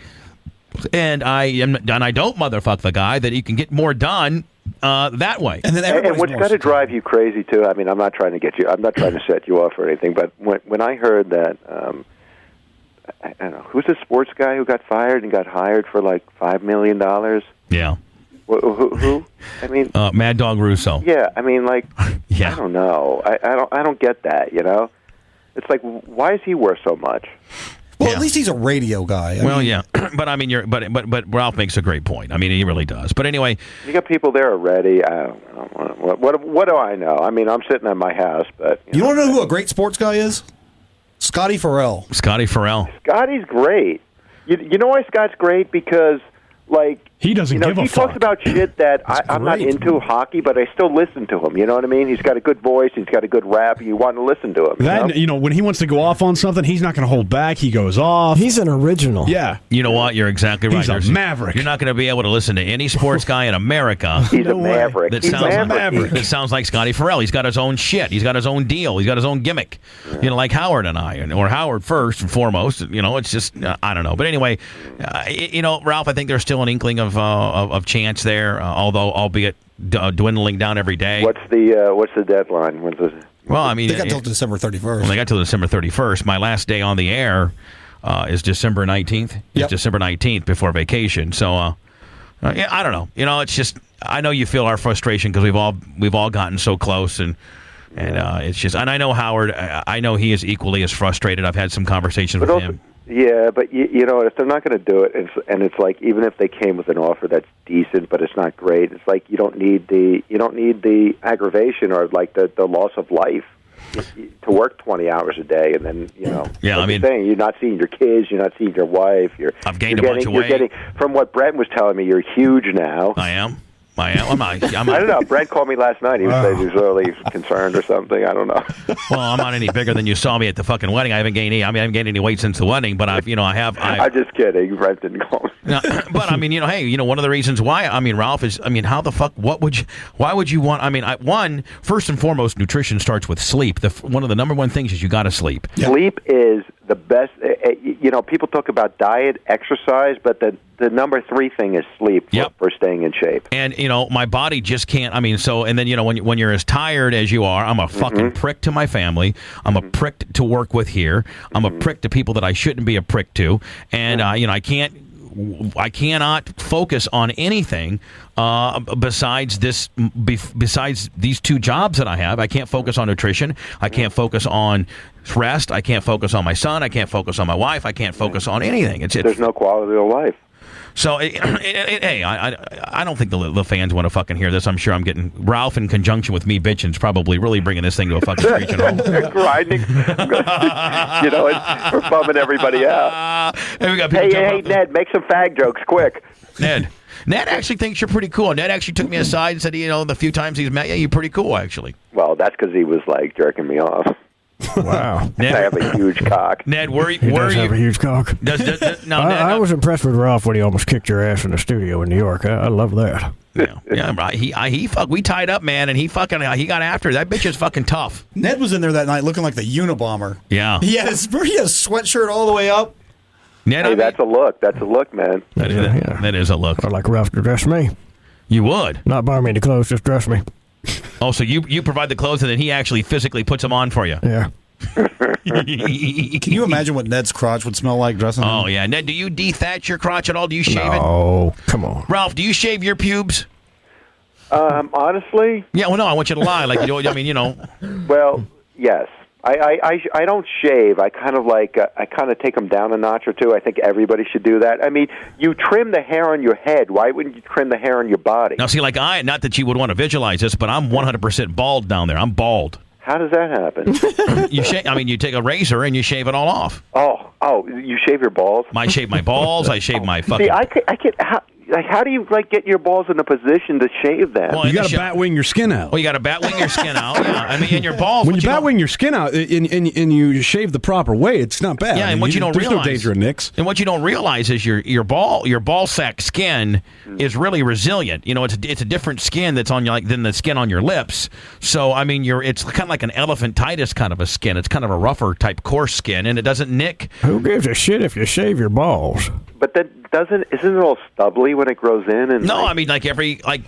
and I don't motherfuck the guy, that he can get more done that way. And what's got to drive you crazy too? I mean, I'm not trying to set you off or anything, but when I heard that, I don't know, who's the sports guy who got fired and got hired for $5 million? Yeah. Who? I mean, Mad Dog Russo. Yeah, I mean, yeah. I don't know. I don't get that. It's like, why is he worth so much? Well, at least he's a radio guy. I mean, yeah, but I mean, but Ralph makes a great point. I mean, he really does. But anyway, you got people there already. I don't know. What do I know? I mean, I'm sitting at my house, but you want to know who a great sports guy is? Scotty Farrell. Scotty's great. You know why Scott's great? Because he doesn't give a he fuck. talks about shit that I'm not into hockey, but I still listen to him. You know what I mean? He's got a good voice. He's got a good rap. You want to listen to him. When he wants to go off on something, he's not going to hold back. He goes off. He's an original. Yeah. You know what? You're exactly right. He's a maverick. You're not going to be able to listen to any sports guy in America. He's a maverick. That sounds like Scotty Farrell. He's got his own shit. He's got his own deal. He's got his own gimmick. Yeah. Like Howard and I, or Howard first and foremost. It's just I don't know. But anyway, Ralph, I think there's still an inkling of chance there, although albeit dwindling down every day. What's the deadline? When's the... Well, I mean, they got till December 31st. Well, they got till December 31st. My last day on the air is December 19th. Yep. It's December 19th before vacation. So, I don't know. It's just I know you feel our frustration because we've all gotten so close and it's just, and I know Howard. I know he is equally as frustrated. I've had some conversations with him. Yeah, but if they're not going to do it, and it's like even if they came with an offer that's decent, but it's not great, it's like you don't need the aggravation or like the loss of life to work 20 hours a day, and then Yeah, I mean, you're not seeing your kids, you're not seeing your wife. I've gained a bunch of weight. From what Brent was telling me, you're huge now. I am. I don't know. Brent called me last night. He was he was really concerned or something. I don't know. Well, I'm not any bigger than you saw me at the fucking wedding. I haven't gained any weight since the wedding, but I'm just kidding. Brent didn't call me. No, but I mean, hey, one of the reasons why, I mean, Ralph is, I mean, how the fuck, why would you want, I mean, first and foremost, nutrition starts with sleep. One of the number one things is you got to sleep. Yeah. Sleep is the best. People talk about diet, exercise, but the number 3 thing is sleep for staying in shape. And, my body just can't, I mean, so, and then, when you're as tired as you are, I'm a fucking prick to my family. I'm a prick to work with here. I'm a prick to people that I shouldn't be a prick to. And, I cannot focus on anything besides these 2 jobs that I have. I can't focus on nutrition. I can't focus on rest. I can't focus on my son. I can't focus on my wife. I can't focus on anything. There's no quality of life. So, hey, I don't think the fans want to fucking hear this. I'm sure I'm getting Ralph in conjunction with me bitching is probably really bringing this thing to a fucking screeching halt. Grinding. We're bumming everybody out. Hey, Ned, make some fag jokes quick. Ned actually thinks you're pretty cool. Ned actually took me aside and said, the few times he's met you, you're pretty cool, actually. Well, that's because he was, jerking me off. Wow. Ned, I have a huge cock. Ned, he does have a huge cock. I was impressed with Ralph when he almost kicked your ass in the studio in New York. I love that. Yeah, right. We tied up, man, and he got after it. That bitch is fucking tough. Ned was in there that night looking like the Unabomber. Yeah. He had his sweatshirt all the way up. Ned, that's a look. That's a look, man. That is a look. I'd like Ralph to dress me. You would? Not buy me any clothes, just dress me. Oh, so you provide the clothes and then he actually physically puts them on for you? Yeah. Can you imagine what Ned's crotch would smell like dressing him? Oh, yeah. Ned, do you dethatch your crotch at all? Do you shave it? Oh, come on. Ralph, do you shave your pubes? Honestly? Yeah, well, no, I want you to lie. Well, yes. I don't shave. I kind of take them down a notch or 2. I think everybody should do that. I mean, you trim the hair on your head. Why wouldn't you trim the hair on your body? Now, see, not that you would want to visualize this, but I'm 100% bald down there. I'm bald. How does that happen? You take a razor and you shave it all off. Oh, you shave your balls? I shave my balls. I shave my fucking... See, I can't... How do you get your balls in a position to shave them? Well, you got to batwing your skin out. Well, you got to batwing your skin out. Yeah, I mean, and your balls. When you batwing your skin out and you shave the proper way, it's not bad. Yeah, and what you don't realize, there's no danger of nicks. And what you don't realize is your ball sack skin is really resilient. It's a different skin that's on you than the skin on your lips. So I mean, it's kind of like an elephantitis kind of a skin. It's kind of a rougher type coarse skin, and it doesn't nick. Who gives a shit if you shave your balls? But that isn't it all stubbly when it grows in? And no, I mean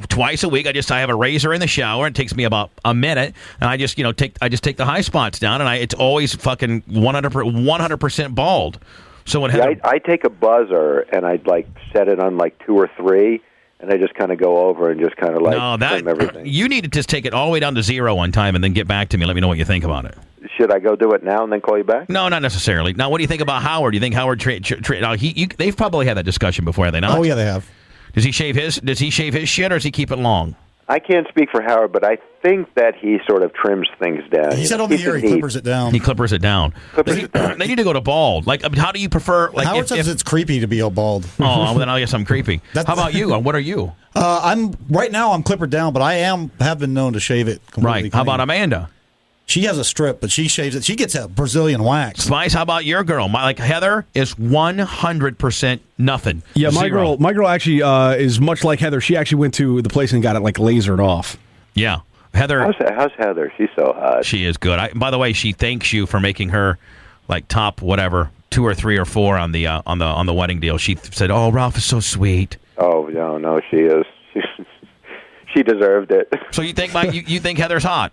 twice a week. I have a razor in the shower. It takes me about a minute, and I just take the high spots down, and it's always fucking 100% bald. So I take a buzzer and I'd set it on 2 or 3. And I just kind of go over and just kind of trim everything. You need to just take it all the way down to 0 one time and then get back to me. Let me know what you think about it. should I go do it now and then call you back? No, not necessarily. Now, what do you think about Howard? Do you think Howard? They've probably had that discussion before, have they not? Oh yeah, they have. Does he shave his shit, or does he keep it long? I can't speak for Howard, but I think that he sort of trims things down. He said on the air he clippers it down. He clippers it down. They need to go to bald. Like, how do you prefer? Like, Howard says it's creepy to be all bald. Oh, well, then I guess I'm creepy. How about you? What are you? I'm clippered down, but I have been known to shave it completely Right. How about Amanda? She has a strip, but she shaves it. She gets a Brazilian wax. Spice, how about your girl? Like Heather is 100% nothing. Yeah, Zero. my girl actually is much like Heather. She actually went to the place and got it like lasered off. Yeah, Heather. How's Heather? She's so hot. She is good. By the way, she thanks you for making her like top whatever 2 or 3 or 4 on the wedding deal. She said, "Oh, Ralph is so sweet." Oh no, she is. She deserved it. So you think you think Heather's hot?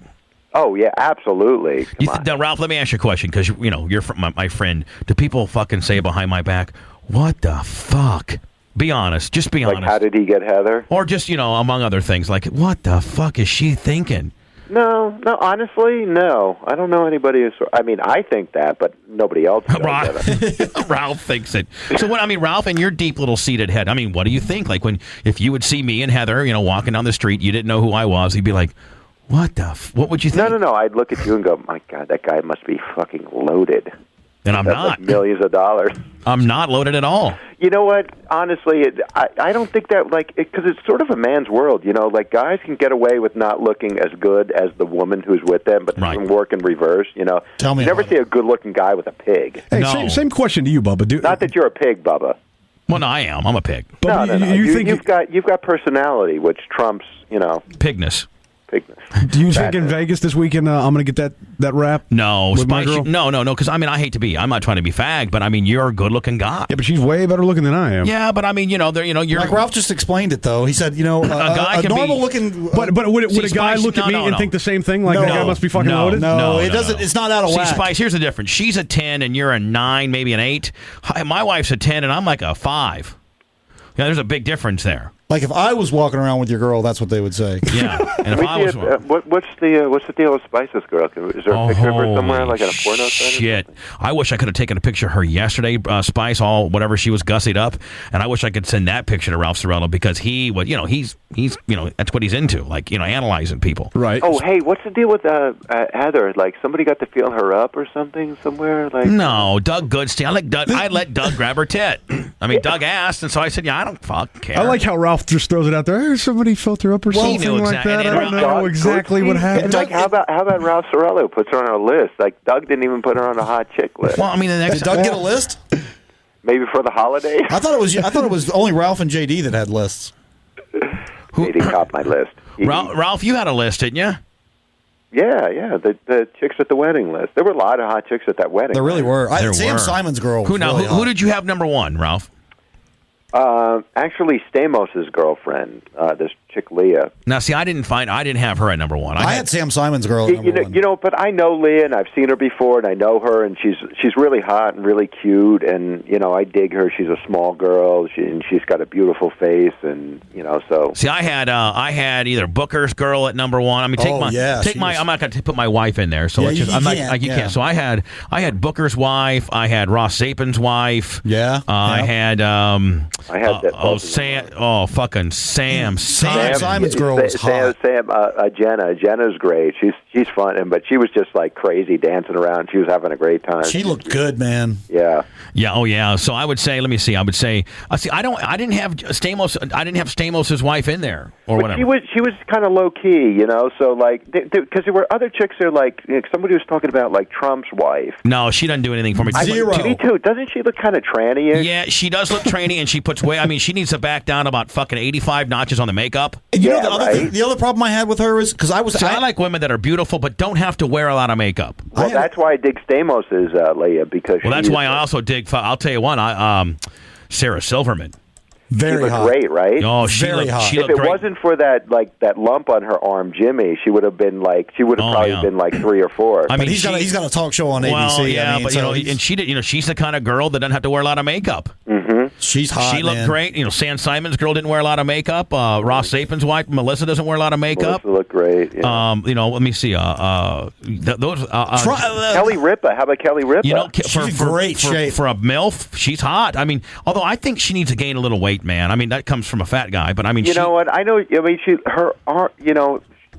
Oh yeah, absolutely. Now, Ralph, let me ask you a question because you're my friend. Do people fucking say behind my back, "What the fuck"? Be honest. Just be honest. Like, how did he get Heather? Or just among other things, like, what the fuck is she thinking? No. Honestly, no. I don't know anybody who's. I mean, I think that, but nobody else does. Ralph thinks it. So what? I mean, Ralph, in your deep little seated head, I mean, what do you think? Like if you would see me and Heather, walking down the street, you didn't know who I was, you'd be like, what would you think? No. I'd look at you and go, my God, that guy must be fucking loaded. And I'm not. Like millions of dollars. I'm not loaded at all. You know what? Honestly, I don't think that, because it's sort of a man's world, Like, guys can get away with not looking as good as the woman who's with them, but they can work in reverse, Tell me. You never see a good-looking guy with a pig. Hey, no. same question to you, Bubba. Not that you're a pig, Bubba. Well, no, I am. I'm a pig. No. You've got personality, which trumps, Pigness. Do you think in Vegas this weekend I'm going to get that rap? No, with my girl? No, because I hate to be. I'm not trying to be fag, but you're a good-looking guy. Yeah, but she's way better looking than I am. Yeah, but you're like Ralph just explained it though. He said, a guy can normal looking. But would a guy look at me and think the same thing? Like, the guy must be fucking loaded? No, it doesn't. It's not out of whack. See, Spice, here's the difference. She's a 10 and you're a 9, maybe an 8. My wife's a 10 and I'm like a 5. Yeah, there's a big difference there. Like if I was walking around with your girl, that's what they would say. Yeah, and if I was, what's the deal with Spice's girl? Is there a picture of her somewhere, like in a porno site? Shit! I wish I could have taken a picture of her yesterday, Spice, whatever she was gussied up, and I wish I could send that picture to Ralph Cirella because he would, he's that's what he's into, like analyzing people. Right. Oh, hey, what's the deal with Heather? Like somebody got to feel her up or something somewhere? Like no, Doug Goodstein. I let Doug grab her tit. Doug asked, and so I said, yeah, I don't fuck care. I like how Ralph just throws it out there. Hey, somebody felt her up or something like that. I don't know exactly what happened. Like, how about Ralph Cirella puts her on a list? Like, Doug didn't even put her on a hot chick list. Well, did Doug get a list? Maybe for the holidays. I thought it was only Ralph and JD that had lists. JD topped my list. Ralph, you had a list, didn't you? Yeah, the chicks at the wedding list. There were a lot of hot chicks at that wedding. There really were. Sam Simon's girl. Who did you have number 1, Ralph? Actually, Stamos' girlfriend, this chick Leah. Now, see, I didn't have her at number 1. I had Sam Simon's girl at number 1. But I know Leah, and I've seen her before, and I know her, and she's really hot and really cute, and I dig her. She's a small girl, and she's got a beautiful face, and so. See, I had either Booker's girl at number 1. I'm not going to put my wife in there, so you can't. So I had Booker's wife. I had Ross Zapin's wife. Yeah. I had Sam. Oh, fucking Sam. Simon's girl was hot. Jenna's great. She's fun, but she was just like crazy dancing around. She was having a great time. She looked good, man. Yeah. Yeah. Oh, yeah. So I would say, let me see. I didn't have Stamos. I didn't have Stamos' wife in there or whatever. She was kind of low key, So like, because there were other chicks there, like somebody was talking about like Trump's wife. No, she doesn't do anything for me. Zero. Me too. Doesn't she look kind of tranny-ish? Yeah, she does look tranny, and she puts weight. She needs to back down about fucking 85 notches on the makeup. And the other problem I had with her is because I like women that are beautiful but don't have to wear a lot of makeup. Well, that's why I dig Stamos' Leah because. Well, that's why I also dig. I'll tell you one. Sarah Silverman. Very hot. Great, right? Oh, she very looked, hot. She if it wasn't for that lump on her arm, Jimmy, she would have been probably been like 3 or 4. I mean, he's got a talk show on ABC. Yeah, but and she did. She's the kind of girl that doesn't have to wear a lot of makeup. Mm-hmm. Mm-hmm. She's hot. She looked great. You know, Sam Simon's girl didn't wear a lot of makeup. Ross Sapin's wife, Melissa, doesn't wear a lot of makeup. Melissa looked great. Yeah. You know, let me see. Those Kelly Ripa. How about Kelly Ripa? You know, she's in great shape for a MILF. She's hot. I mean, although I think she needs to gain a little weight, man. I mean, that comes from a fat guy, but I mean, you know what? I know. I mean,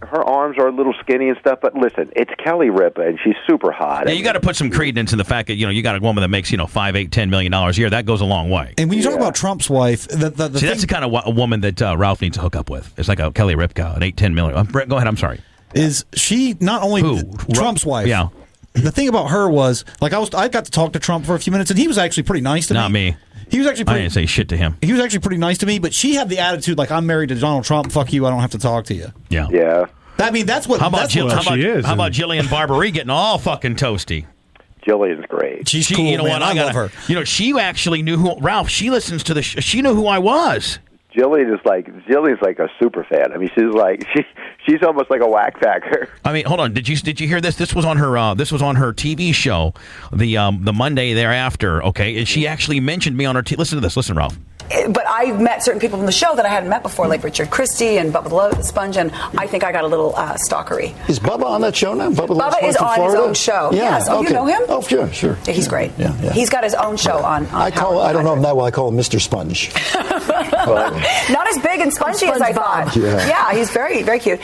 her arms are a little skinny and stuff, but listen, it's Kelly Ripa, and she's super hot. Yeah, you got to put some credence in the fact that you got a woman that makes $5, $8, $10 million a year. That goes a long way. And when you talk about Trump's wife, that's the kind of a woman that Ralph needs to hook up with. It's like a Kelly Ripa, an $8, $10 million. Brett, go ahead. I'm sorry. Is she not only Trump's wife? Yeah. The thing about her was, like, I got to talk to Trump for a few minutes, and he was actually pretty nice to me. Not me. He was actually. I didn't say shit to him. He was actually pretty nice to me, but she had the attitude like, I'm married to Donald Trump. Fuck you. I don't have to talk to you. Yeah. Yeah. I mean, that's what. How about she is? How about Jillian Barberie getting all fucking toasty? Jillian's great. She's cool. You know man. what? I love her. You know, she actually knew who Ralph. She listens to the. She knew who I was. Jillian's like a super fan. I mean, she's almost like a whack packer. I mean, hold on. Did you hear this? This was on her TV show, the Monday thereafter. Okay, and she actually mentioned me on her. Listen to this. Listen, Ralph. But I met certain people from the show that I hadn't met before, like Richard Christie and Bubba the Sponge, and I think I got a little stalkery. Is Bubba on that show now? Bubba is on his own show. Yeah. Yes. Oh, okay. You know him? Oh, sure. Yeah, he's great. Yeah. He's got his own show on I don't know him that well. I call him Mr. Sponge. Not as big and spongy as I thought. Yeah, he's very, very cute.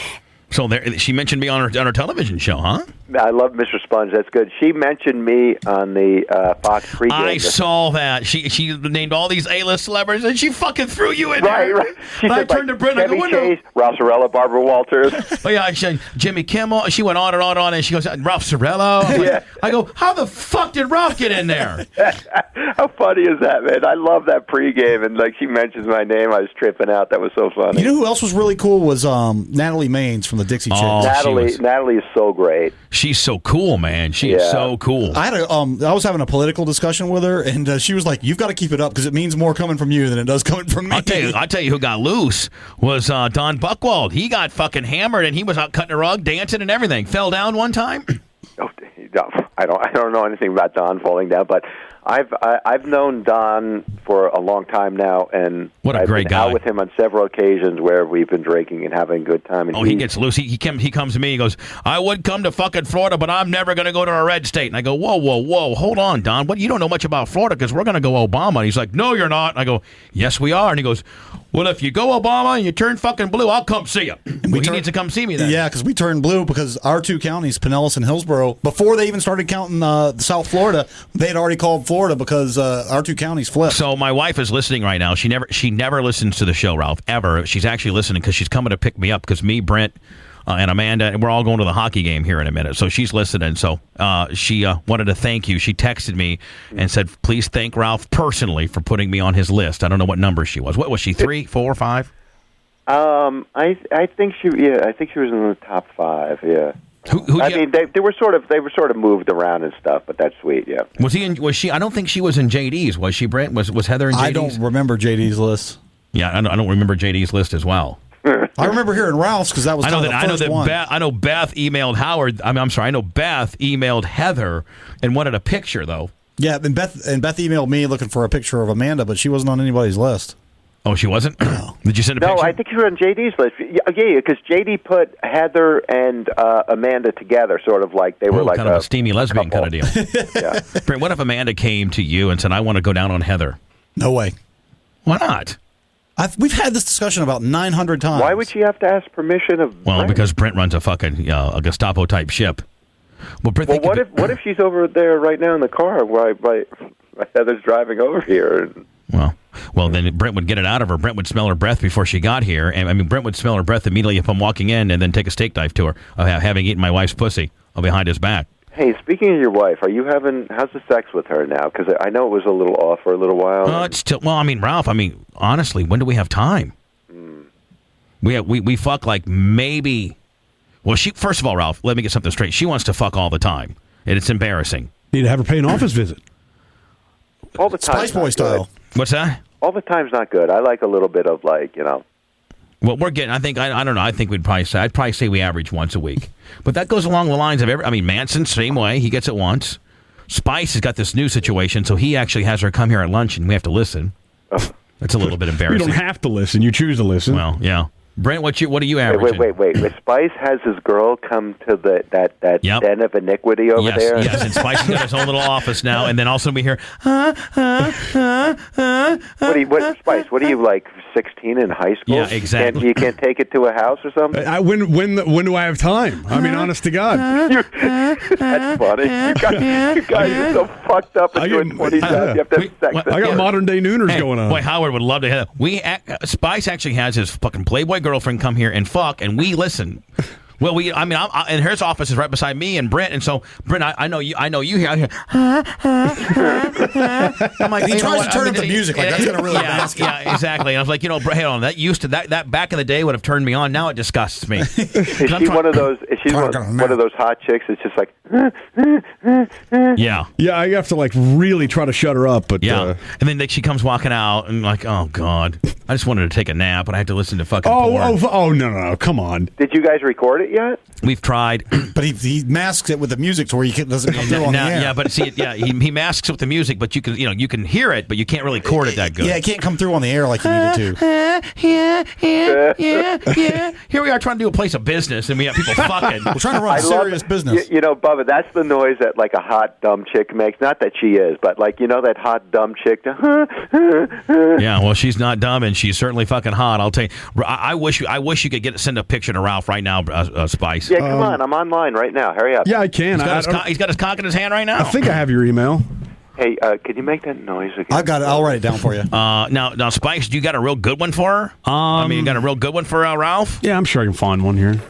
So she mentioned me on her television show, huh? I love Mr. Sponge. That's good. She mentioned me on the Fox pregame. I saw that. She named all these A-list celebrities, and she fucking threw you in there. Right. I turned to Brent. Chevy Chase, Ralph Cirella, Barbara Walters. Oh yeah, Jimmy Kimmel. She went on and on and on, and she goes, Ralph Cirella. I go, how the fuck did Ralph get in there? How funny is that, man? I love that pregame, and like she mentions my name, I was tripping out. That was so funny. You know who else was really cool was Natalie Maines from the Dixie Chicks. Natalie is so great. She's so cool, man. She is so cool. I was having a political discussion with her, and she was like, "You've got to keep it up because it means more coming from you than it does coming from me." I'll tell you who got loose was Don Buchwald. He got fucking hammered, and he was out cutting a rug, dancing, and everything. Fell down one time. Oh, I don't know anything about Don falling down, but I've known Don for a long time now, and what a I've great been guy. out with him on several occasions where we've been drinking and having a good time. And he gets loose. He comes to me. He goes, "I would come to fucking Florida, but I'm never going to go to a red state." And I go, "Whoa, hold on, Don. What? You don't know much about Florida because we're going to go Obama." And he's like, "No, you're not." And I go, "Yes, we are." And he goes, "Well, if you go Obama and you turn fucking blue, I'll come see you." And he needs to come see me then. Yeah, because we turned blue because our two counties, Pinellas and Hillsborough, before they even started counting South Florida, they had already called Florida because our two counties flipped. So my wife is listening right now. She never listens to the show, Ralph, ever. She's actually listening because she's coming to pick me up because me, Brent, and Amanda, and we're all going to the hockey game here in a minute. So she's listening. So she wanted to thank you. She texted me and said, "Please thank Ralph personally for putting me on his list." I don't know what number she was. What was she? 3, 4, 5? I think she was in the top 5. Yeah. They were sort of moved around and stuff, but that's sweet. Yeah. Was she? I don't think she was in JD's. Was she, Brent? Was Heather in JD's? I don't remember JD's list. Yeah, I don't remember JD's list as well. I remember hearing Ralph's because that was the first one. I know Beth emailed Howard. I'm sorry. I know Beth emailed Heather and wanted a picture though. Yeah, and Beth emailed me looking for a picture of Amanda, but she wasn't on anybody's list. Oh, she wasn't? No. Did you send a picture? No, I think she was on JD's list. Yeah, because JD put Heather and Amanda together, sort of like they were like kind of a steamy lesbian kind of deal. Yeah. Brent, what if Amanda came to you and said, "I want to go down on Heather"? No way. Why not? We've had this discussion about 900 times. Why would she have to ask permission of Well, Brent? because Brent runs a fucking a Gestapo-type ship. Well, Brent, what if she's over there right now in the car while Heather's driving over here? Well, then Brent would get it out of her. Brent would smell her breath before she got here. And I mean, Brent would smell her breath immediately if I'm walking in and then take a steak knife to her of having eaten my wife's pussy behind his back. Hey, speaking of your wife, how's the sex with her now? Because I know it was a little off for a little while. It's still, Ralph, honestly, when do we have time? We fuck like maybe. Well, first of all, Ralph, let me get something straight. She wants to fuck all the time, and it's embarrassing. Need to have her pay an office visit. All the time. Spice Boy style. What's that? All the time's not good. I like a little bit of Well, we're getting. I don't know. I think I'd probably say we average once a week, but that goes along the lines of Manson, same way. He gets it once. Spice has got this new situation, so he actually has her come here at lunch, and we have to listen. That's a little bit embarrassing. You don't have to listen. You choose to listen. Well, yeah. Brent, what do you average? Wait. Spice has his girl come to that den of iniquity over there? Yes, and Spice has got his own little office now, and then also we hear, Spice, what are you, like 16 in high school? Yeah, exactly. You can't take it to a house or something? When do I have time? I mean, honest to God. That's funny. You guys are so fucked up and doing 20 times. You have to have sex. I got modern day nooners going on. Boy, Howard would love to hear that. Spice actually has his fucking Playboy girlfriend come here and fuck, and we listen. Well, and her office is right beside me and Brent, and so Brent, I know you here. I'm like, he tries to turn up the music, like that's gonna really mask it. Yeah, exactly. And I was like, hey, on that back in the day would have turned me on. Now it disgusts me. Is she one of those? Is she one of those hot chicks that's just like? Yeah. I have to like really try to shut her up, but and then she comes walking out and like, oh god, I just wanted to take a nap, and I have to listen to fucking porn. Oh no, come on. Did you guys record it yet? We've tried, but he masks it with the music to where he doesn't come through on the air. Yeah, but see, he masks it with the music, but you can hear it, but you can't really record it that good. Yeah, it can't come through on the air like you needed to. Yeah. Here we are trying to do a place of business, and we have people fucking. We're trying to run serious business. You know, Bubba, that's the noise that like a hot dumb chick makes. Not that she is, but like that hot dumb chick. Yeah, well, she's not dumb, and she's certainly fucking hot. I'll tell you. I wish you could send a picture to Ralph right now, Spice. Yeah, come on. I'm online right now. Hurry up. Yeah, I can. He's got his cock in his hand right now. I think I have your email. Hey, can you make that noise again? I've got it. I'll write it down for you. Now, Spice, you got a real good one for her? You got a real good one for Ralph? Yeah, I'm sure I can find one here.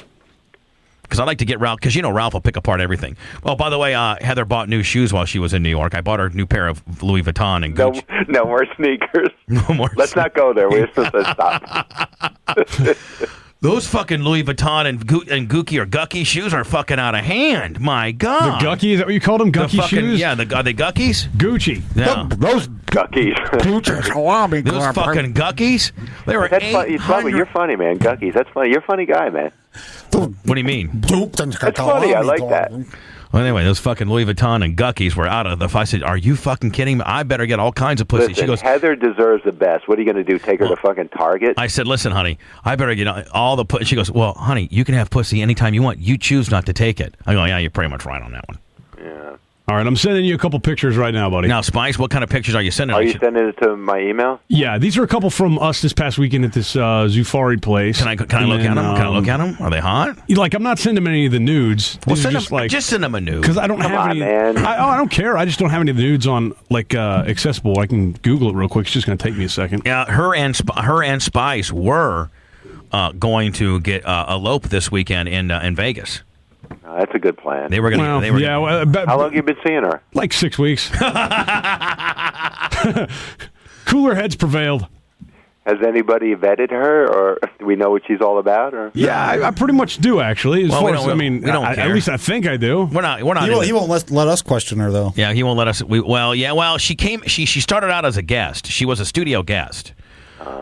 Because I like to get Ralph, because Ralph will pick apart everything. Well, by the way, Heather bought new shoes while she was in New York. I bought her a new pair of Louis Vuitton and Gucci. No more sneakers. No more. Let's not go there. We're supposed to stop. Those fucking Louis Vuitton and Gucci or Gucky shoes are fucking out of hand. My God. The Gucky? Is that what you called them? Gucky shoes? Yeah, are they Guckies? Gucci. Yeah. Those Guckies. Those fucking Guckies? They were funny. You're funny, man. Guckies. That's funny. You're a funny guy, man. What do you mean? That's funny. I like that. Well, anyway, those fucking Louis Vuitton and Guckies were out of the... I said, are you fucking kidding me? I better get all kinds of pussy. Listen, she goes, Heather deserves the best. What are you going to do, take her to fucking Target? I said, listen, honey, I better get all the pussy. She goes, well, honey, you can have pussy anytime you want. You choose not to take it. I go, yeah, you're pretty much right on that one. Yeah. All right, I'm sending you a couple pictures right now, buddy. Now, Spice, what kind of pictures are you sending? Are you sending it to my email? Yeah, these are a couple from us this past weekend at this Zufari place. Can I look at them? Can I look at them? Are they hot? Like, I'm not sending them any of the nudes. Well, just send them a nude. Because I don't have any. Man. I don't care. I just don't have any of the nudes on accessible. I can Google it real quick. It's just going to take me a second. Yeah, her and Spice were going to get elope this weekend in Vegas. That's a good plan. They were going to. How long have you been seeing her? Like 6 weeks. Cooler heads prevailed. Has anybody vetted her, or do we know what she's all about? Or yeah, I pretty much do actually. As far as, I mean, we don't care. At least I think I do. We're not. He won't let us question her though. Yeah, he won't let us. Well, she came. She started out as a guest. She was a studio guest.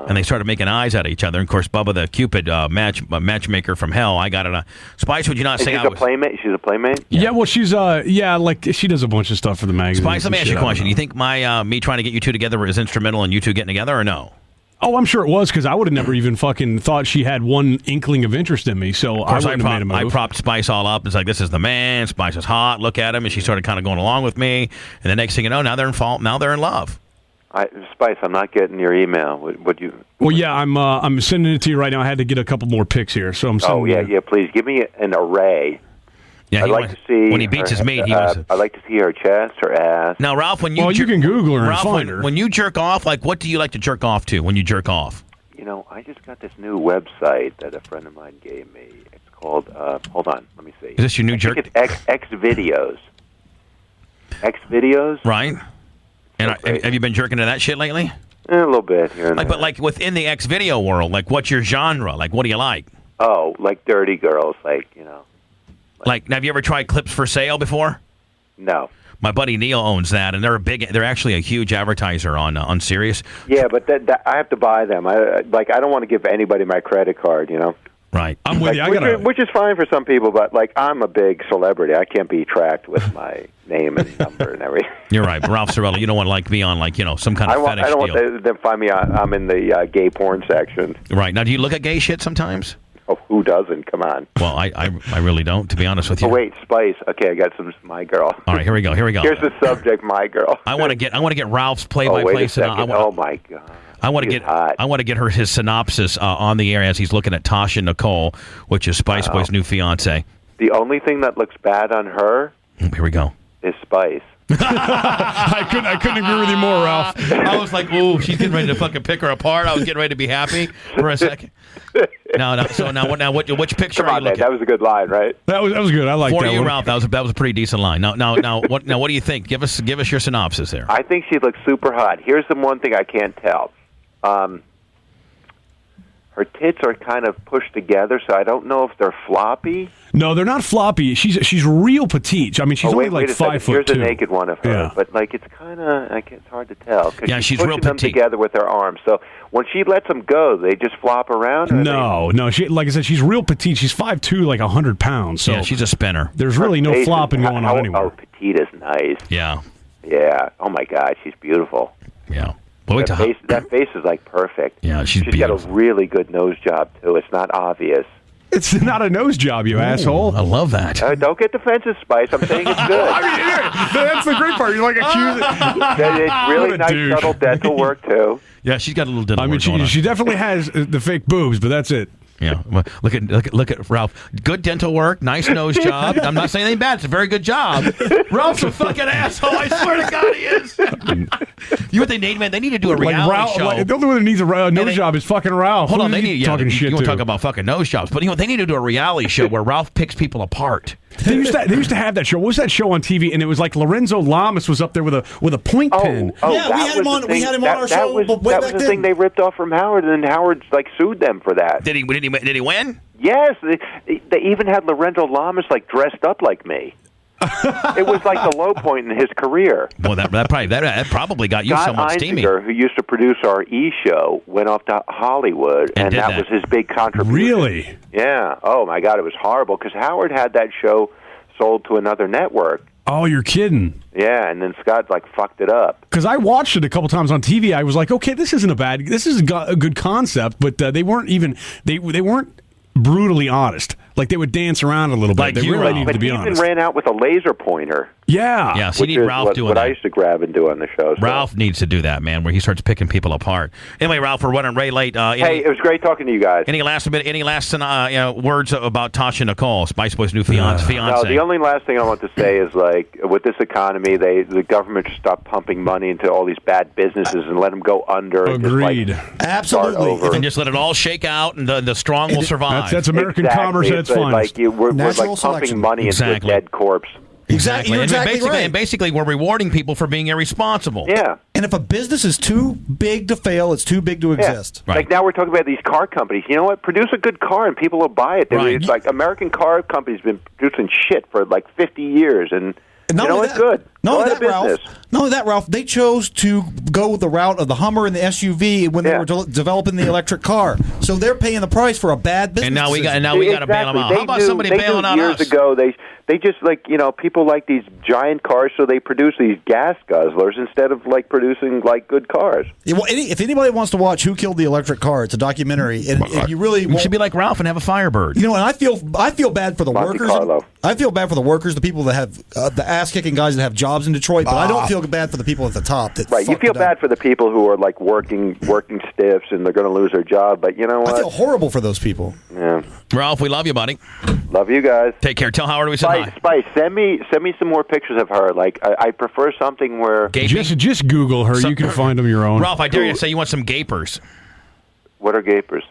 And they started making eyes at each other. And of course, Bubba the Cupid matchmaker from hell. I got it. Spice, would you not say I was? Playmate? She's a playmate? Yeah, well, she's like she does a bunch of stuff for the magazine. Spice, let me ask you a question. Do you think me trying to get you two together was instrumental in you two getting together, or no? Oh, I'm sure it was, because I would have never even fucking thought she had one inkling of interest in me. So I wouldn't have made a move. I propped Spice all up. It's like, this is the man. Spice is hot. Look at him. And she started kind of going along with me. And the next thing you know, now they're in fault. Now they're in love. Spice, I'm not getting your email. Would you? Well, yeah, I'm sending it to you right now. I had to get a couple more pics here, so I'm sending. Oh yeah, please give me an array. Yeah, I'd like to see when he beats his meat. I'd like to see her chest, her ass. Now, Ralph, when you you can Google her and find her. When you jerk off, like, what do you like to jerk off to when you jerk off? I just got this new website that a friend of mine gave me. It's called. Hold on, let me see. Is this your new jerk? It's X videos. X videos. Right. And have you been jerking to that shit lately? A little bit here and there. But like within the X video world, like what's your genre? Like what do you like? Oh, like dirty girls, Like have you ever tried Clips for Sale before? No. My buddy Neil owns that, and they're actually a huge advertiser on Sirius. Yeah, but that I have to buy them. I don't want to give anybody my credit card, Right. Right. I'm with you. Which is fine for some people, but like I'm a big celebrity. I can't be tracked with my name and number and everything. You're right, but Ralph Cirella. You don't want to be on some kind of fetish I don't deal. want them to find me. I'm in the gay porn section. Right now, do you look at gay shit sometimes? Oh, who doesn't? Come on. Well, I really don't, to be honest with you. Oh wait, Spice. Okay, I got some My Girl. All right, here we go. Here's the subject, My Girl. I want to get Ralph's play-by-play. Oh my God. I want to get his synopsis on the air as he's looking at Tasha Nicole, which is Spice Boy's new fiance. The only thing that looks bad on her. Here we go. Is Spice. I couldn't agree with you more, Ralph. I was like, ooh, she's getting ready to fucking pick her apart. I was getting ready to be happy for a second. Which picture Come on, are you looking? That was a good line, right? That was good. I like that. For you, one. Ralph, that was a pretty decent line. Now, what do you think? Give us your synopsis there. I think she looks super hot. Here's the one thing I can't tell. Her tits are kind of pushed together, so I don't know if they're floppy. No, they're not floppy. She's real petite. I mean, she's only like 5 foot. Here's a naked one of her, but like it's kind of it's hard to tell. Yeah, she's real pushing them petite. together with her arms. So when she lets them go, they just flop around. No. She, like I said, she's real petite. She's 5'2", like 100 pounds. So yeah, she's a spinner. There's really no flopping going on anymore. Oh, petite is nice. Yeah. Yeah. Oh my God, she's beautiful. Yeah. That face is like perfect. Yeah, she's got a really good nose job too. It's not obvious. It's not a nose job, you asshole. I love that. Don't get defensive, Spice. I'm saying it's good. That's the great part. You're like accusing. It's really nice, subtle dental work too. Yeah, she's got a little dental work going on. She definitely has the fake boobs, but that's it. Yeah, well, look at Ralph. Good dental work, nice nose job. I'm not saying anything bad. It's a very good job. Ralph's a fucking asshole. I swear to God, he is. You know what they need, man? They need to do a reality show. The only one that needs a nose job is fucking Ralph. Hold on, they need talking shit. You want to to talk about fucking nose jobs, but they need to do a reality show where Ralph picks people apart. They used to have that show. What was that show on TV? And it was like Lorenzo Lamas was up there with a point pen. Oh, yeah, we had him on our show. That was the thing they ripped off from Howard, and then Howard sued them for that. Did he win? Yes, they even had Lorenzo Lamas dressed up like me. It was like the low point in his career. Well, that probably got you Scott somewhat steamy. Einziger, who used to produce our E! show, went off to Hollywood, and that was his big contribution. Really? Yeah. Oh my God, it was horrible because Howard had that show sold to another network. Oh, you're kidding. Yeah, and then Scott fucked it up. Because I watched it a couple times on TV. I was like, okay, this is a good concept, but they weren't brutally honest. Like they would dance around a little bit. They really needed to be honest. But he even ran out with a laser pointer. Yeah. So you need Ralph doing what that. I used to grab and do on the show. So. Ralph needs to do that, man, where he starts picking people apart. Anyway, Ralph, we're running way late. Hey, it was great talking to you guys. Any last words about Tasha Nicole, Spice Boy's new fiance? No, the only last thing I want to say is with this economy, the government should stop pumping money into all these bad businesses and let them go under. Agreed. And just, absolutely. And just let it all shake out, and the strong will survive. That's American commerce at its finest. We're pumping money into a dead corpse. Exactly. You're exactly right. And basically, we're rewarding people for being irresponsible. Yeah. And if a business is too big to fail, it's too big to exist. Right. Like now we're talking about these car companies. You know what? Produce a good car and people will buy it. Right. It's like American car companies been producing shit for 50 years, and it's good. Not only that, Ralph, they chose to go the route of the Hummer and the SUV when they were developing the electric car. So they're paying the price for a bad business. And now we got to bail them out. How about somebody bailing out us? Years ago, they just people like these giant cars, so they produce these gas guzzlers instead of producing good cars. Yeah, well, if anybody wants to watch Who Killed the Electric Car, it's a documentary, and if you really should be like Ralph and have a Firebird. And I feel bad for the Monte workers. Carlo. I feel bad for the workers, the people that have the ass kicking guys that have jobs in Detroit. But I don't feel bad for the people at the top. You feel bad for the people who are working stiffs and they're going to lose their job. But you know what? I feel horrible for those people. Yeah. Ralph, we love you, buddy. Love you guys. Take care. Tell Howard we said hi. Spice, send me some more pictures of her. I prefer something where just Google her. You can find them your own. Ralph, I dare you to say you want some gapers. What are gapers?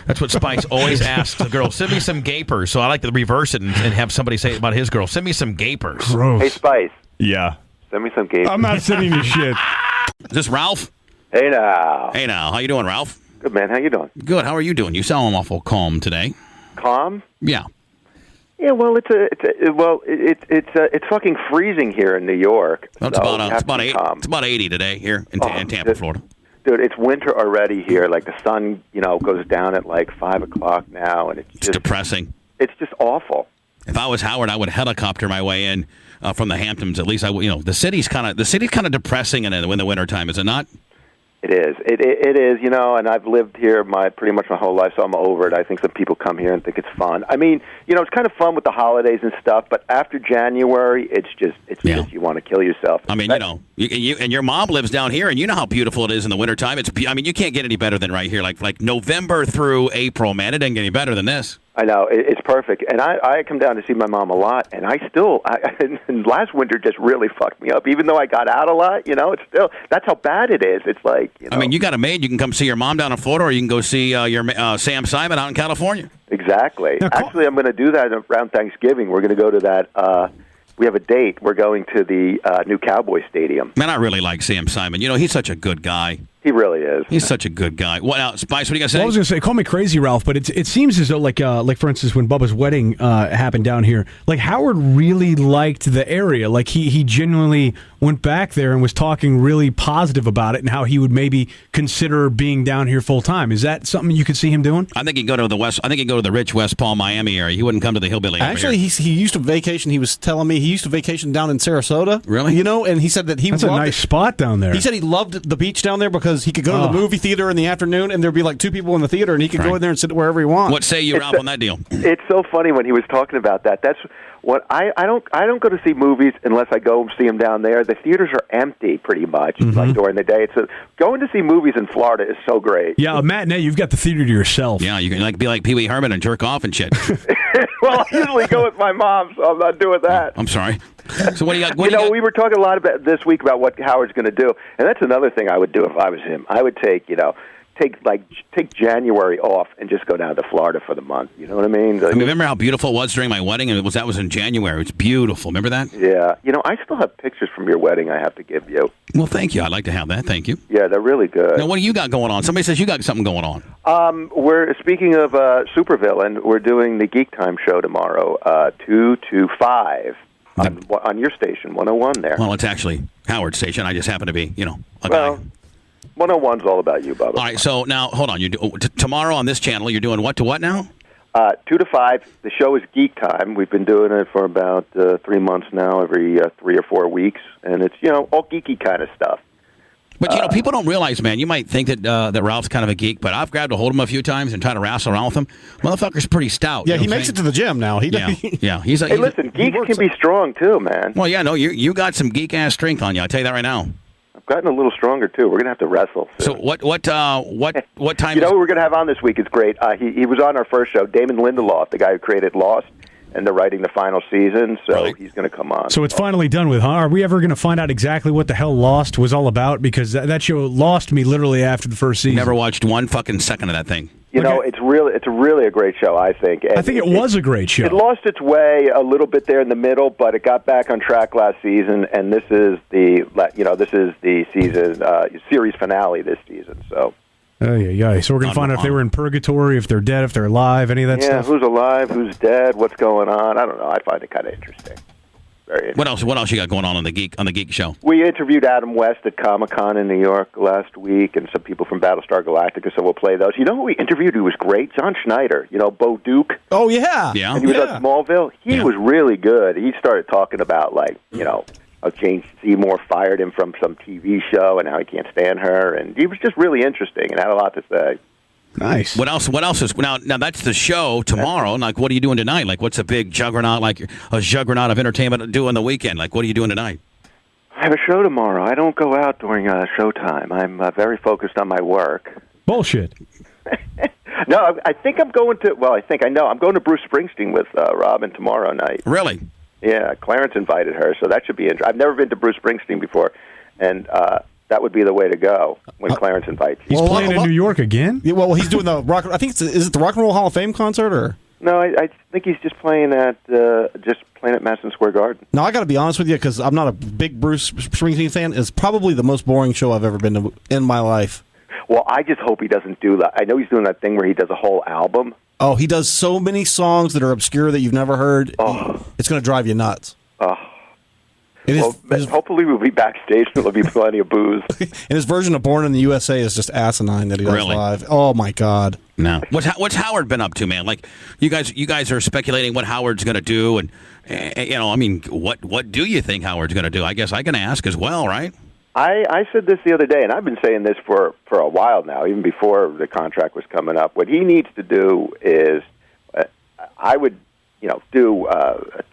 That's what Spice always asks the girl. Send me some gapers. So I like to reverse it and have somebody say it about his girl. Send me some gapers. Gross. Hey, Spice. Yeah. Send me some gapers. I'm not sending you shit. Is this Ralph? Hey now. Hey now. How you doing, Ralph? Good, man. How you doing? Good. How are you doing? You sound awful calm today. Calm? Yeah. Yeah. Well, it's fucking freezing here in New York. Well, it's about 80 today here in Tampa, Florida. Dude, it's winter already here. Like the sun, goes down at like 5 o'clock now, and it's depressing. It's just awful. If I was Howard, I would helicopter my way in from the Hamptons. At least the city's kind of depressing in the wintertime, is it not? It is. It is, and I've lived here pretty much my whole life, so I'm over it. I think some people come here and think it's fun. I mean, it's kind of fun with the holidays and stuff, but after January, it's just you want to kill yourself. I mean, you and your mom lives down here, and you know how beautiful it is in the wintertime. You can't get any better than right here. Like November through April, man, it doesn't get any better than this. I know, it's perfect. And I come down to see my mom a lot, and and last winter just really fucked me up. Even though I got out a lot, it's still, that's how bad it is. It's like, I mean, you got a maid. You can come see your mom down in Florida, or you can go see your Sam Simon out in California. Exactly. Actually, I'm going to do that around Thanksgiving. We're going to go to that. We have a date. We're going to the new Cowboy Stadium. Man, I really like Sam Simon. He's such a good guy. He really is. He's such a good guy. What else, Spice? What do you got to say? Well, I was going to say, call me crazy, Ralph, but it seems as though, like for instance, when Bubba's wedding happened down here, like Howard really liked the area. Like he genuinely went back there and was talking really positive about it and how he would maybe consider being down here full time. Is that something you could see him doing? I think he'd go to the west. I think he'd go to the rich West Palm, Miami area. He wouldn't come to the hillbilly. Actually, he used to vacation. He was telling me he used to vacation down in Sarasota. Really? And he said that that's a nice spot down there. He said he loved the beach down there because he could go to the movie theater in the afternoon, and there'd be like 2 people in the theater, and he could go in there and sit wherever he wants. What say you, Ralph, on that deal? It's so funny when he was talking about that. That's what I don't go to see movies unless I go see them down there. The theaters are empty pretty much, like during the day. Going to see movies in Florida is so great. Yeah, a matinee, you've got the theater to yourself. Yeah, you can be like Pee Wee Herman and jerk off and shit. Well, I usually go with my mom, so I'm not doing that. I'm sorry. So what do you got? We were talking a lot about this week about what Howard's going to do, and that's another thing I would do if I was him. I would take January off and just go down to Florida for the month. You know what I mean? Remember how beautiful it was during my wedding? And that was in January. It's beautiful. Remember that? Yeah. I still have pictures from your wedding I have to give you. Well, thank you. I'd like to have that. Thank you. Yeah, they're really good. Now, what do you got going on? Somebody says you got something going on. We're speaking of Supervillain. We're doing the Geek Time show tomorrow, 2 to 5 on your station, 101 there. Well, it's actually Howard's station. I just happen to be, a guy. 101's all about you, Bubba. All right, so now, hold on. Tomorrow on this channel, you're doing what to what now? 2 to 5. The show is Geek Time. We've been doing it for about 3 months now, every 3 or 4 weeks, and it's, all geeky kind of stuff. But, people don't realize, man, you might think that Ralph's kind of a geek, but I've grabbed a hold of him a few times and tried to wrestle around with him. Motherfucker's pretty stout. Yeah, he makes it to the gym now. Yeah. Hey, listen, geeks can be strong, too, man. Well, yeah, no, you got some geek-ass strength on you. I'll tell you that right now. I've gotten a little stronger, too. We're going to have to wrestle soon. So what time what we're going to have on this week is great. He was on our first show, Damon Lindelof, the guy who created Lost, and they're writing the final season, so he's going to come on. So it's finally done with, huh? Are we ever going to find out exactly what the hell Lost was all about? Because that show lost me literally after the first season. Never watched one fucking second of that thing. It's really a great show, I think. And I think it was a great show. It lost its way a little bit there in the middle, but it got back on track last season, and this is the season series finale this season. So. Oh yeah. So we're gonna find out if they were in purgatory, if they're dead, if they're alive, any of that stuff. Yeah, who's alive, who's dead, what's going on? I don't know. I find it kind of interesting. Very interesting. What else you got going on the Geek Show? We interviewed Adam West at Comic-Con in New York last week, and some people from Battlestar Galactica, so we'll play those. You know who we interviewed who was great? John Schneider. Bo Duke. Oh, yeah. Yeah. And he was on Smallville. He was really good. He started talking about, how Jane Seymour fired him from some TV show and how he can't stand her, and he was just really interesting and had a lot to say. Nice. What else is now? That's the show tomorrow. Like, what are you doing tonight? Like, what's a big juggernaut, like a juggernaut of entertainment doing the weekend? Like, what are you doing tonight? I have a show tomorrow. I don't go out during showtime. I'm very focused on my work. Bullshit. No, I think I'm going to. Well, I know I'm going to Bruce Springsteen with Robin tomorrow night. Really? Yeah, Clarence invited her, so that should be interesting. I've never been to Bruce Springsteen before, and that would be the way to go when Clarence invites you. He's playing in New York again? Yeah, well, he's doing the rock. I think is it the Rock and Roll Hall of Fame concert or? No, I think he's just playing at Madison Square Garden. Now, I got to be honest with you because I'm not a big Bruce Springsteen fan. It's probably the most boring show I've ever been to in my life. Well, I just hope he doesn't do that. I know he's doing that thing where he does a whole album. Oh, he does so many songs that are obscure that you've never heard. Oh. It's going to drive you nuts. Oh. Hopefully we'll be backstage and there'll be plenty of booze. And his version of Born in the USA is just asinine that he does live. Oh my God! No, what's Howard been up to, man? Like you guys are speculating what Howard's going to do, and I mean, what do you think Howard's going to do? I guess I can ask as well, right? I said this the other day, and I've been saying this for a while now, even before the contract was coming up. What he needs to do is, I would, do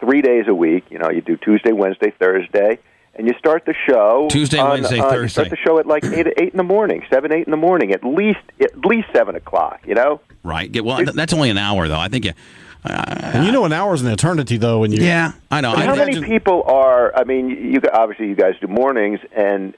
3 days a week. You do Tuesday, Wednesday, Thursday, and you start the show Tuesday, Wednesday, Thursday. You start the show at like 8 in the morning, 7, 8 in the morning, at least 7 o'clock. Right. Yeah, well, that's only an hour, though. I think and an hour is an eternity, though. When you I know. How many people are? I mean, obviously you guys do mornings, and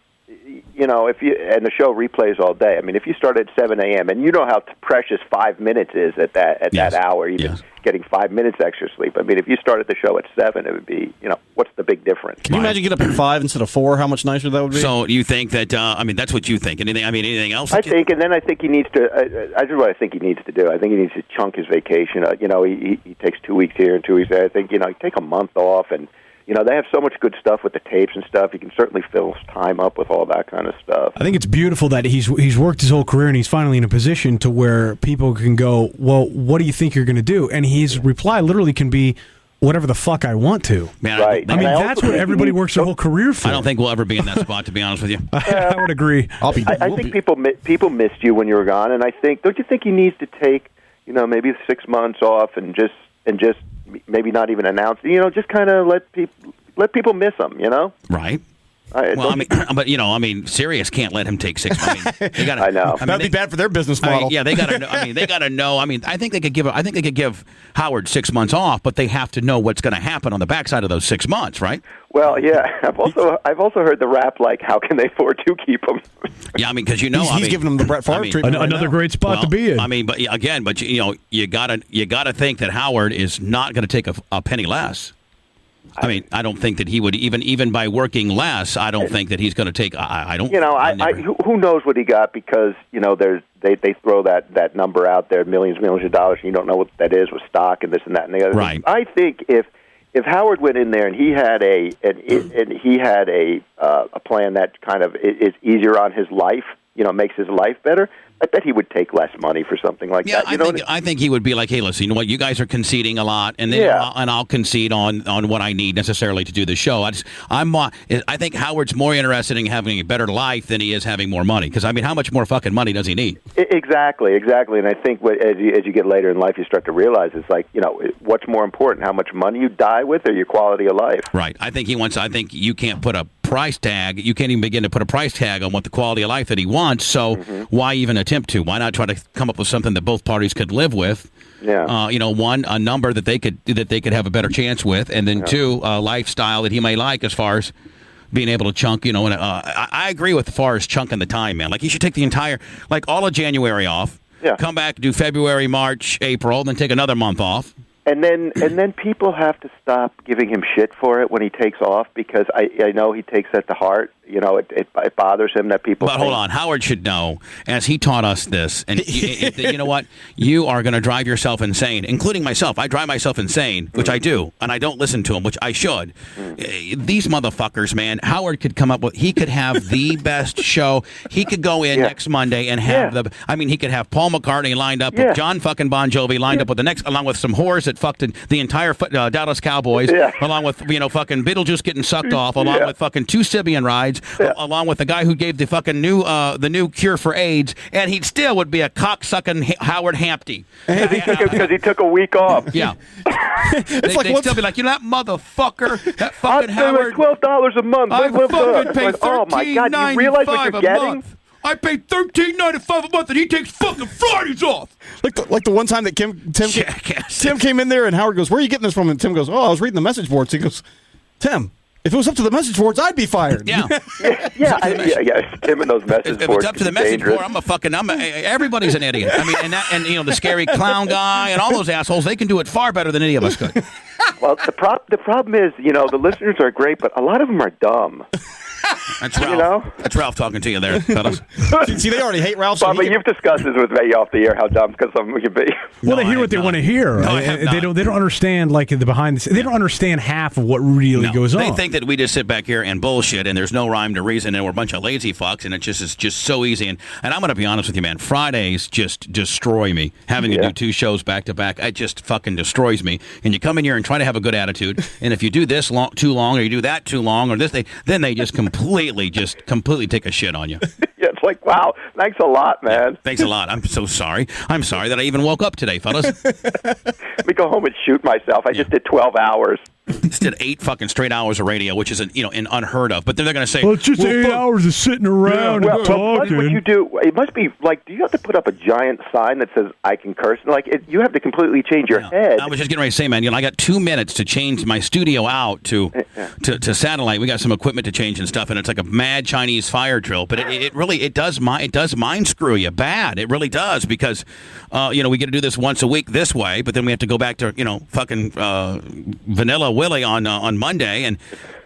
and the show replays all day. I mean, if you start at 7 a.m. and you know how precious 5 minutes is at that hour, even getting 5 minutes extra sleep. I mean, if you started the show at 7, it would be, what's the big difference? Can you imagine get up at 5 instead of 4? How much nicer that would be? So you think that? That's what you think. Anything else? I think he needs to. I just what I think he needs to do. I think he needs to chunk his vacation. He takes 2 weeks here and 2 weeks there. I think take a month off and. They have so much good stuff with the tapes and stuff. You can certainly fill his time up with all that kind of stuff. I think it's beautiful that he's worked his whole career and he's finally in a position to where people can go, well, what do you think you're going to do? And his reply literally can be, whatever the fuck I want to. Man, right. I mean, that's what everybody works their whole career for. I don't think we'll ever be in that spot, to be honest with you. I would agree. I think people missed you when you were gone, and don't you think he needs to take, maybe 6 months off and just maybe not even announce, just kind of let people miss him, Right. Sirius can't let him take 6 months. They gotta, I know. That'd be bad for their business model. They got to know. They got to know. I think they could give Howard 6 months off, but they have to know what's going to happen on the backside of those 6 months, right? Well, yeah. I've also heard the rap like, how can they afford to keep him? Yeah, because he's giving them the Brett Favre treatment. Another great spot to be in. You gotta think that Howard is not going to take a penny less. I don't think that he would even by working less. I don't think that he's going to take. I don't. Who knows what he got, because they throw that number out there, millions of dollars, and you don't know what that is with stock and this and that and the other. Right. I think if Howard went in there and he had a plan that kind of is easier on his life, makes his life better, I bet he would take less money for something like that. I think he would be like, hey, listen, you know what? You guys are conceding a lot, and then I'll concede on what I need necessarily to do the show. I think Howard's more interested in having a better life than he is having more money. Because how much more fucking money does he need? Exactly. And I think as you get later in life, you start to realize it's like, what's more important, how much money you die with, or your quality of life? Right. I think you can't put a price tag. You can't even begin to put a price tag on what the quality of life that he wants. So why even attempt to? Why not try to come up with something that both parties could live with? Yeah. One, a number that they could have a better chance with, and then two, a lifestyle that he may like as far as being able to chunk. I agree with as far as chunking the time, man. Like he should take the entire, all of January off. Yeah. Come back, do February, March, April, then take another month off. And then people have to stop giving him shit for it when he takes off, because I know he takes that to heart. It bothers him that people. But hold on, Howard should know, as he taught us this, and you know what? You are going to drive yourself insane, including myself. I drive myself insane, which I do, and I don't listen to him, which I should. These motherfuckers, man. Howard could come up with. He could have the best show. He could go in next Monday and have the. I mean, he could have Paul McCartney lined up with John fucking Bon Jovi lined up with the next, along with some whores that fucked the entire Dallas Cowboys, along with fucking Beetlejuice getting sucked off, along with fucking two Sibian rides. Along with the guy who gave the new cure for AIDS, and he still would be a cocksucking Howard Hampty because he took a week off. Yeah, they'd still be like, that motherfucker, that fucking Howard. $12 a month. I fucking pay oh my God! You realize what you're getting? I pay $13.95 a month, and he takes fucking Fridays off. Like the one time that Tim came in there, and Howard goes, "Where are you getting this from?" And Tim goes, "Oh, I was reading the message boards." He goes, "Tim, if it was up to the message boards, I'd be fired." Yeah. Tim and those message boards. If it's up to the message board, everybody's an idiot. I mean, and the scary clown guy and all those assholes, they can do it far better than any of us could. Well, the problem is, the listeners are great, but a lot of them are dumb. That's Ralph. You know? That's Ralph talking to you there, fellas. See, they already hate Ralph. So Bubba, you've discussed this with me off the air how dumb because some can be. Well, they hear what they want to hear. They don't understand like the behind the scenes. They don't understand half of what really goes on. They think that we just sit back here and bullshit, and there's no rhyme to reason, and we're a bunch of lazy fucks, and it's just so easy. And I'm going to be honest with you, man. Fridays just destroy me. Having to do 2 shows back to back, it just fucking destroys me. And you come in here and try to have a good attitude, and if you do this too long, or you do that too long, or this, then they just completely take a shit on you. Yeah, it's like, wow, thanks a lot, man. Thanks a lot. I'm so sorry. I'm sorry that I even woke up today, fellas. Let me go home and shoot myself. I just did 12 hours. Just did 8 fucking straight hours of radio, which is an unheard of. But then they're going to say, well, it's just 8 hours of sitting around and talking. What you do? It must be like, do you have to put up a giant sign that says "I can curse"? Like, you have to completely change your head. I was just getting ready to say, man, I got 2 minutes to change my studio out to satellite. We got some equipment to change and stuff, and it's like a mad Chinese fire drill. But it really does mind screw you bad. It really does, because we get to do this once a week this way, but then we have to go back to fucking Vanilla Willie on Monday,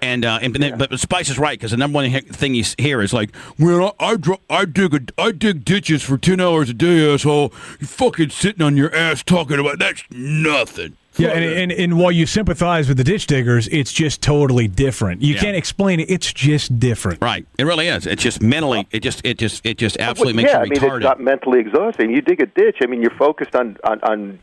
but Spice is right, because the number one thing you hear is like, well, I dig ditches for 10 hours a day, asshole. You fucking sitting on your ass talking about that's nothing. Yeah, and while you sympathize with the ditch diggers, it's just totally different. You can't explain it. It's just different. Right. It really is. It's just mentally. It just absolutely makes you retarded. It's not mentally exhausting. You dig a ditch. I mean, you're focused on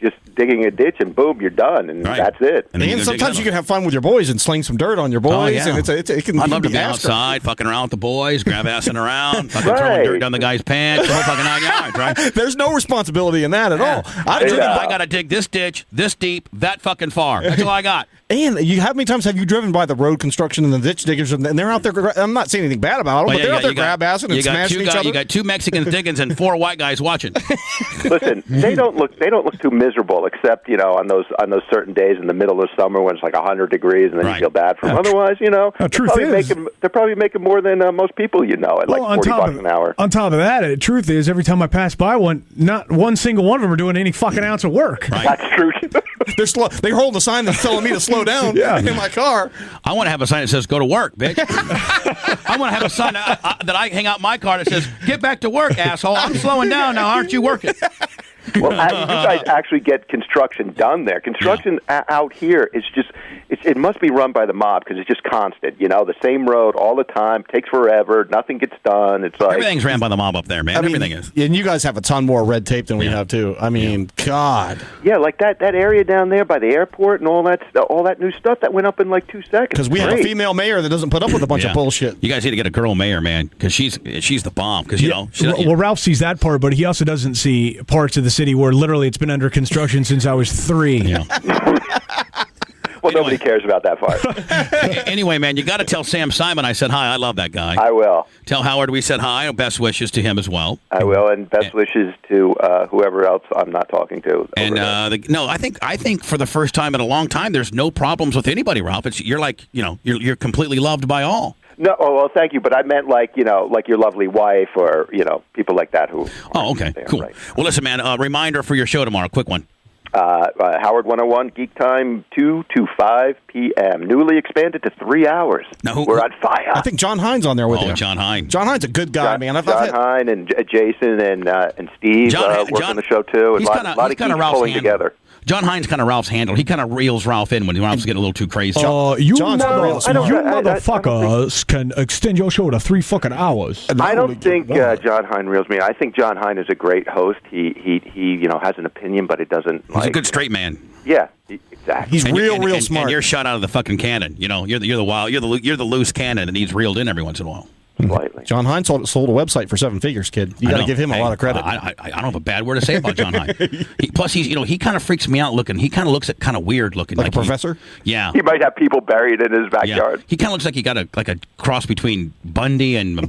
just digging a ditch, and boom, you're done, and that's it. And sometimes you can have fun with your boys and sling some dirt on your boys, and it can. I'd love to be outside, fucking around with the boys, grab assing around, fucking throwing dirt down the guy's pants, the whole fucking 9 yards, right? There's no responsibility in that at all. I got to dig this ditch, this deep, that fucking far. That's all I got. And how many times have you driven by the road construction and the ditch diggers, and they're out there? I'm not saying anything bad about them, but they're out there grab-assing and smashing each other. You got 2 Mexicans digging and 4 white guys watching. Listen, they don't look too miserable, except on those certain days in the middle of summer when it's like 100 degrees, and then you feel bad for them. Otherwise, they're probably making more than most people at like $40 an hour. On top of that, the truth is, every time I pass by one, not one single one of them are doing any fucking ounce of work. Right. That's true. They're holding a sign that's telling me to slow down in my car. I want to have a sign that says "Go to work, bitch." I want to have a sign that I hang out my car that says "Get back to work, asshole." I'm slowing down now. Aren't you working? Well, you guys actually get construction done there. Construction out here is just, it must be run by the mob, because it's just constant. The same road all the time, takes forever, nothing gets done. It's like everything's ran by the mob up there, man. Everything is. And you guys have a ton more red tape than we have too. I mean, God. Yeah, like that area down there by the airport and all that new stuff that went up in like 2 seconds. Because we have a female mayor that doesn't put up with a bunch of bullshit. You guys need to get a girl mayor, man, because she's the bomb. Because well, Ralph sees that part, but he also doesn't see parts of the city where literally it's been under construction since I was 3. Yeah. Well, nobody cares about that part. Anyway, man, you got to tell Sam Simon I said hi. I love that guy. I will. Tell Howard we said hi. Best wishes to him as well. I will, and best wishes to whoever else I'm not talking to. And I think for the first time in a long time, there's no problems with anybody, Ralph. You're completely loved by all. No, well, thank you, but I meant like your lovely wife or people like that who. Oh, okay, cool. Right. Well, listen, man. Reminder for your show tomorrow. Quick one. Howard 101 Geek Time 2 to 5 p.m. Newly expanded to 3 hours. Now we're on fire. I think John Hines on there with you. Oh, John Hines. John Hines a good guy, man. John Hines and Jason and Steve work on the show too. And a lot of geeks pulling together. John Hines kind of Ralph's handle. He kind of reels Ralph in when Ralph's getting a little too crazy. You motherfuckers can extend your show to 3 fucking hours. I don't think John Hines reels me in. I think John Hines is a great host. He has an opinion, but it doesn't. He's a good straight man. Yeah, exactly. He's real smart. And you're shot out of the fucking cannon. You're the loose cannon, and he's reeled in every once in a while. Slightly. John Hines sold a website for 7 figures, kid. You got to give him a lot of credit. I don't have a bad word to say about John Hines. Plus, he kind of freaks me out looking. He kind of looks kind of weird looking, like a professor. Yeah, he might have people buried in his backyard. Yeah. He kind of looks like he got a cross between Bundy and Jeffrey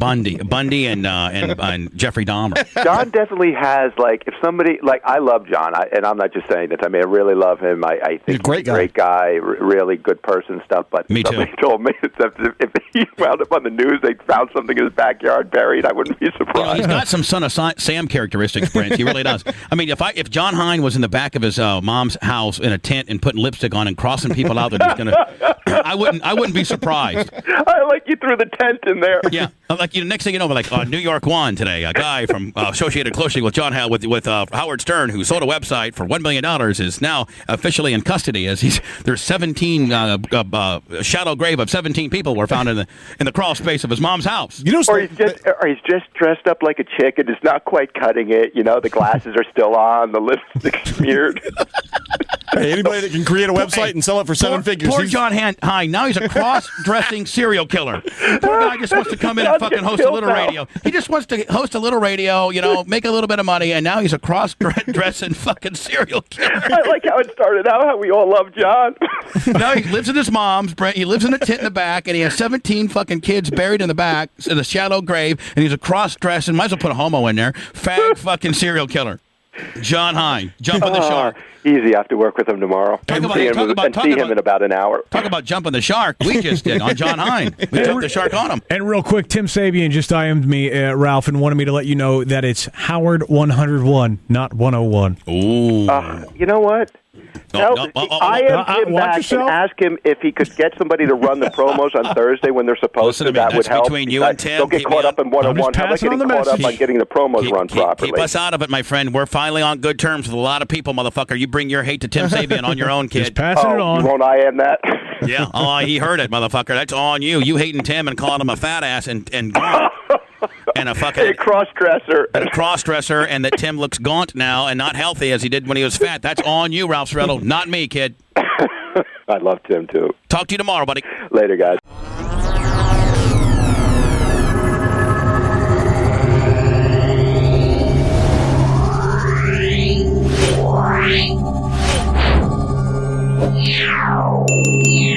Dahmer. John definitely has if somebody I love John, and I'm not just saying this. I mean, I really love him. I think he's a great guy, really good person stuff. But me too. Somebody told me if he wound up on the news, they found something in his backyard buried. I wouldn't be surprised. He's got some Son of Sam characteristics, Brent. He really does. I mean, if John Hine was in the back of his mom's house in a tent and putting lipstick on and crossing people out that he's gonna, I wouldn't be surprised. I like you threw the tent in there. Yeah, like next thing you know, like New York One today, a guy from associated closely with John with Howard Stern, who sold a website for $1 million, is now officially in custody as there's 17 shallow grave of 17 people were found in the crawl space of his mom's house. Or he's just dressed up like a chick and is not quite cutting it. The glasses are still on, the lipstick smeared. Hey, anybody that can create a website and sell it for seven figures. Poor John Hine. Now he's a cross-dressing serial killer. Poor guy just wants to come in and fucking host a little radio. He just wants to host a little radio, make a little bit of money, and now he's a cross-dressing fucking serial killer. I like how it started out, how we all love John. Now he lives in his mom's, Brent. He lives in a tent in the back, and he has 17 fucking kids buried in the back in a shallow grave, and he's a cross-dressing, might as well put a homo in there, fag fucking serial killer. John Hine, jumping the shark. Easy, I have to work with him tomorrow. See him in about an hour. Talk about jumping the shark. We just did on John Hine. We jumped the shark on him. And real quick, Tim Sabian just IM'd me, Ralph, and wanted me to let you know that it's Howard 101, not 101. Ooh. You know what? I am him back and ask him if he could get somebody to run the promos on Thursday when they're supposed to. That would help. Between you and Tim. Don't get caught up in 101. How about getting caught up on getting the promos run properly? Keep us out of it, my friend. We're finally on good terms with a lot of people, motherfucker. You bring your hate to Tim Sabian on your own, kid. Just passing it on. Won't I am that? Yeah. Oh, he heard it, motherfucker. That's on you. You hating Tim and calling him a fat ass and gaunt. And a fucking cross-dresser. And a cross-dresser, and that Tim looks gaunt now and not healthy as he did when he was fat. That's on you, Ralph Cirella, not me, kid. I love Tim, too. Talk to you tomorrow, buddy. Later, guys. Yeah.